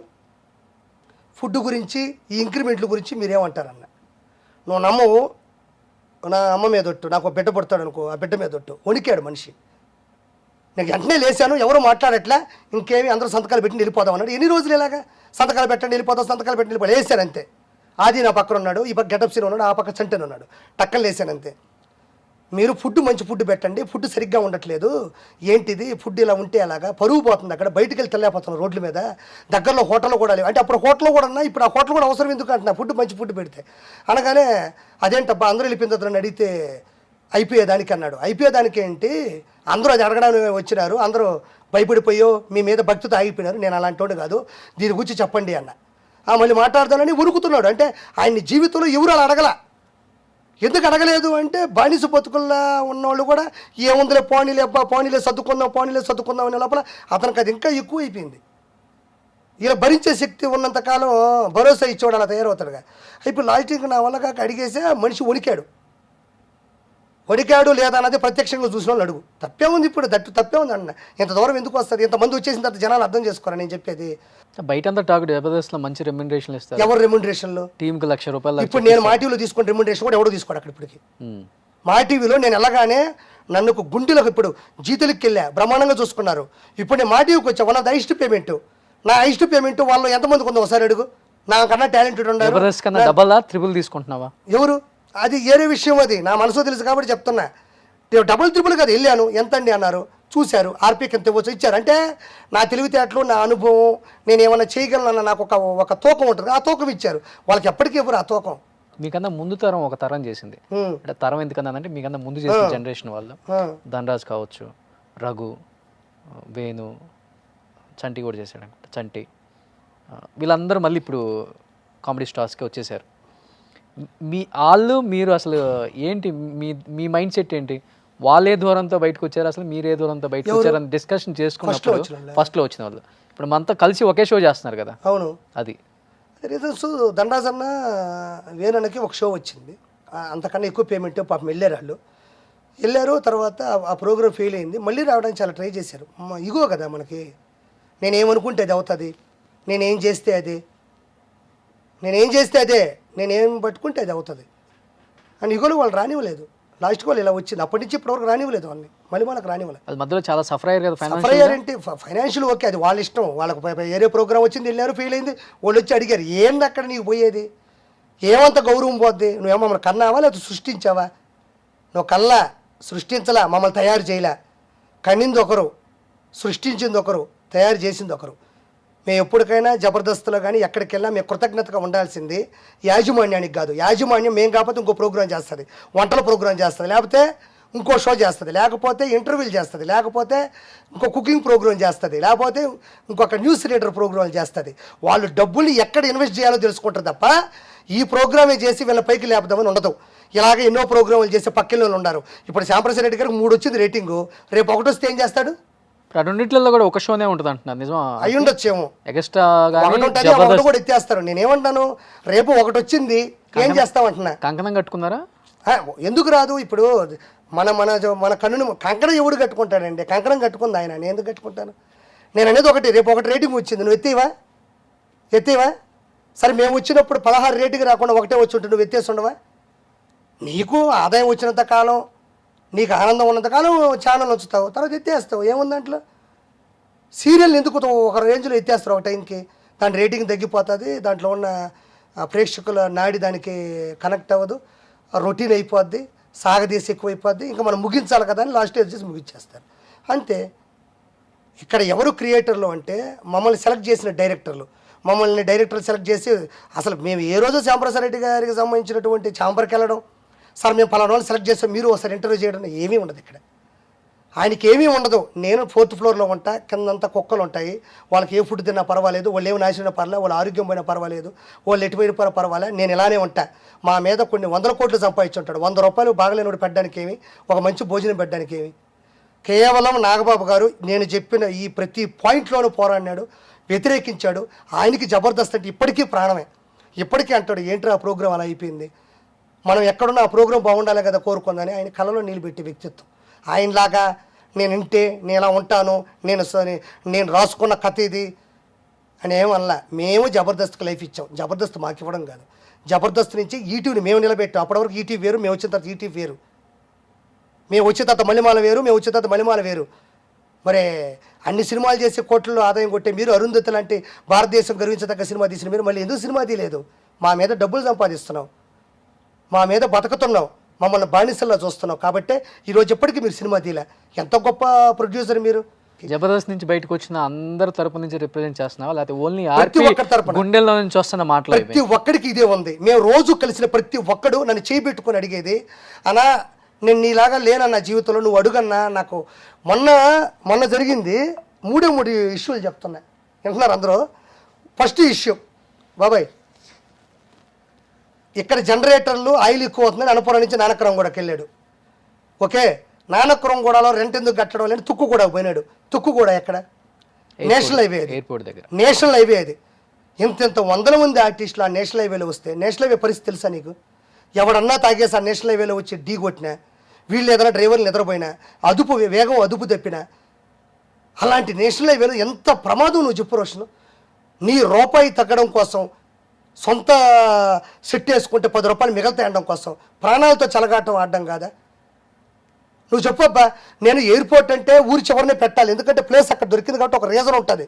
ఫుడ్ గురించి, ఈ ఇంక్రిమెంట్ల గురించి మీరేమంటారన్న, నువ్వు నమ్మవు. నా అమ్మ మీద ఒట్టు, నాకు బిడ్డ పుడతాడు అనుకో, ఆ బిడ్డ మీద ఒట్టు, వణికాడు మనిషి. నేను వెంటనే లేచాను, ఎవరు మాట్లాడట్లే, ఇంకేమి అందరూ సంతకాలు పెట్టి వెళ్ళిపోదాం అన్నాడు. ఎన్ని రోజులు ఇలాగా సంతకాలు పెట్టండి వెళ్ళిపోతాం లేసాను అంతే. ఆది నా పక్కన ఉన్నాడు, ఈ పక్క గెటప్ సీన్ ఉన్నాడు, ఆ పక్క చంటన్ ఉన్నాడు, టక్కన లేసాను అంతే. మీరు మంచి ఫుడ్ పెట్టండి, ఫుడ్ సరిగ్గా ఉండట్లేదు, ఏంటిది ఫుడ్ ఇలా ఉంటే అలాగా, పరుగు పోతుంది, అక్కడ బయటికి వెళ్ళి తెల్లేకపోతున్నాం రోడ్ల మీద, దగ్గరలో హోటల్లో కూడా లేవు. అంటే అప్పుడు హోటల్లో కూడా ఉన్నా, ఇప్పుడు ఆ హోటల్ కూడా అవసరం ఎందుకు అంటున్నా, మంచి ఫుడ్ పెడితే అనగానే, అదేంటబ్బా అందరూ వెళ్ళిపోయిన తర్వాత అడిగితే అయిపోయేదానికి అన్నాడు. అయిపోయేదానికి ఏంటి, అందరూ అది అడగడానికి వచ్చినారు, అందరూ భయపడిపోయో మీ మీద భక్తితో ఆగిపోయినారు, నేను అలాంటి వాడు కాదు, దీని గురించి చెప్పండి అన్న. మళ్ళీ మాట్లాడదానని ఉరుకుతున్నాడు. అంటే ఆయన జీవితంలో ఎవరు అలా అడగల. ఎందుకు అడగలేదు అంటే, బానిస బతుకుల్లో ఉన్నవాళ్ళు కూడా ఏముందిలే, పోనీలే సర్దుకుందాం అనే లోపల అతనికి అది ఇంకా ఎక్కువ అయిపోయింది. ఇలా భరించే శక్తి ఉన్నంతకాలం భరోసా ఇచ్చేవాడు అలా తయారవుతాడుగా. ఇప్పుడు లాస్టింగ్ నా వల్ల కాక అడిగేసే మనిషి వణికాడు. వడికాడు లేదా అన్నది ప్రత్యక్షంగా చూసిన వాళ్ళు అడుగు. తప్పే ఉంది ఇప్పుడు, తప్పే ఉంది అన్న. ఇంత దూరం ఎందుకు వస్తుంది? ఇంతమంది వచ్చేసిన తర్వాత జనాలు అర్థం చేసుకోరా నేను చెప్పేది. బయట అంతా టాక్ జబర్దస్త్లో మంచి రెమ్యునరేషన్ ఇస్తారు. ఎవరు రెమ్యునరేషన్లు? టీంకి ₹1,00,000. ఇప్పుడు నేను మా టీవీలో తీసుకున్న రెమ్యునరేషన్ కూడా ఎవడో తీసుకోడు అక్కడ. ఇప్పటికి మా టీవీలో నేను వెళ్ళగానే నన్ను గుండెలకు ఇప్పుడు జీతులకి వెళ్ళా, బ్రహ్మాండంగా చూసుకున్నారు. ఇప్పుడు నేను మా టీవీకి వచ్చా, one of the highest payment. నా హైయెస్ట్ పేమెంట్ వాళ్ళు ఎంతమందికి ఉందో ఒకసారి అడుగు. నాకన్నా టాలెంటెడ్ ఉన్నారు. జబర్దస్త్ కన్నా డబల్ ట్రిపుల్ తీసుకుంటున్నావా? ఎవరు? అది వేరే విషయం, అది నా మనసు తెలుసు కాబట్టి చెప్తున్నా. డబుల్ ట్రిపుల్ కదా వెళ్ళాను. ఎంత అండి అన్నారు, చూశారు, ఆర్పీకి ఎంత ఇవ్వచ్చు ఇచ్చారు. అంటే నా తెలివితేటలు, నా అనుభవం, నేను ఏమైనా చేయగలనన్న నాకు ఒక తూకం ఉంటుంది, ఆ తూకం ఇచ్చారు. వాళ్ళకి ఎప్పటికీ ఇవ్వరు ఆ తూకం. మీకన్నా ముందు తరం ఒక తరం చేసింది. అంటే తరం ఎందుకన్నా అంటే మీకన్నా ముందు చేసిన జనరేషన్ వాళ్ళు, ధనరాజ్ కావచ్చు, రఘు, వేణు, చంటి కూడా చేశాడు అనుకుంటా, చంటి, వీళ్ళందరూ మళ్ళీ ఇప్పుడు కామెడీ స్టార్స్కి వచ్చేసారు. వాళ్ళు మీరు అసలు ఏంటి మీ మైండ్ సెట్ ఏంటి? వాళ్ళే దూరంతో బయటకు వచ్చారు, అసలు మీరే దూరంతో బయటకు వచ్చారని డిస్కషన్ చేసుకున్నప్పుడు ఫస్ట్లో వచ్చిన వాళ్ళు ఇప్పుడు మనతో కలిసి ఒకే షో చేస్తున్నారు కదా. అవును, అది రీజన్స్. దండాజ్ అన్న వేణుకి ఒక షో వచ్చింది, అంతకన్నా ఎక్కువ పేమెంట్ పాపం వెళ్ళారు. తర్వాత ఆ ప్రోగ్రామ్ ఫెయిల్ అయింది, మళ్ళీ రావడానికి చాలా ట్రై చేశారు. ఇగో కదా మనకి, నేనేమనుకుంటే అది అవుతుంది, నేనేం చేస్తే అదే, నేనేం పట్టుకుంటే అది అవుతుంది అని ఇగోలు వాళ్ళు రానివ్వలేదు. లాస్ట్కి వాళ్ళు ఇలా వచ్చింది, అప్పటి నుంచి ఇప్పటివరకు రానివ్వలేదు వాళ్ళని, మళ్ళీ వాళ్ళకి రానివ్వలేదు. అది మధ్యలో చాలా సఫర్ అయ్యారు కదా. సఫర్ అయ్యారంటే ఫైనాన్షియల్ ఓకే, అది వాళ్ళ ఇష్టం. వాళ్ళకి వేరే ప్రోగ్రామ్ వచ్చింది, వెళ్ళారు, ఫెయిల్ అయింది. వాళ్ళు వచ్చి అడిగారు, ఏంది అక్కడ నీకు పోయేది, ఏమంత గౌరవం పోద్ది, నువ్వేమో మమ్మల్ని కన్నావా లేకపోతే సృష్టించావా? నువ్వు కల్లా సృష్టించలా, మమ్మల్ని తయారు చేయలే. కన్నింది ఒకరు, సృష్టించింది ఒకరు, తయారు చేసింది ఒకరు. మేము ఎప్పటికైనా జబర్దస్త్లో కానీ ఎక్కడికి వెళ్ళినా మేము కృతజ్ఞతగా ఉండాల్సింది యాజమాన్యానికి కాదు. యాజమాన్యం మేము కాకపోతే ఇంకో ప్రోగ్రాం చేస్తుంది, వంటల ప్రోగ్రాం చేస్తుంది, లేకపోతే ఇంకో షో చేస్తుంది, లేకపోతే ఇంటర్వ్యూలు చేస్తుంది, లేకపోతే ఇంకో కుకింగ్ ప్రోగ్రాం చేస్తుంది, లేకపోతే ఇంకొక న్యూస్ రీడర్ ప్రోగ్రాం చేస్తుంది. వాళ్ళు డబ్బుల్ని ఎక్కడ ఇన్వెస్ట్ చేయాలో తెలుసుకుంటారు తప్ప ఈ ప్రోగ్రామే చేసి వీళ్ళ పైకి లేపుదామని ఉండదు. ఇలాగే ఎన్నో ప్రోగ్రాములు చేసే పక్కన వాళ్ళు ఉన్నారు. ఇప్పుడు శ్యాంప్రసాద్ రెడ్డి గారికి 3 వచ్చింది రేటింగు, రేపు 1 వస్తే ఏం చేస్తాడు? రెండిట్లలో కూడా ఒక షోనే ఉంటుంది అంటున్నారు, నిజం అయి ఉండొచ్చేమో. ఎక్స్ట్రా కూడా ఎత్తేస్తారు. నేనేమంటాను, రేపు 1 వచ్చింది ఏం చేస్తామంటున్నా. కంకణం కట్టుకున్నారా? ఎందుకు రాదు? ఇప్పుడు మన మన మన కన్నును కంకణం ఎవడు కట్టుకుంటాడండి? కంకణం కట్టుకుంది ఆయన, నేను ఎందుకు కట్టుకుంటాను? నేను అనేది ఒకటి, రేపు 1 రేటింగ్ వచ్చింది, నువ్వు ఎత్తేవా? సరే మేము వచ్చినప్పుడు 16 రేటింగ్ రాకుండా 1 వచ్చి ఉంటే నువ్వు ఎత్తేసి ఉండవా? నీకు ఆదాయం వచ్చినంత కాలం, నీకు ఆనందం ఉన్నంతకాలం ఛానల్ వచ్చుతావు, తర్వాత ఎత్తేస్తావు, ఏముంది దాంట్లో? సీరియల్ ఎందుకు ఒక రేంజ్లో ఎత్తేస్తారు ఒక టైంకి, దాని రేటింగ్ తగ్గిపోతుంది, దాంట్లో ఉన్న ప్రేక్షకుల నాడి దానికి కనెక్ట్ అవ్వదు, రొటీన్ అయిపోద్ది, సాగదీసి ఎక్కువైపోద్ది, ఇంకా మనం ముగించాలి కదా అని లాస్ట్ వచ్చేసి ముగించేస్తారు అంతే. ఇక్కడ ఎవరు క్రియేటర్లు అంటే మమ్మల్ని సెలెక్ట్ చేసిన డైరెక్టర్లు. మమ్మల్ని డైరెక్టర్లు సెలెక్ట్ చేసి అసలు మేము ఏ రోజు శ్యాంప్రసాద్ రెడ్డి గారికి సంబంధించినటువంటి ఛాంబర్కి వెళ్ళడం, సార్ మేము పలానా వాళ్ళు సెలెక్ట్ చేస్తాం మీరు ఒకసారి ఇంటర్వ్యూ చేయడం, ఏమీ ఉండదు ఇక్కడ. ఆయనకి ఏమీ ఉండదు. నేను 4th ఫ్లోర్లో ఉంటా, కిందంతా కుక్కలు ఉంటాయి, వాళ్ళకి ఏ ఫుడ్ తిన్నా పర్వాలేదు, వాళ్ళు ఏమి నాశనం పర్వాలేదు, వాళ్ళ ఆరోగ్యం పోయినా పర్వాలేదు, వాళ్ళు ఎటుపోయిన పర్వాలేదు, నేను ఇలానే ఉంటా. మా మీద కొన్ని 100 కోట్లు సంపాదించుంటాడు, 100 రూపాయలు బాగలేనోడు పెట్టడానికి ఏమి, ఒక మంచి భోజనం పెట్టడానికి ఏమి. కేవలం నాగబాబు గారు నేను చెప్పిన ఈ ప్రతి పాయింట్లోనూ పోరాడినాడు, వ్యతిరేకించాడు. ఆయనకి జబర్దస్త్ అంటే ఇప్పటికీ ప్రాణమే. ఇప్పటికీ అంటాడు, ఏంటి ఆ ప్రోగ్రాం అలా అయిపోయింది, మనం ఎక్కడున్నా ఆ ప్రోగ్రాం బాగుండాలి కదా కోరుకుందని. ఆయన కళలో నిలబెట్టే వ్యక్తిత్వం. ఆయనలాగా నేను నేను ఇలా ఉంటాను, నేను రాసుకున్న కథ ఇది అని ఏమల్లా. మేము జబర్దస్త్కి లైఫ్ ఇచ్చాం, జబర్దస్త్ మాకు ఇవ్వడం కాదు. జబర్దస్త్ నుంచి ఈటీవీని మేము నిలబెట్టాం. అప్పటివరకు ఈటీవీ వేరు, మేము వచ్చిన తర్వాత ఈటీవీ వేరు, మేము వచ్చిన తర్వాత మలిమాల వేరు, మేము వచ్చిన తర్వాత మలిమాల వేరు. మరి అన్ని సినిమాలు చేసి కోట్లలో ఆదాయం కొట్టే మీరు, అరుంధతి లాంటి భారతదేశం గర్వించదగ్గ సినిమా తీసిన మీరు మళ్ళీ ఎందుకు సినిమా తీయలేదు? మా మీద డబ్బులు సంపాదిస్తున్నావు, మా మీద బతుకుతున్నావు, మమ్మల్ని బానిసల్లో చూస్తున్నావు కాబట్టే ఈరోజు ఎప్పటికీ మీరు సినిమా తీయలే. ఎంత గొప్ప ప్రొడ్యూసర్ మీరు. జబర్దస్త్ నుంచి బయటకు వచ్చిన అందరి తరపు నుంచి రిప్రజెంట్ చేస్తున్నావా, లేకపోతే ఓన్లీ ప్రతి ఒక్కరి తరపున గుండెల్లో నుంచి వస్తున్న మాటలు? ప్రతి ఒక్కడికి ఇదే ఉంది. మేము రోజు కలిసిన ప్రతి ఒక్కడు నన్ను చేయబెట్టుకొని అడిగేది, అన్నా నేను నీలాగా లేనన్న జీవితంలో, నువ్వు అడుగన్నా. నాకు మొన్న జరిగింది 3 ఇష్యూలు చెప్తున్నా, వింటున్నారు అందరూ. ఫస్ట్ ఇష్యూ, బాబాయ్ ఇక్కడ జనరేటర్లు ఆయిల్ ఎక్కువ అవుతుందని అనపురం నుంచి నానక్రంగూడకి వెళ్ళాడు. ఓకే, నానక్రంగూడలో రెంట్ ఎందుకు కట్టడం లేని తుక్కుగూడ పోయినాడు. తుక్కుగూడ ఎక్కడ? నేషనల్ హైవే, ఎయిర్పోర్ట్ దగ్గర నేషనల్ హైవే. అది ఇంత 100 మంది ఆర్టిస్టులు ఆ నేషనల్ హైవేలో వస్తే, నేషనల్ హైవే పరిస్థితి తెలుసా నీకు? ఎవడన్నా తాగేసి ఆ నేషనల్ హైవేలో వచ్చి ఢీ కొట్టినా వీళ్ళు ఏదైనా డ్రైవర్లు నిద్రపోయినా వేగం అదుపు తప్పినా అలాంటి నేషనల్ హైవేలో ఎంత ప్రమాదం నువ్వు చెప్పు రోషన్. నీ రూపాయి తగ్గడం కోసం సొంత సెట్ వేసుకుంటే 10 రూపాయలు మిగతా అనడం కోసం ప్రాణాలతో చెలగాటం ఆడడం కాదా? నువ్వు చెప్పబ్బా. నేను ఎయిర్పోర్ట్ అంటే ఊరి చివరినే పెట్టాలి, ఎందుకంటే ప్లేస్ అక్కడ దొరికింది కాబట్టి ఒక రీజన్ ఉంటుంది.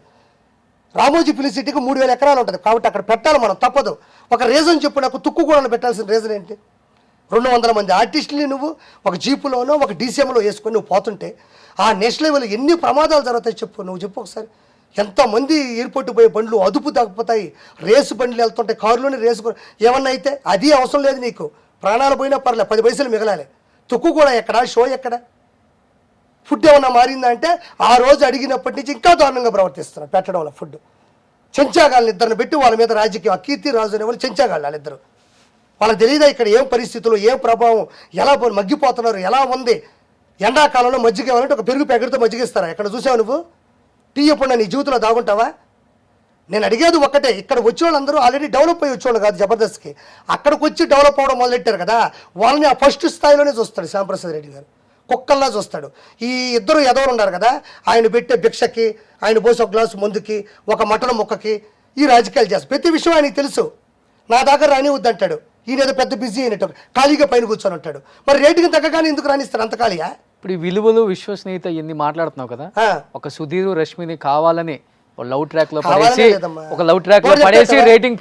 రామోజీ ఫిలిం సిటీకి 3000 ఎకరాలు ఉంటుంది కాబట్టి అక్కడ పెట్టాలి, మనం తప్పదు. ఒక రీజన్ చెప్పు నాకు. తుక్కుగూడలో పెట్టాల్సిన రీజన్ ఏంటి? 200 మంది ఆర్టిస్టులని నువ్వు ఒక జీపులోనో ఒక డీసీఎంలో వేసుకొని నువ్వు పోతుంటే ఆ నేషనల్ లెవెల్లో ఎన్ని ప్రమాదాలు జరుగుతాయి చెప్పు. నువ్వు చెప్పు ఒకసారి. ఎంతమంది ఎయిర్పోర్ట్ పోయే బండ్లు అదుపు తగ్గిపోతాయి, రేసు బండ్లు వెళ్తుంటాయి, కారులోనే రేసు ఏమన్నా అయితే అది అవసరం లేదు నీకు. ప్రాణాలు పోయినా పర్లేదు, 10 పైసలు మిగలాలి. తుక్కు కూడా ఎక్కడ, షో ఎక్కడ? ఫుడ్ ఏమన్నా మారిందా అంటే ఆ రోజు అడిగినప్పటి నుంచి ఇంకా దారుణంగా ప్రవర్తిస్తున్నారు పెట్టడం వల్ల. ఫుడ్ చెంచాగాళ్ళని ఇద్దరిని పెట్టి వాళ్ళ మీద రాజకీయం, కీర్తి రాజు అనే వాళ్ళు చెంచాగాళ్ళు వాళ్ళిద్దరు. వాళ్ళకి తెలియదా ఇక్కడ ఏం పరిస్థితులు, ఏం ప్రభావం, ఎలా మగ్గిపోతున్నారు, ఎలా ఉంది. ఎండాకాలంలో మజ్జిగ ఇవ్వాలంటే ఒక పెరుగు ప్యాకెట్తో మజ్జిగ ఇస్తారా? ఎక్కడ చూసావు నువ్వు? టీ ఎప్పుడు నీ జీవితంలో దాగుంటావా? నేను అడిగేది ఒక్కటే, ఇక్కడ వచ్చే వాళ్ళందరూ ఆల్రెడీ డెవలప్ అయ్యి వచ్చేవాళ్ళు కాదు జబర్దస్త్కి. అక్కడికి వచ్చి డెవలప్ అవ్వడం మొదలెట్టారు కదా, వాళ్ళని ఆ ఫస్ట్ స్థాయిలోనే చూస్తాడు శ్యాంప్రసాద్ రెడ్డి గారు, కుక్కల్లా చూస్తాడు. ఈ ఇద్దరు ఎదవరు ఉన్నారు కదా, ఆయన పెట్టే భిక్షకి, ఆయన పోసే ఒక గ్లాసు మందుకి, ఒక మటన్ ముక్కకి ఈ రాజకీయాలు చేస్తారు. ప్రతి విషయం ఆయనకి తెలుసు. నా దగ్గర రానివద్దంటాడు. ఈయన ఏదో పెద్ద బిజీ అయినట్టు ఖాళీగా పైన కూర్చొని ఉంటాడు. మరి రేటుకి తగ్గగానే ఎందుకు రానిస్తారు అంత ఖాళీయా? ఇప్పుడు ఈ విలువలు విశ్వసనీయత ఇన్ని మాట్లాడుతున్నావు కదా, ఒక సుధీర్ రష్మిని కావాలని లవ్ ట్రాక్ లో పడేసి రేటింగ్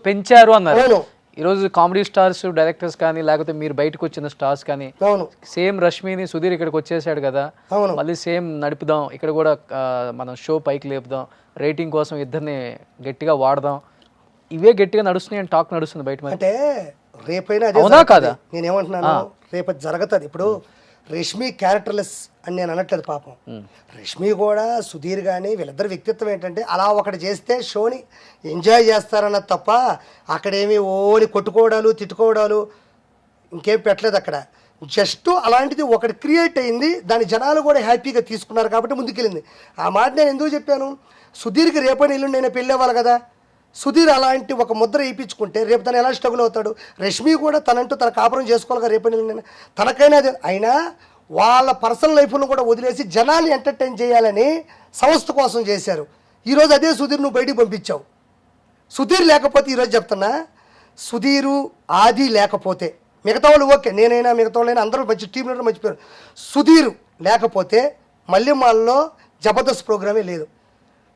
పెంచారు అన్నారు. ఈరోజు కామెడీ స్టార్స్, డైరెక్టర్స్ కానీ లేకపోతే మీరు బయటకు వచ్చిన స్టార్స్ కానీ సేమ్ రష్మిని సుధీర్ ఇక్కడికి వచ్చేసాడు కదా, మళ్ళీ సేమ్ నడుపుదాం, ఇక్కడ కూడా మనం షో పైకి లేపుదాం, రేటింగ్ కోసం ఇద్దరిని గట్టిగా వాడదాం, ఇవే గట్టిగా నడుస్తున్నాయి అని టాక్ నడుస్తుంది బయట. అంటే రేపైనా అవునా కాదా? నేనేమంటున్నాను, రేపటి జరుగుతుంది. ఇప్పుడు రష్మి క్యారెక్టర్లెస్ అని నేను అనట్లేదు పాపం. రష్మి కూడా సుధీర్ కానీ వీళ్ళిద్దరు వ్యక్తిత్వం ఏంటంటే అలా ఒకటి చేస్తే షోని ఎంజాయ్ చేస్తారన్నది తప్ప అక్కడేమి ఓని కొట్టుకోవడాలు తిట్టుకోవడాలు ఇంకేం పెట్టలేదు అక్కడ. జస్ట్ అలాంటిది ఒకటి క్రియేట్ అయింది, దాని జనాలు కూడా హ్యాపీగా తీసుకున్నారు కాబట్టి ముందుకెళ్ళింది. ఆ మాట నేను ఎందుకు చెప్పాను, సుధీర్కి రేపని ఇల్లు నేను పెళ్ళేవాళ్ళు కదా. సుధీర్ అలాంటి ఒక ముద్ర వేయించుకుంటే రేపు తను ఎలా స్ట్రగుల్ అవుతాడు. రష్మి కూడా తనంటూ తన కాపురం చేసుకోవాలి రేపని నేను తనకైనా అదే. అయినా వాళ్ళ పర్సనల్ లైఫ్ను కూడా వదిలేసి జనాన్ని ఎంటర్టైన్ చేయాలని సంస్థ కోసం చేశారు. ఈరోజు అదే సుధీర్ నువ్వు బయటికి పంపించావు. సుధీర్ లేకపోతే ఈరోజు చెప్తున్నా, సుధీరు ఆది లేకపోతే మిగతా వాళ్ళు ఓకే, నేనైనా మిగతా వాళ్ళైనా అందరూ మంచి టీం లీడర్ మర్చిపోయారు. సుధీర్ లేకపోతే మళ్ళీ వాళ్ళలో జబర్దస్త్ ప్రోగ్రామే లేదు.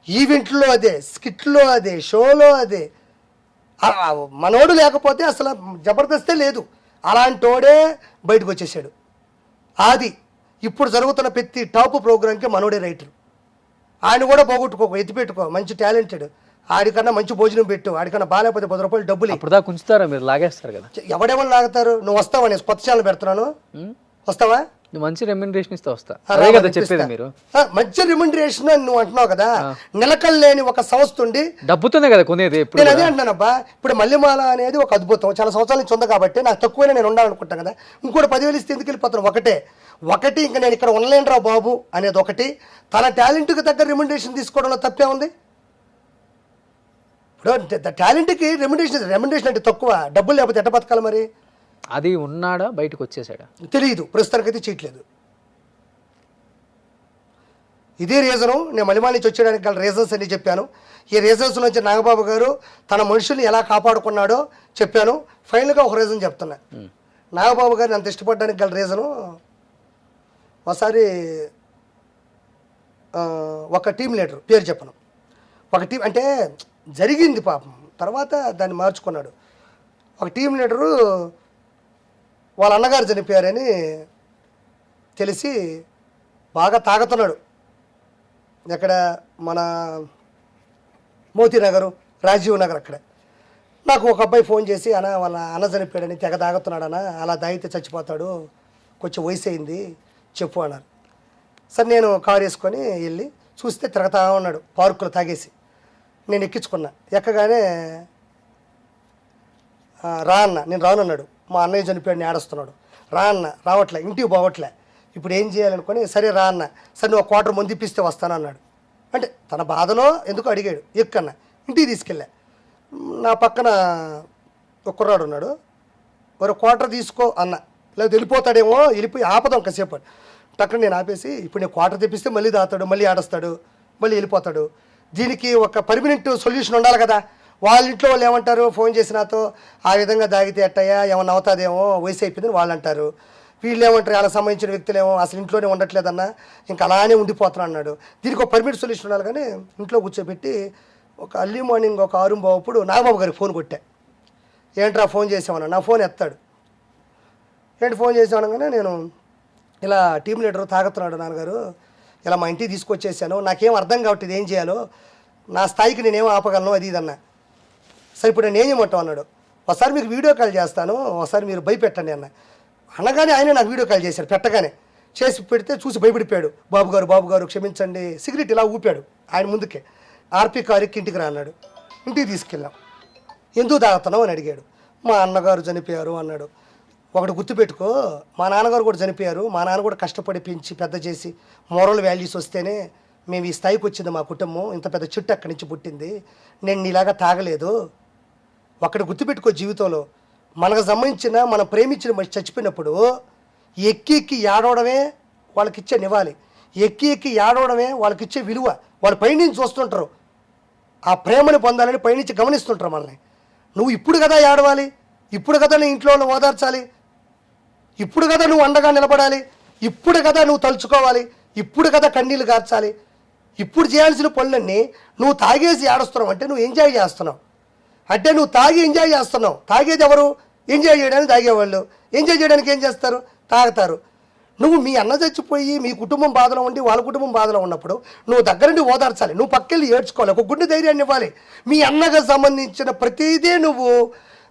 ఈవెంట్లో అదే, స్కిట్లో అదే, షోలో అదే. మనోడు లేకపోతే అసలు జబర్దస్తే లేదు. అలాంటోడే బయటకు వచ్చేసాడు. ఆది ఇప్పుడు జరుగుతున్న ప్రతి టాప్ ప్రోగ్రామ్కి మనోడే రైటర్. ఆయన కూడా పోగొట్టుకోకు, ఎత్తిపెట్టుకో, మంచి టాలెంటెడ్. ఆడికన్నా మంచి భోజనం పెట్టు, ఆడికన్నా బాగాలేకపోతే 10 రూపాయలు డబ్బులు ఇప్పుడు దాకా ఉంచుతారా మీరు? లాగేస్తారు కదా. ఎవడేమని లాగుతారు? నువ్వు వస్తావా? నేను కొత్త ఛానల్ పెడుతున్నాను, వస్తావా? నువ్వు మంచి రెమ్యునరేషన్ ఇస్తే వస్తా. అదే కదా చెప్పేది మీరు. మంచి రెమ్యునరేషన్ అని నువ్వు అంటున్నావు కదా. నిలకలు లేని ఒక సంస్థ ఉండి డబ్బుతోనే కదా కొనేది. నేను అదే అంటున్నానబ్బా. ఇప్పుడు మల్లెమాల అనేది ఒక అద్భుతం, చాలా సంవత్సరాల నుంచి ఉంది కాబట్టి నాకు తక్కువైనా నేను ఉండాలనుకుంటాను కదా. ఇంకోటి 10,000 ఇస్తే ఎందుకు వెళ్ళిపోతాను? ఒకటి ఇంకా నేను ఇక్కడ ఉండలేనురా బాబు అనేది ఒకటి. తన టాలెంట్కి తగ్గ రెమ్యునరేషన్ తీసుకోవడంలో తప్పే ఉంది. ఇప్పుడు టాలెంట్కి రెమ్యునరేషన్ అంటే తక్కువ, డబ్బులు లేకపోతే ఎట్ట బతకాలి మరి? అది ఉన్నాడా బయటకు వచ్చేసాడా తెలియదు, ప్రస్తుతానికైతే చేయట్లేదు. ఇదే రీజను నేను మలిమాల నుంచి వచ్చేయడానికి గల రీజన్స్ అన్ని చెప్పాను. ఈ రీజన్స్ నుంచి నాగబాబు గారు తన మనుషుల్ని ఎలా కాపాడుకున్నాడో చెప్పాను. ఫైనల్గా ఒక రీజన్ చెప్తున్నా. నాగబాబు గారిని అంత ఇష్టపడడానికి గల రీజను, ఒకసారి ఒక టీం లీడర్ పేరు చెప్పను, ఒక టీం అంటే జరిగింది పాపం, తర్వాత దాన్ని మార్చుకున్నాడు. ఒక టీం లీడరు వాళ్ళ అన్నగారు చనిపోయారని తెలిసి బాగా తాగుతున్నాడు. ఎక్కడ మన మోతీనగరు, రాజీవ్ నగర్ అక్కడ. నాకు ఒక అబ్బాయి ఫోన్ చేసి, అన్న వాళ్ళ అన్న చనిపోయాడని తెగ తాగుతున్నాడన్న, అలా తాగితే చచ్చిపోతాడు, కొంచెం వయసు అయింది చెప్పు అన్నారు. సరే నేను కారు వేసుకొని వెళ్ళి చూస్తే తిరగతా ఉన్నాడు పార్కులో తాగేసి. నేను ఎక్కించుకున్నా. ఎక్కగానే రా అన్న, నేను రానున్నాడు. మా అన్నయ్య చనిపోయాడు, ఏడుస్తున్నాడు. రా అన్న, రావట్లే, ఇంటికి పోవట్లే, ఇప్పుడు ఏం చేయాలనుకొని సరే రా అన్న, సరే నువ్వు 1/4 మంది ఇప్పిస్తే వస్తాను అన్నాడు. అంటే తన బాధలో ఎందుకు అడిగాడు. ఎక్కన్నా ఇంటికి తీసుకెళ్ళా. నా పక్కన ఒక కుర్రాడు ఉన్నాడు. మరి 1/4 తీసుకో అన్న, ఇలా వెళ్ళిపోతాడేమో, వెళ్ళిపోయి ఆపదాం కాసేపు టక్కన నేను ఆపేసి, ఇప్పుడు నేను క్వార్టర్ తెప్పిస్తే మళ్ళీ తాగుతాడు, మళ్ళీ ఆడస్తాడు, మళ్ళీ వెళ్ళిపోతాడు. దీనికి ఒక పర్మనెంట్ సొల్యూషన్ ఉండాలి కదా. వాళ్ళ ఇంట్లో వాళ్ళు ఏమంటారు, ఫోన్ చేసి నాతో ఆ విధంగా తాగితే అట్టయ్యా ఏమన్నా అవుతాదేమో, వయసు అయిపోయిందని వాళ్ళు అంటారు. వీళ్ళు ఏమంటారు, వాళ్ళకి సంబంధించిన వ్యక్తులేమో అసలు ఇంట్లోనే ఉండట్లేదన్నా, ఇంకా అలానే ఉండిపోతున్నా అన్నాడు. దీనికి ఒక పర్మనెంట్ సొల్యూషన్ ఉండాలి. కానీ ఇంట్లో కూర్చోబెట్టి ఒక అర్లీ మార్నింగ్ ఒక 6:15 నాగబాబు గారికి ఫోన్ కొట్టా. ఏంట్రా ఫోన్ చేసామన్నా, నా ఫోన్ ఎత్తాడు. ఏంటి ఫోన్ చేసామనగానే, నేను ఇలా టీం లీడరు తాగుతున్నాడు నాన్నగారు, ఇలా మా ఇంటికి తీసుకొచ్చేసాను, నాకేం అర్థం కావట్లేదు ఏం చేయాలో, నా స్థాయికి నేనేం ఆపగలను అది ఇదన్నా. సరే ఇప్పుడు నేను ఏం చేయమంటావు అన్నాడు. ఒకసారి మీకు వీడియో కాల్ చేస్తాను, ఒకసారి మీరు భయపెట్టండి అన్న. అనగానే ఆయన నాకు వీడియో కాల్ చేశాడు. పెట్టగానే చేసి పెడితే చూసి భయపడిపోయాడు. బాబు గారు క్షమించండి, సిగరెట్ ఇలా ఊపాడు ఆయన ముందుకే. ఆర్పి కారుకి ఇంటికి రా అన్నాడు. ఇంటికి తీసుకెళ్ళాం. ఎందుకు తాగుతున్నావు అని అడిగాడు. మా అన్నగారు చనిపోయారు అన్నాడు. ఒకటి గుర్తుపెట్టుకో, మా నాన్నగారు కూడా చనిపోయారు, మా నాన్న కూడా కష్టపడి పెంచి పెద్ద చేసి మోరల్ వాల్యూస్ వస్తేనే మేము ఈ స్థాయికి వచ్చింది మా కుటుంబం, ఇంత పెద్ద చుట్టూ అక్కడి నుంచి పుట్టింది. నేను నీలాగా తాగలేదు. ఒకటి గుర్తుపెట్టుకో, జీవితంలో మనకు సంబంధించిన మనం ప్రేమించిన మనిషి చచ్చిపోయినప్పుడు ఎక్కి ఏడవడమే వాళ్ళకిచ్చే నివాళి, ఎక్కి ఏడవడమే వాళ్ళకిచ్చే విలువ. వాళ్ళు పైనుంచి చూస్తుంటారు, ఆ ప్రేమని పొందాలని పైనుంచి గమనిస్తుంటారు మనల్ని. నువ్వు ఇప్పుడు కదా ఏడవాలి, ఇప్పుడు కదా నీ ఇంట్లో ఓదార్చాలి, ఇప్పుడు కదా నువ్వు అండగా నిలబడాలి, ఇప్పుడు కదా నువ్వు తలుచుకోవాలి, ఇప్పుడు కదా కన్నీళ్ళు కార్చాలి. ఇప్పుడు చేయాల్సిన పనులన్నీ నువ్వు తాగేసి ఏడుస్తున్నావు అంటే నువ్వు ఎంజాయ్ చేస్తున్నావు. అంటే నువ్వు తాగి ఎంజాయ్ చేస్తున్నావు. తాగేది ఎవరు? ఎంజాయ్ చేయడానికి తాగేవాళ్ళు. ఎంజాయ్ చేయడానికి ఏం చేస్తారు? తాగుతారు. నువ్వు మీ అన్న చచ్చిపోయి మీ కుటుంబం బాధలో ఉండి వాళ్ళ కుటుంబం బాధలో ఉన్నప్పుడు నువ్వు దగ్గరుండి ఓదార్చాలి, నువ్వు పక్కెళ్ళి ఏడ్చుకోవాలి, ఒక గుండె ధైర్యాన్ని ఇవ్వాలి. మీ అన్నకు సంబంధించిన ప్రతిదీ నువ్వు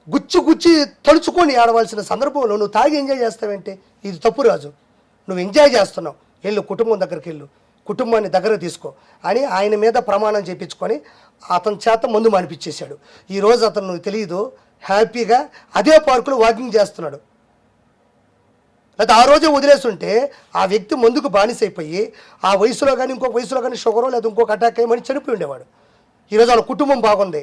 గుచ్చి తలుచుకొని ఆడవలసిన సందర్భంలో నువ్వు తాగి ఎంజాయ్ చేస్తావేంటి? ఇది తప్పు రాజు. నువ్వు ఎంజాయ్ చేస్తున్నావు, వెళ్ళు కుటుంబం దగ్గరికి వెళ్ళు, కుటుంబాన్ని దగ్గర తీసుకో అని ఆయన మీద ప్రమాణం చేయించుకొని అతని చేత మందు మానిపించేశాడు. ఈరోజు అతను తెలియదు, హ్యాపీగా అదే పార్కులో వాకింగ్ చేస్తున్నాడు. లేదా ఆ రోజే వదిలేస్తుంటే ఆ వ్యక్తి మందుకు బానిసైపోయి ఆ వయసులో కానీ ఇంకొక వయసులో కానీ షుగరో లేదా ఇంకొక అటాక్ అయ్యమని చనిపోయి ఉండేవాడు. ఈరోజు వాళ్ళ కుటుంబం బాగుంది,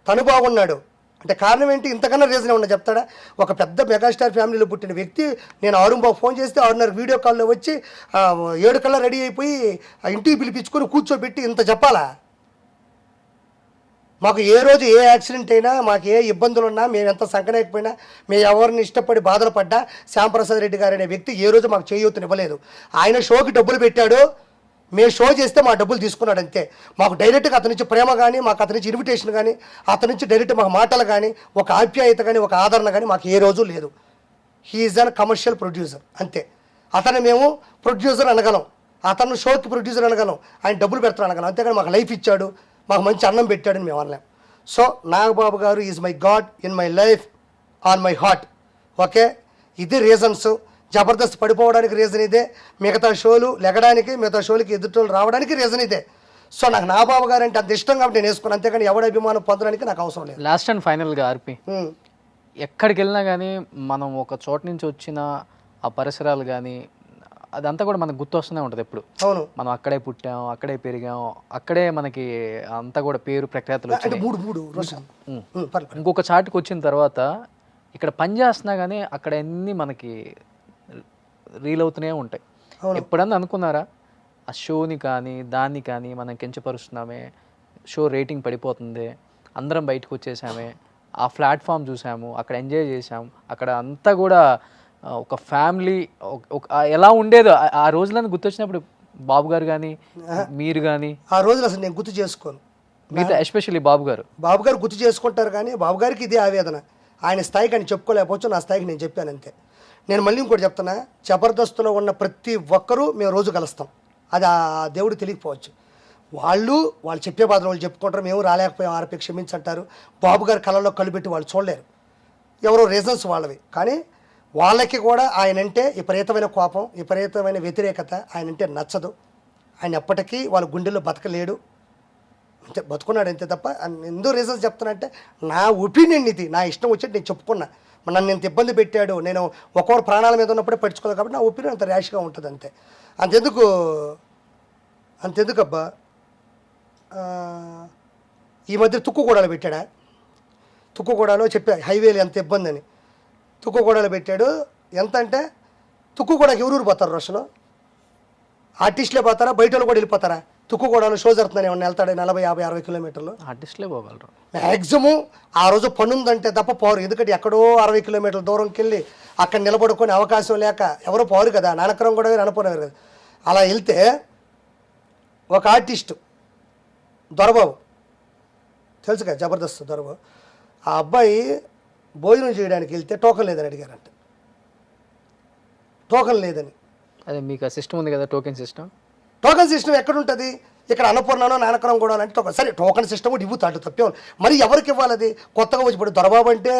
తను బాగున్నాడు. అంటే కారణం ఏంటి? ఇంతకన్నా రీజన్ ఏమన్నా చెప్తాడా? ఒక పెద్ద మెగాస్టార్ ఫ్యామిలీలో పుట్టిన వ్యక్తి నేను 6:00 ఫోన్ చేస్తే 6:30 వీడియో కాల్లో వచ్చి 7 కల్లా రెడీ అయిపోయి ఇంటికి పిలిపించుకొని కూర్చోబెట్టి ఇంత చెప్పాలా? మాకు ఏ రోజు ఏ యాక్సిడెంట్ అయినా, మాకు ఏ ఇబ్బందులు ఉన్నా, మేము ఎంత సంకనేకపోయినా, మేము ఎవరిని ఇష్టపడి బాధలు పడ్డా శ్యాంప్రసాద్ రెడ్డి గారు అనే వ్యక్తి ఏ రోజు మాకు చేయూతనివ్వలేదు. ఆయన షోకి డబ్బులు పెట్టాడు, మేము షో చేస్తే మా డబ్బులు తీసుకున్నాడు అంతే. మాకు డైరెక్ట్గా అతని నుంచి ప్రేమ కానీ, మాకు అతని నుంచి ఇన్విటేషన్ కానీ, అతని నుంచి డైరెక్ట్ మాకు మాటలు కానీ, ఒక ఆప్యాయత కానీ, ఒక ఆదరణ కానీ మాకు ఏ రోజు లేదు. హీఈస్ అన్ కమర్షియల్ ప్రొడ్యూసర్ అంతే. అతను మేము ప్రొడ్యూసర్ అనగలం, అతను షోకి ప్రొడ్యూసర్ అనగలం, ఆయన డబ్బులు పెడతాడు అనగలం. అంతేగాని మాకు లైఫ్ ఇచ్చాడు, మాకు మంచి అన్నం పెట్టాడని మేము అనలేం. సో నాగబాబు గారు is my God in my life, on my heart. Okay, ఇది రీజన్స్. జబర్దస్త్ పడిపోవడానికి రీజన్ ఇదే, మిగతా షోలు లెగడానికి, మిగతా షోలకి ఎదుటోళ్ళు రావడానికి రీజన్ ఇదే. సో నాకు నాగబాబు గారు అంటే అంత ఇష్టం కాబట్టి నేను వేసుకున్నాను, అంతేగాని ఎవడ అభిమానం పొందడానికి నాకు అవసరం లేదు. లాస్ట్ అండ్ ఫైనల్గా ఆర్పి, ఎక్కడికి వెళ్ళినా కానీ మనం ఒక చోట నుంచి వచ్చిన ఆ పరిసరాలు కానీ అదంతా కూడా మనకు గుర్తొస్తూనే ఉంటుంది ఎప్పుడు. అవును, మనం అక్కడే పుట్టాం, అక్కడే పెరిగాం, అక్కడే మనకి అంతా కూడా పేరు ప్రఖ్యాతులు వచ్చినాయి. ఇంకొక చాటుకు వచ్చిన తర్వాత ఇక్కడ పని చేస్తున్నా కానీ అక్కడ అన్నీ మనకి రీల్ అవుతూనే ఉంటాయి. ఎప్పుడన్నా అనుకున్నారా ఆ షోని కానీ దాన్ని కానీ మనం కించపరుస్తున్నామే, షో రేటింగ్ పడిపోతుంది, అందరం బయటకు వచ్చేసామే, ఆ ప్లాట్ఫామ్ చూసాము, అక్కడ ఎంజాయ్ చేసాం, అక్కడ అంతా కూడా ఒక ఫ్యామిలీ ఎలా ఉండేదో ఆ రోజులను గుర్తొచ్చినప్పుడు బాబు గారు కానీ మీరు కానీ ఆ రోజులు అసలు నేను గుర్తు చేసుకోను. మీతో ఎస్పెషల్లీ బాబు గారు గుర్తు చేసుకుంటారు కానీ బాబు గారికి ఇదే ఆవేదన. ఆయన స్థాయికి ఆయన చెప్పుకోలేకపోవచ్చు, నా స్థాయికి నేను చెప్పాను అంతే. నేను మళ్ళీ ఇంకోటి చెప్తున్నా, జబర్దస్త్లో ఉన్న ప్రతి ఒక్కరూ మేము రోజు కలుస్తాం. అది ఆ దేవుడు తెలియకపోవచ్చు. వాళ్ళు చెప్పే బాధలు వాళ్ళు చెప్పుకుంటారు, మేము రాలేకపోయాం ఆర్పి క్షమించంటారు. బాబు గారి కళల్లో కలుపెట్టి వాళ్ళు చూడలేరు, ఎవరో రీజన్స్ వాళ్ళవి. కానీ వాళ్ళకి కూడా ఆయనంటే విపరీతమైన కోపం, విపరీతమైన వ్యతిరేకత, ఆయనంటే నచ్చదు. ఆయన ఎప్పటికీ వాళ్ళ గుండెల్లో బతకలేడు, అంతే బతుకున్నాడు అంతే తప్ప. ఎందుకు రీజన్స్ చెప్తున్నా అంటే నా ఒపీనియన్ ఇది, నా ఇష్టం వచ్చేది నేను చెప్పుకున్నా. నన్ను ఎంత ఇబ్బంది పెట్టాడు, నేను ఒక్కొక్కరు ప్రాణాల మీద ఉన్నప్పుడే పట్టించుకోలేదు కాబట్టి నా ఒపీనియన్ అంత ర్యాష్గా ఉంటుంది అంతే. అంతెందుకు అబ్బా, ఈ మధ్య తుక్కుగూడలో పెట్టాడా, తుక్కుగూడలో చెప్పా హైవేలు ఎంత ఇబ్బంది అని. తుక్కుగూడలో పెట్టాడు, ఎంత అంటే తుక్కు కూడా ఎవరూరు పోతారు రోషన్? ఆర్టిస్టులే పోతారా, బయట వాళ్ళు కూడా వెళ్ళిపోతారా? తుక్కు కూడా షో జరుగుతుందని ఏమన్నా వెళ్తాడు 40, 50, 60 కిలోమీటర్లు ఆర్టిస్టులే పోగలరు మ్యాక్సిమం. ఆ రోజు పనుందంటే తప్ప పోరు. ఎందుకంటే ఎక్కడో 60 కిలోమీటర్ల దూరంకి వెళ్ళి అక్కడ నిలబడుకునే అవకాశం లేక ఎవరో పోరు కదా. నానకరం కూడా అనపోయినారు కదా. అలా వెళ్తే ఒక ఆర్టిస్టు దొరబాబు తెలుసు కదా, జబర్దస్త్ దొరబాబు, ఆ అబ్బాయి భోజనం చేయడానికి వెళ్తే టోకన్ లేదని అడిగారంట. టోకన్ లేదని. అదే మీకు ఆ సిస్టమ్ ఉంది కదా, టోకెన్ సిస్టమ్. టోకన్ సిస్టమ్ ఎక్కడుంటుంది? ఇక్కడ అన్నపూర్ణనో నానకరం కూడా అంటే టోకన్. సరే టోకన్ సిస్టమ్ కూడా ఇవ్వుతాడు, తప్పే. మరి ఎవరికి ఇవ్వాలి అది? కొత్తగా వచ్చి ఇప్పుడు దొరబాబు అంటే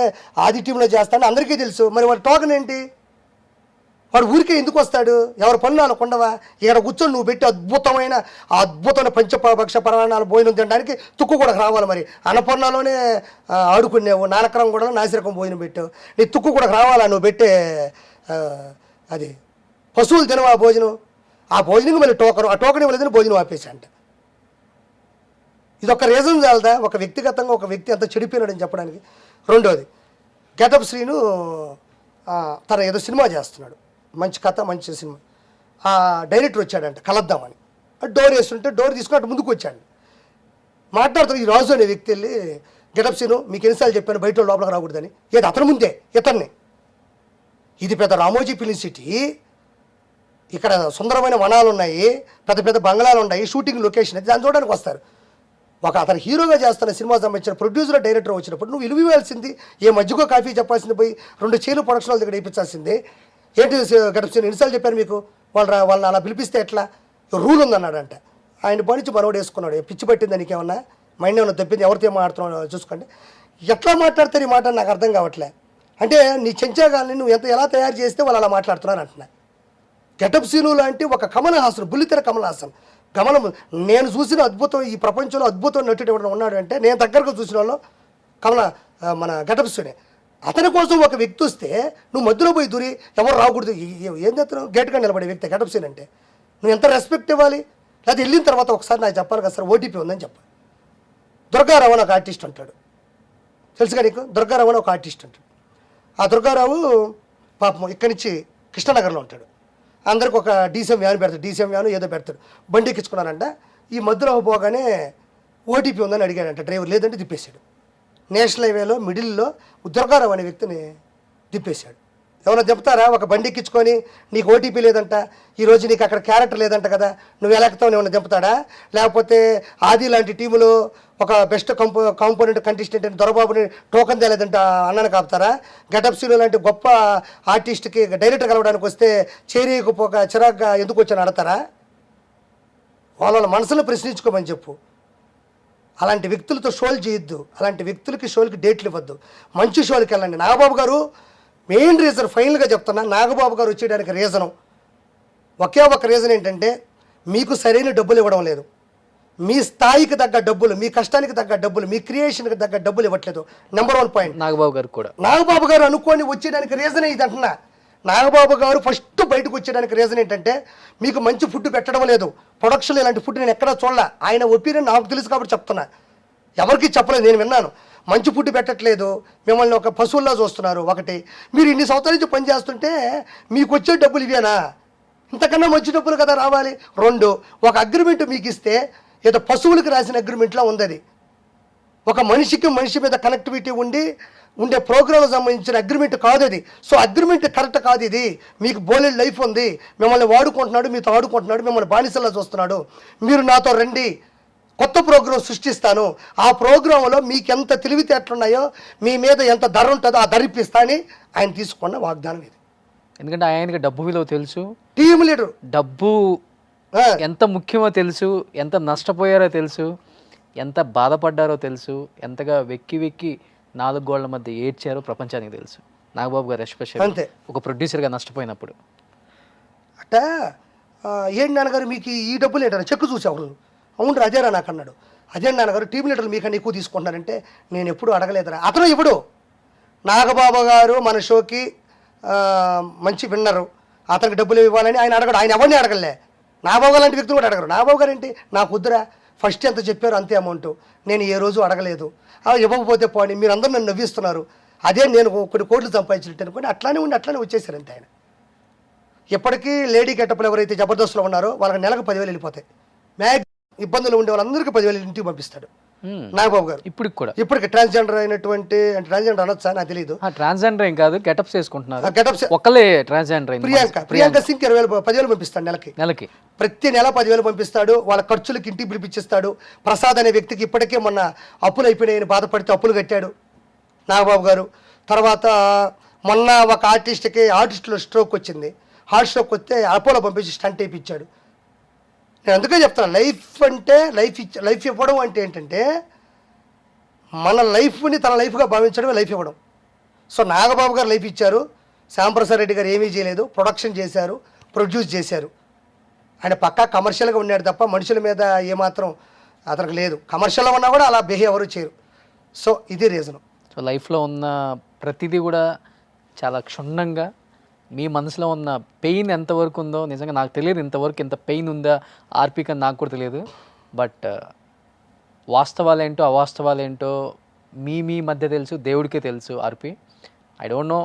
ఆది టీంలో చేస్తానని అందరికీ తెలుసు. మరి వాడు టోకన్ ఏంటి? వాడు ఊరికే ఎందుకు వస్తాడు? ఎవరి పనులు వాళ్ళకు ఉండవా? ఇక్కడ కూర్చొని నువ్వు పెట్టి అద్భుతమైన పంచపక్ష పరమాణాలు భోజనం తినడానికి తుక్కు కూడా రావాలి. మరి అన్నపూర్ణలోనే ఆడుకునేవు, నానకరం కూడా నాసిరకం భోజనం పెట్టావు, నీ తుక్కు కూడా రావాలా? నువ్వు పెట్టే అది పశువులు తినవా భోజనం? ఆ భోజనం మళ్ళీ టోకన్, ఆ టోకన్ ఇవ్వలేదని భోజనం ఆపేసి అంట. ఇదొక రీజన్ చాలదా ఒక వ్యక్తిగతంగా ఒక వ్యక్తి అంత చెడిపోయినాడని చెప్పడానికి? రెండోది, గెటప్ శ్రీను తన ఏదో సినిమా చేస్తున్నాడు, మంచి కథ, మంచి సినిమా. ఆ డైరెక్టర్ వచ్చాడంట కలద్దామని. డోర్ వేస్తుంటే డోర్ తీసుకుని అటు ముందుకు వచ్చాడు. మాట్లాడుతాడు ఈ రాజు అనే వ్యక్తి వెళ్ళి, గెటప్ శ్రీను మీకు ఎన్నిసార్లు చెప్పాను బయట లోపలికి రాకూడదని. ఏది అతని ముందే ఇతన్ని. ఇది పెద్ద రామోజీ ఫిలిం సిటీ, ఇక్కడ సుందరమైన వనాలు ఉన్నాయి, పెద్ద పెద్ద బంగ్లాలు ఉన్నాయి, షూటింగ్ లొకేషన్ అది, దాన్ని చూడడానికి వస్తారు. ఒక అతను హీరోగా చేస్తున్న సినిమా సంబంధించిన ప్రొడ్యూసర్ డైరెక్టర్ వచ్చినప్పుడు నువ్వు విలువ ఇవ్వాల్సింది, ఏ మధ్యకో కాఫీ చెప్పాల్సింది, పోయి 2 చైర్లు ప్రొడక్షన్ దగ్గర వేయించాల్సింది ఏంటి? గడప ఎన్నిసార్లు చెప్పారు మీకు? వాళ్ళని అలా పిలిపిస్తే ఎట్లా? రూల్ ఉందన్నాడంట. ఆయన పనిచి మనోడు వేసుకున్నాడు. పిచ్చి పట్టింది దానికి ఏమన్నా, మైండ్ ఏమన్నా తప్పింది, ఎవరితో మాట్లాడుతున్నావు చూసుకోండి. ఎట్లా మాట్లాడతారు ఈ మాట నాకు అర్థం కావట్లే. అంటే నీ చెంచాగాల్ని నువ్వు ఎలా తయారు చేస్తే వాళ్ళు అలా మాట్లాడుతున్నారు అంటున్నా. గెటప్ సీను లాంటి ఒక కమల్ హాసన్, బుల్లితెర కమల్ హాసన్, గమనం నేను చూసిన అద్భుతం, ఈ ప్రపంచంలో అద్భుతం నటుడు ఎవరైనా ఉన్నాడు అంటే నేను దగ్గరగా చూసిన వాళ్ళు మన గెటప్ సీనే. అతని కోసం ఒక వ్యక్తి వస్తే నువ్వు మధ్యలో పోయి దూరి ఎవరు రాకూడదు, ఏం చేస్తున్నావు? గేట్గా నిలబడే వ్యక్తి గెటప్ సీన్ అంటే నువ్వు ఎంత రెస్పెక్ట్ ఇవ్వాలి? లేదా వెళ్ళిన తర్వాత ఒకసారి నాకు చెప్పాలి కదా సార్, ఓటీపీ ఉందని చెప్పాలి. దుర్గారావు అని ఒక ఆర్టిస్ట్ అంటాడు, తెలుసుగా నీకు? దుర్గారావు అని ఒక ఆర్టిస్ట్ అంటాడు. ఆ దుర్గారావు పాపం ఇక్కడి నుంచి కృష్ణనగర్లో ఉంటాడు. అందరికి ఒక డీసీఎం వ్యాన్ పెడతాడు, డీసీఎం వ్యాన్ ఏదో పెడతాడు. బండి ఎక్కించుకున్నానంట. ఈ మధ్యలో పోగానే ఓటీపీ ఉందని అడిగాడంట డ్రైవర్, లేదంటే తిప్పేశాడు. నేషనల్ హైవేలో మిడిల్లో దుర్గారావు అనే వ్యక్తిని తిప్పేశాడు. ఏమైనా చెప్తారా? ఒక బండి ఎక్కించుకొని నీకు ఓటీపీ లేదంట, ఈరోజు నీకు అక్కడ క్యారెక్టర్ లేదంట కదా, నువ్వు ఎలా ఎక్కుతావు? ఏమైనా చెప్తాడా? లేకపోతే ఆది లాంటి టీములో ఒక బెస్ట్ కాంపోనెంట్ కంటెస్టెంట్ అని దొరబాబుని టోకన్ తేలేదంట అన్నను కాపుతారా? గెటప్ సీను లాంటి గొప్ప ఆర్టిస్ట్కి డైరెక్టర్ కలవడానికి వస్తే చేరియకపోక చిరాగ్గా ఎందుకు వచ్చాను అడతారా? వాళ్ళ మనసులో ప్రశ్నించుకోమని చెప్పు. అలాంటి వ్యక్తులతో షోలు చేయొద్దు, అలాంటి వ్యక్తులకి షోలకి డేట్లు ఇవ్వద్దు. మంచి షోలకి వెళ్ళండి. నాగబాబు గారు మెయిన్ రీజన్, ఫైనల్గా చెప్తున్నా, నాగబాబు గారు వచ్చేయడానికి రీజను ఒకే ఒక రీజన్ ఏంటంటే మీకు సరైన డబ్బులు ఇవ్వడం లేదు. మీ స్థాయికి తగ్గ డబ్బులు, మీ కష్టానికి తగ్గ డబ్బులు, మీ క్రియేషన్కి తగ్గ డబ్బులు ఇవ్వట్లేదు. Number 1 point. నాగబాబు గారు కూడా, నాగబాబు గారు అనుకోని వచ్చేయడానికి రీజన్ ఇది అంటున్నా. నాగబాబు గారు ఫస్ట్ బయటకు వచ్చేయడానికి రీజన్ ఏంటంటే మీకు మంచి ఫుడ్ పెట్టడం లేదు. ప్రొడక్షన్ ఇలాంటి ఫుడ్ నేను ఎక్కడా చూడలే. ఆయన ఒపీనియన్ నాకు తెలుసు కాబట్టి చెప్తున్నా, ఎవరికి చెప్పలేదు, నేను విన్నాను. మంచి ఫుడ్ పెట్టట్లేదు, మిమ్మల్ని ఒక పశువుల్లా చూస్తున్నారు. ఒకటి, మీరు ఇన్ని సంవత్సరాల నుంచి పనిచేస్తుంటే మీకు వచ్చే డబ్బులు ఇవేనా? ఇంతకన్నా మంచి డబ్బులు కదా రావాలి. 2, ఒక అగ్రిమెంట్ మీకు ఇస్తే ఏదో పశువులకు రాసిన అగ్రిమెంట్లో ఉంది. అది ఒక మనిషికి మనిషి మీద కనెక్టివిటీ ఉండే ప్రోగ్రామ్ సంబంధించిన అగ్రిమెంట్ కాదు అది. సో అగ్రిమెంట్ కరెక్ట్ కాదు. ఇది మీకు బోలెడ్ లైఫ్ ఉంది, మిమ్మల్ని వాడుకుంటున్నాడు, మీతో ఆడుకుంటున్నాడు, మిమ్మల్ని బానిసల్లా చూస్తున్నాడు. మీరు నాతో రండి, కొత్త ప్రోగ్రాం సృష్టిస్తాను, ఆ ప్రోగ్రాంలో మీకు ఎంత తెలివితేటలున్నాయో, మీ మీద ఎంత ధర ఉంటుందో ఆ ధర ఇప్పిస్తా అని ఆయన తీసుకున్న వాగ్దానం ఇది. ఎందుకంటే ఆయనకి డబ్బు విలువ తెలుసు, టీమ్ లీడర్, డబ్బు ఎంత ముఖ్యమో తెలుసు, ఎంత నష్టపోయారో తెలుసు, ఎంత బాధపడ్డారో తెలుసు, ఎంతగా వెక్కి 4 గోళ్ల మధ్య ఏడ్చారో ప్రపంచానికి తెలుసు. నాగబాబు గారు ఎస్పెషల్ అంతే, ఒక ప్రొడ్యూసర్గా నష్టపోయినప్పుడు అట్ట ఏంటి నాన్నగారు మీకు ఈ డబ్బులు ఏంటారు చెక్కు చూసేవాళ్ళు? అవును అదేరా నాకు అన్నాడు. అదే నాన్నగారు టీమ్ లీడర్లు మీకన్నా ఎక్కువ తీసుకుంటున్నారంటే నేను ఎప్పుడూ అడగలేదురా. అతను ఇప్పుడు నాగబాబు గారు మన షోకి మంచి విన్నరు, అతనికి డబ్బులు ఇవ్వాలని ఆయన అడగడు. ఆయన ఎవరిని అడగలే. నాగబాబు గారు లాంటి వ్యక్తులు కూడా అడగరు. నాగబాబు గారు ఏంటి, నాకు వద్దురా, ఫస్ట్ ఎంత చెప్పారు అంతే అమౌంట్, నేను ఏ రోజు అడగలేదు. ఇవ్వకపోతే పోనీ, మీరు అందరూ నన్ను నవ్విస్తున్నారు, అదే నేను కొన్ని కోట్లు సంపాదించినట్టు అనుకోండి, అట్లానే ఉండి అట్లానే వచ్చేసారంతే ఆయన. ఎప్పటికీ లేడీ గెటప్లు ఎవరైతే జబర్దస్త్లో ఉన్నారో వాళ్ళకి నెలకు 10,000 వెళ్ళిపోతాయి. ఇబ్బందులు ఉండే వాళ్ళందరికీ 10,000 ఇంటికి పంపిస్తాడు నాగబాబు గారు. ఇప్పటికి ట్రాన్స్జెండర్ అయినటువంటి, అంటే ట్రాన్స్జెండర్ అనొచ్చా నాకు తెలియదు, ట్రాన్స్జెండర్ ఏం కాదు, గెటప్స్ వేసుకుంటున్నారు. గెటప్స్ ఒకళ్ళే ట్రాన్స్జెండర్ ప్రియాంక సింగ్ 10,000 పంపిస్తాడు నెలకి. ప్రతి నెల 10,000 పంపిస్తాడు. వాళ్ళ ఖర్చులకి ఇంటికి పిలిపించిస్తాడు. ప్రసాద్ అనే వ్యక్తికి ఇప్పటికే మొన్న అప్పులు అయిపోయినాయని బాధపడితే అప్పులు కట్టాడు నాగబాబు గారు. తర్వాత మొన్న ఒక ఆర్టిస్టులో స్ట్రోక్ వచ్చింది. హార్ట్ స్ట్రోక్ వస్తే అపోలో పంపించి స్టంట్ వేయించాడు. నేను అందుకే చెప్తాను, లైఫ్ అంటే లైఫ్ ఇవ్వడం అంటే ఏంటంటే మన లైఫ్ని తన లైఫ్గా భావించడమే లైఫ్ ఇవ్వడం. సో నాగబాబు గారు లైఫ్ ఇచ్చారు. శ్యాంప్రసాద్ రెడ్డి గారు ఏమీ చేయలేదు, ప్రొడక్షన్ చేశారు, ప్రొడ్యూస్ చేశారు. ఆయన పక్కా కమర్షియల్గా ఉన్నాడు తప్ప మనుషుల మీద ఏమాత్రం అతనికి లేదు. కమర్షియల్గా ఉన్నా కూడా అలా బిహేవ్ ఎవరు చేయరు. సో ఇది రీజను. సో లైఫ్లో ఉన్న ప్రతిదీ కూడా చాలా క్షుణ్ణంగా, మీ మనసులో ఉన్న పెయిన్ ఎంతవరకు ఉందో నిజంగా నాకు తెలియదు. ఇంతవరకు ఎంత పెయిన్ ఉందా ఆర్పీకి అని నాకు కూడా తెలియదు. బట్ వాస్తవాలేంటో అవాస్తవాలేంటో మీ మధ్య తెలుసు, దేవుడికే తెలుసు. ఆర్పీ, ఐ డోంట్ నో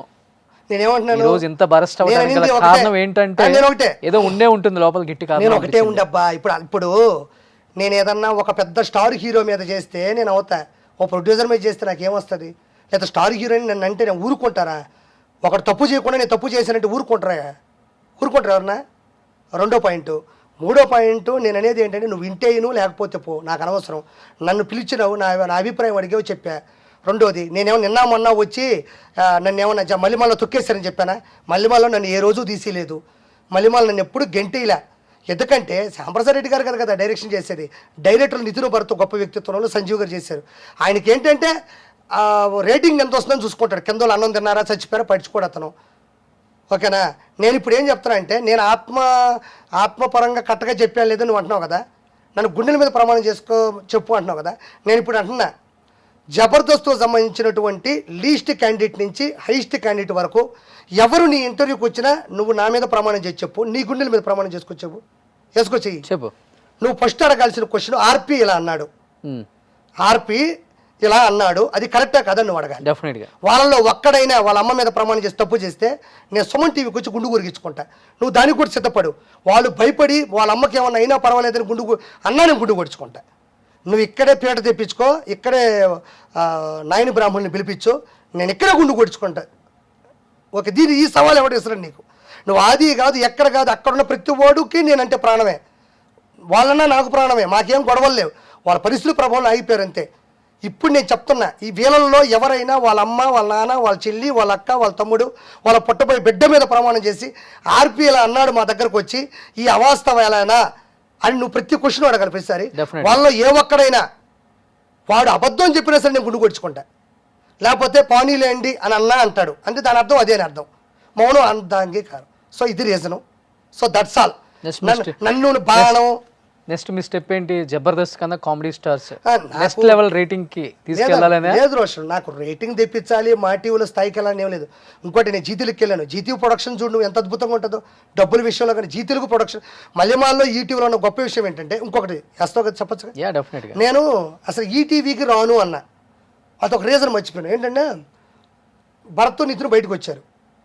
నేనేమంటున్నాను, ఈరోజు ఇంత బరస్ట్ అవ్వడానికి గల కారణం ఏంటంటే ఏదో ఉండే ఉంటుంది లోపల గిట్టి కారణం. నేను ఒకటే ఉండబ్బా. ఇప్పుడు నేను ఏదన్నా ఒక పెద్ద స్టార్ హీరో మీద చేస్తే నేను అవుతా, ఓ ప్రొడ్యూసర్ మీద చేస్తే నాకేమొస్తుంది? లేదా స్టార్ హీరోని నన్ను అంటే నేను ఊరుకుంటారా? ఒకటి తప్పు చేయకుండా నేను తప్పు చేశానంటే ఊరుకుంటారా ఎవరన్నా? 2వ పాయింట్. 3వ పాయింట్ నేను అనేది ఏంటంటే, నువ్వు వింటేను లేకపోతే పో, నాకు అనవసరం. నన్ను పిలిచినావు, నా అభిప్రాయం అడిగావు, చెప్పా. 2వది, నేనేమో నిన్న మొన్న వచ్చి నన్ను ఏమన్నా మల్లిమాలలో తొక్కేశారని చెప్పానా? మల్లిమాలలో నన్ను ఏ రోజు తీసేయలేదు. మల్లిమాల నన్ను ఎప్పుడు గెంటేలా. ఎందుకంటే శ్యాంప్రసాద్ రెడ్డి గారు కదా డైరెక్షన్ చేసేది. డైరెక్టర్ నితిన్ భరత్ గొప్ప వ్యక్తిత్వంలో సంజీవ్ గారు చేశారు. ఆయనకి ఏంటంటే రేటింగ్ ఎంత వస్తుందని చూసుకుంటాడు. కింద అన్నం తిన్నారా, చచ్చిపోయారా పడుచుకోడు అతను. ఓకేనా? నేను ఇప్పుడు ఏం చెప్తున్నా అంటే, నేను ఆత్మపరంగా కరెక్ట్గా చెప్పాను లేదు నువ్వు అంటున్నావు కదా, నన్ను గుండెల మీద ప్రమాణం చెప్పు అంటున్నావు కదా. నేను ఇప్పుడు అంటున్నా, జబర్దస్త్తో సంబంధించినటువంటి లీస్ట్ క్యాండిడేట్ నుంచి హైయెస్ట్ క్యాండిడేట్ వరకు ఎవరు నీ ఇంటర్వ్యూకి వచ్చినా నువ్వు నా మీద ప్రమాణం చేసి చెప్పు, నీ గుండెల మీద ప్రమాణం వేసుకొచ్చి చెప్పు. నువ్వు ఫస్ట్ అడగాల్సిన క్వశ్చన్, ఆర్పీ ఇలా అన్నాడు, ఆర్పీ ఇలా అన్నాడు, అది కరెక్టా కదా నువ్వు అడగాలి. డెఫినెట్గా. వాళ్ళలో ఒక్కడైనా వాళ్ళ అమ్మ మీద ప్రమాణం చేసి తప్పు చేస్తే నేను సుమన్ టీవీకి వచ్చి గుండు గురిగించుకుంటా. నువ్వు దానికి కూడా సిద్ధపడు. వాళ్ళు భయపడి వాళ్ళ అమ్మకి ఏమన్నా అయినా పర్వాలేదని నేను గుండు కొడుచుకుంటా. నువ్వు ఇక్కడే పీట తెప్పించుకో, ఇక్కడే నాయని బ్రాహ్మణుని పిలిపించు, నేను ఇక్కడే గుండు కొడుచుకుంటా. ఓకే, ఈ సవాల్ ఎవరు ఇస్తాడు నీకు? నువ్వు ఆది కాదు, ఎక్కడ కాదు, అక్కడున్న ప్రతి ఓడుకి నేనంటే ప్రాణమే. వాళ్ళన్నా నాకు ప్రాణమే, మాకేం గొడవలు లేవు. వాళ్ళ పరిస్థితుల ప్రభావం ఆగిపోయారు అంతే. ఇప్పుడు నేను చెప్తున్నా, ఈ వీళ్ళల్లో ఎవరైనా వాళ్ళ అమ్మ, వాళ్ళ నాన్న, వాళ్ళ చెల్లి, వాళ్ళ అక్క, వాళ్ళ తమ్ముడు, వాళ్ళ పుట్టబోయే బిడ్డ మీద ప్రమాణం చేసి ఆర్పీ ఇలా అన్నాడు మా దగ్గరకు వచ్చి, ఈ అవాస్తవాలేనా అని నువ్వు ప్రతి క్వశ్చన్ అడగాలి ప్రతిసారి. వాళ్ళలో ఏ ఒక్కడైనా వాడు అబద్ధం చెప్పినా సరే నేను గుండు కొడుచుకుంటా. లేకపోతే పానీలేండి అని అన్నా అంటాడు అంటే దాని అర్థం అదే అని అర్థం, మౌనం అందాంగీకారం. సో ఇది రీజను. So that's all. నన్ను బాణం. నెక్స్ట్ మీ స్టెప్ ఏంటి? జబర్దస్త్ కన్నా comedy stars next level rating కి తీసుకెళ్ళాలనే? లేదు రోషన్, నాకు రేటింగ్ తెప్పించాలి, మా టీవీలో స్థాయికి వెళ్ళాలని ఏం లేదు. ఇంకోటి, నేను జీతీలకు వెళ్ళాను. జీతీ ప్రొడక్షన్ చూడు నువ్వు ఎంత అద్భుతంగా ఉంటుందో డబ్బుల విషయంలో. కానీ జీతీలకు ప్రొడక్షన్ మల్లెమాల్లో ఈటీవీలో ఉన్న గొప్ప విషయం ఏంటంటే, ఇంకొకటి వేస్తావు చెప్పచ్చు. నేను అసలు ఈటీవీకి రాను అన్నా, అదొక రీజన్ మర్చిపోయాను. ఏంటంటే భరత్ నితిన్ బయటకు వచ్చారు.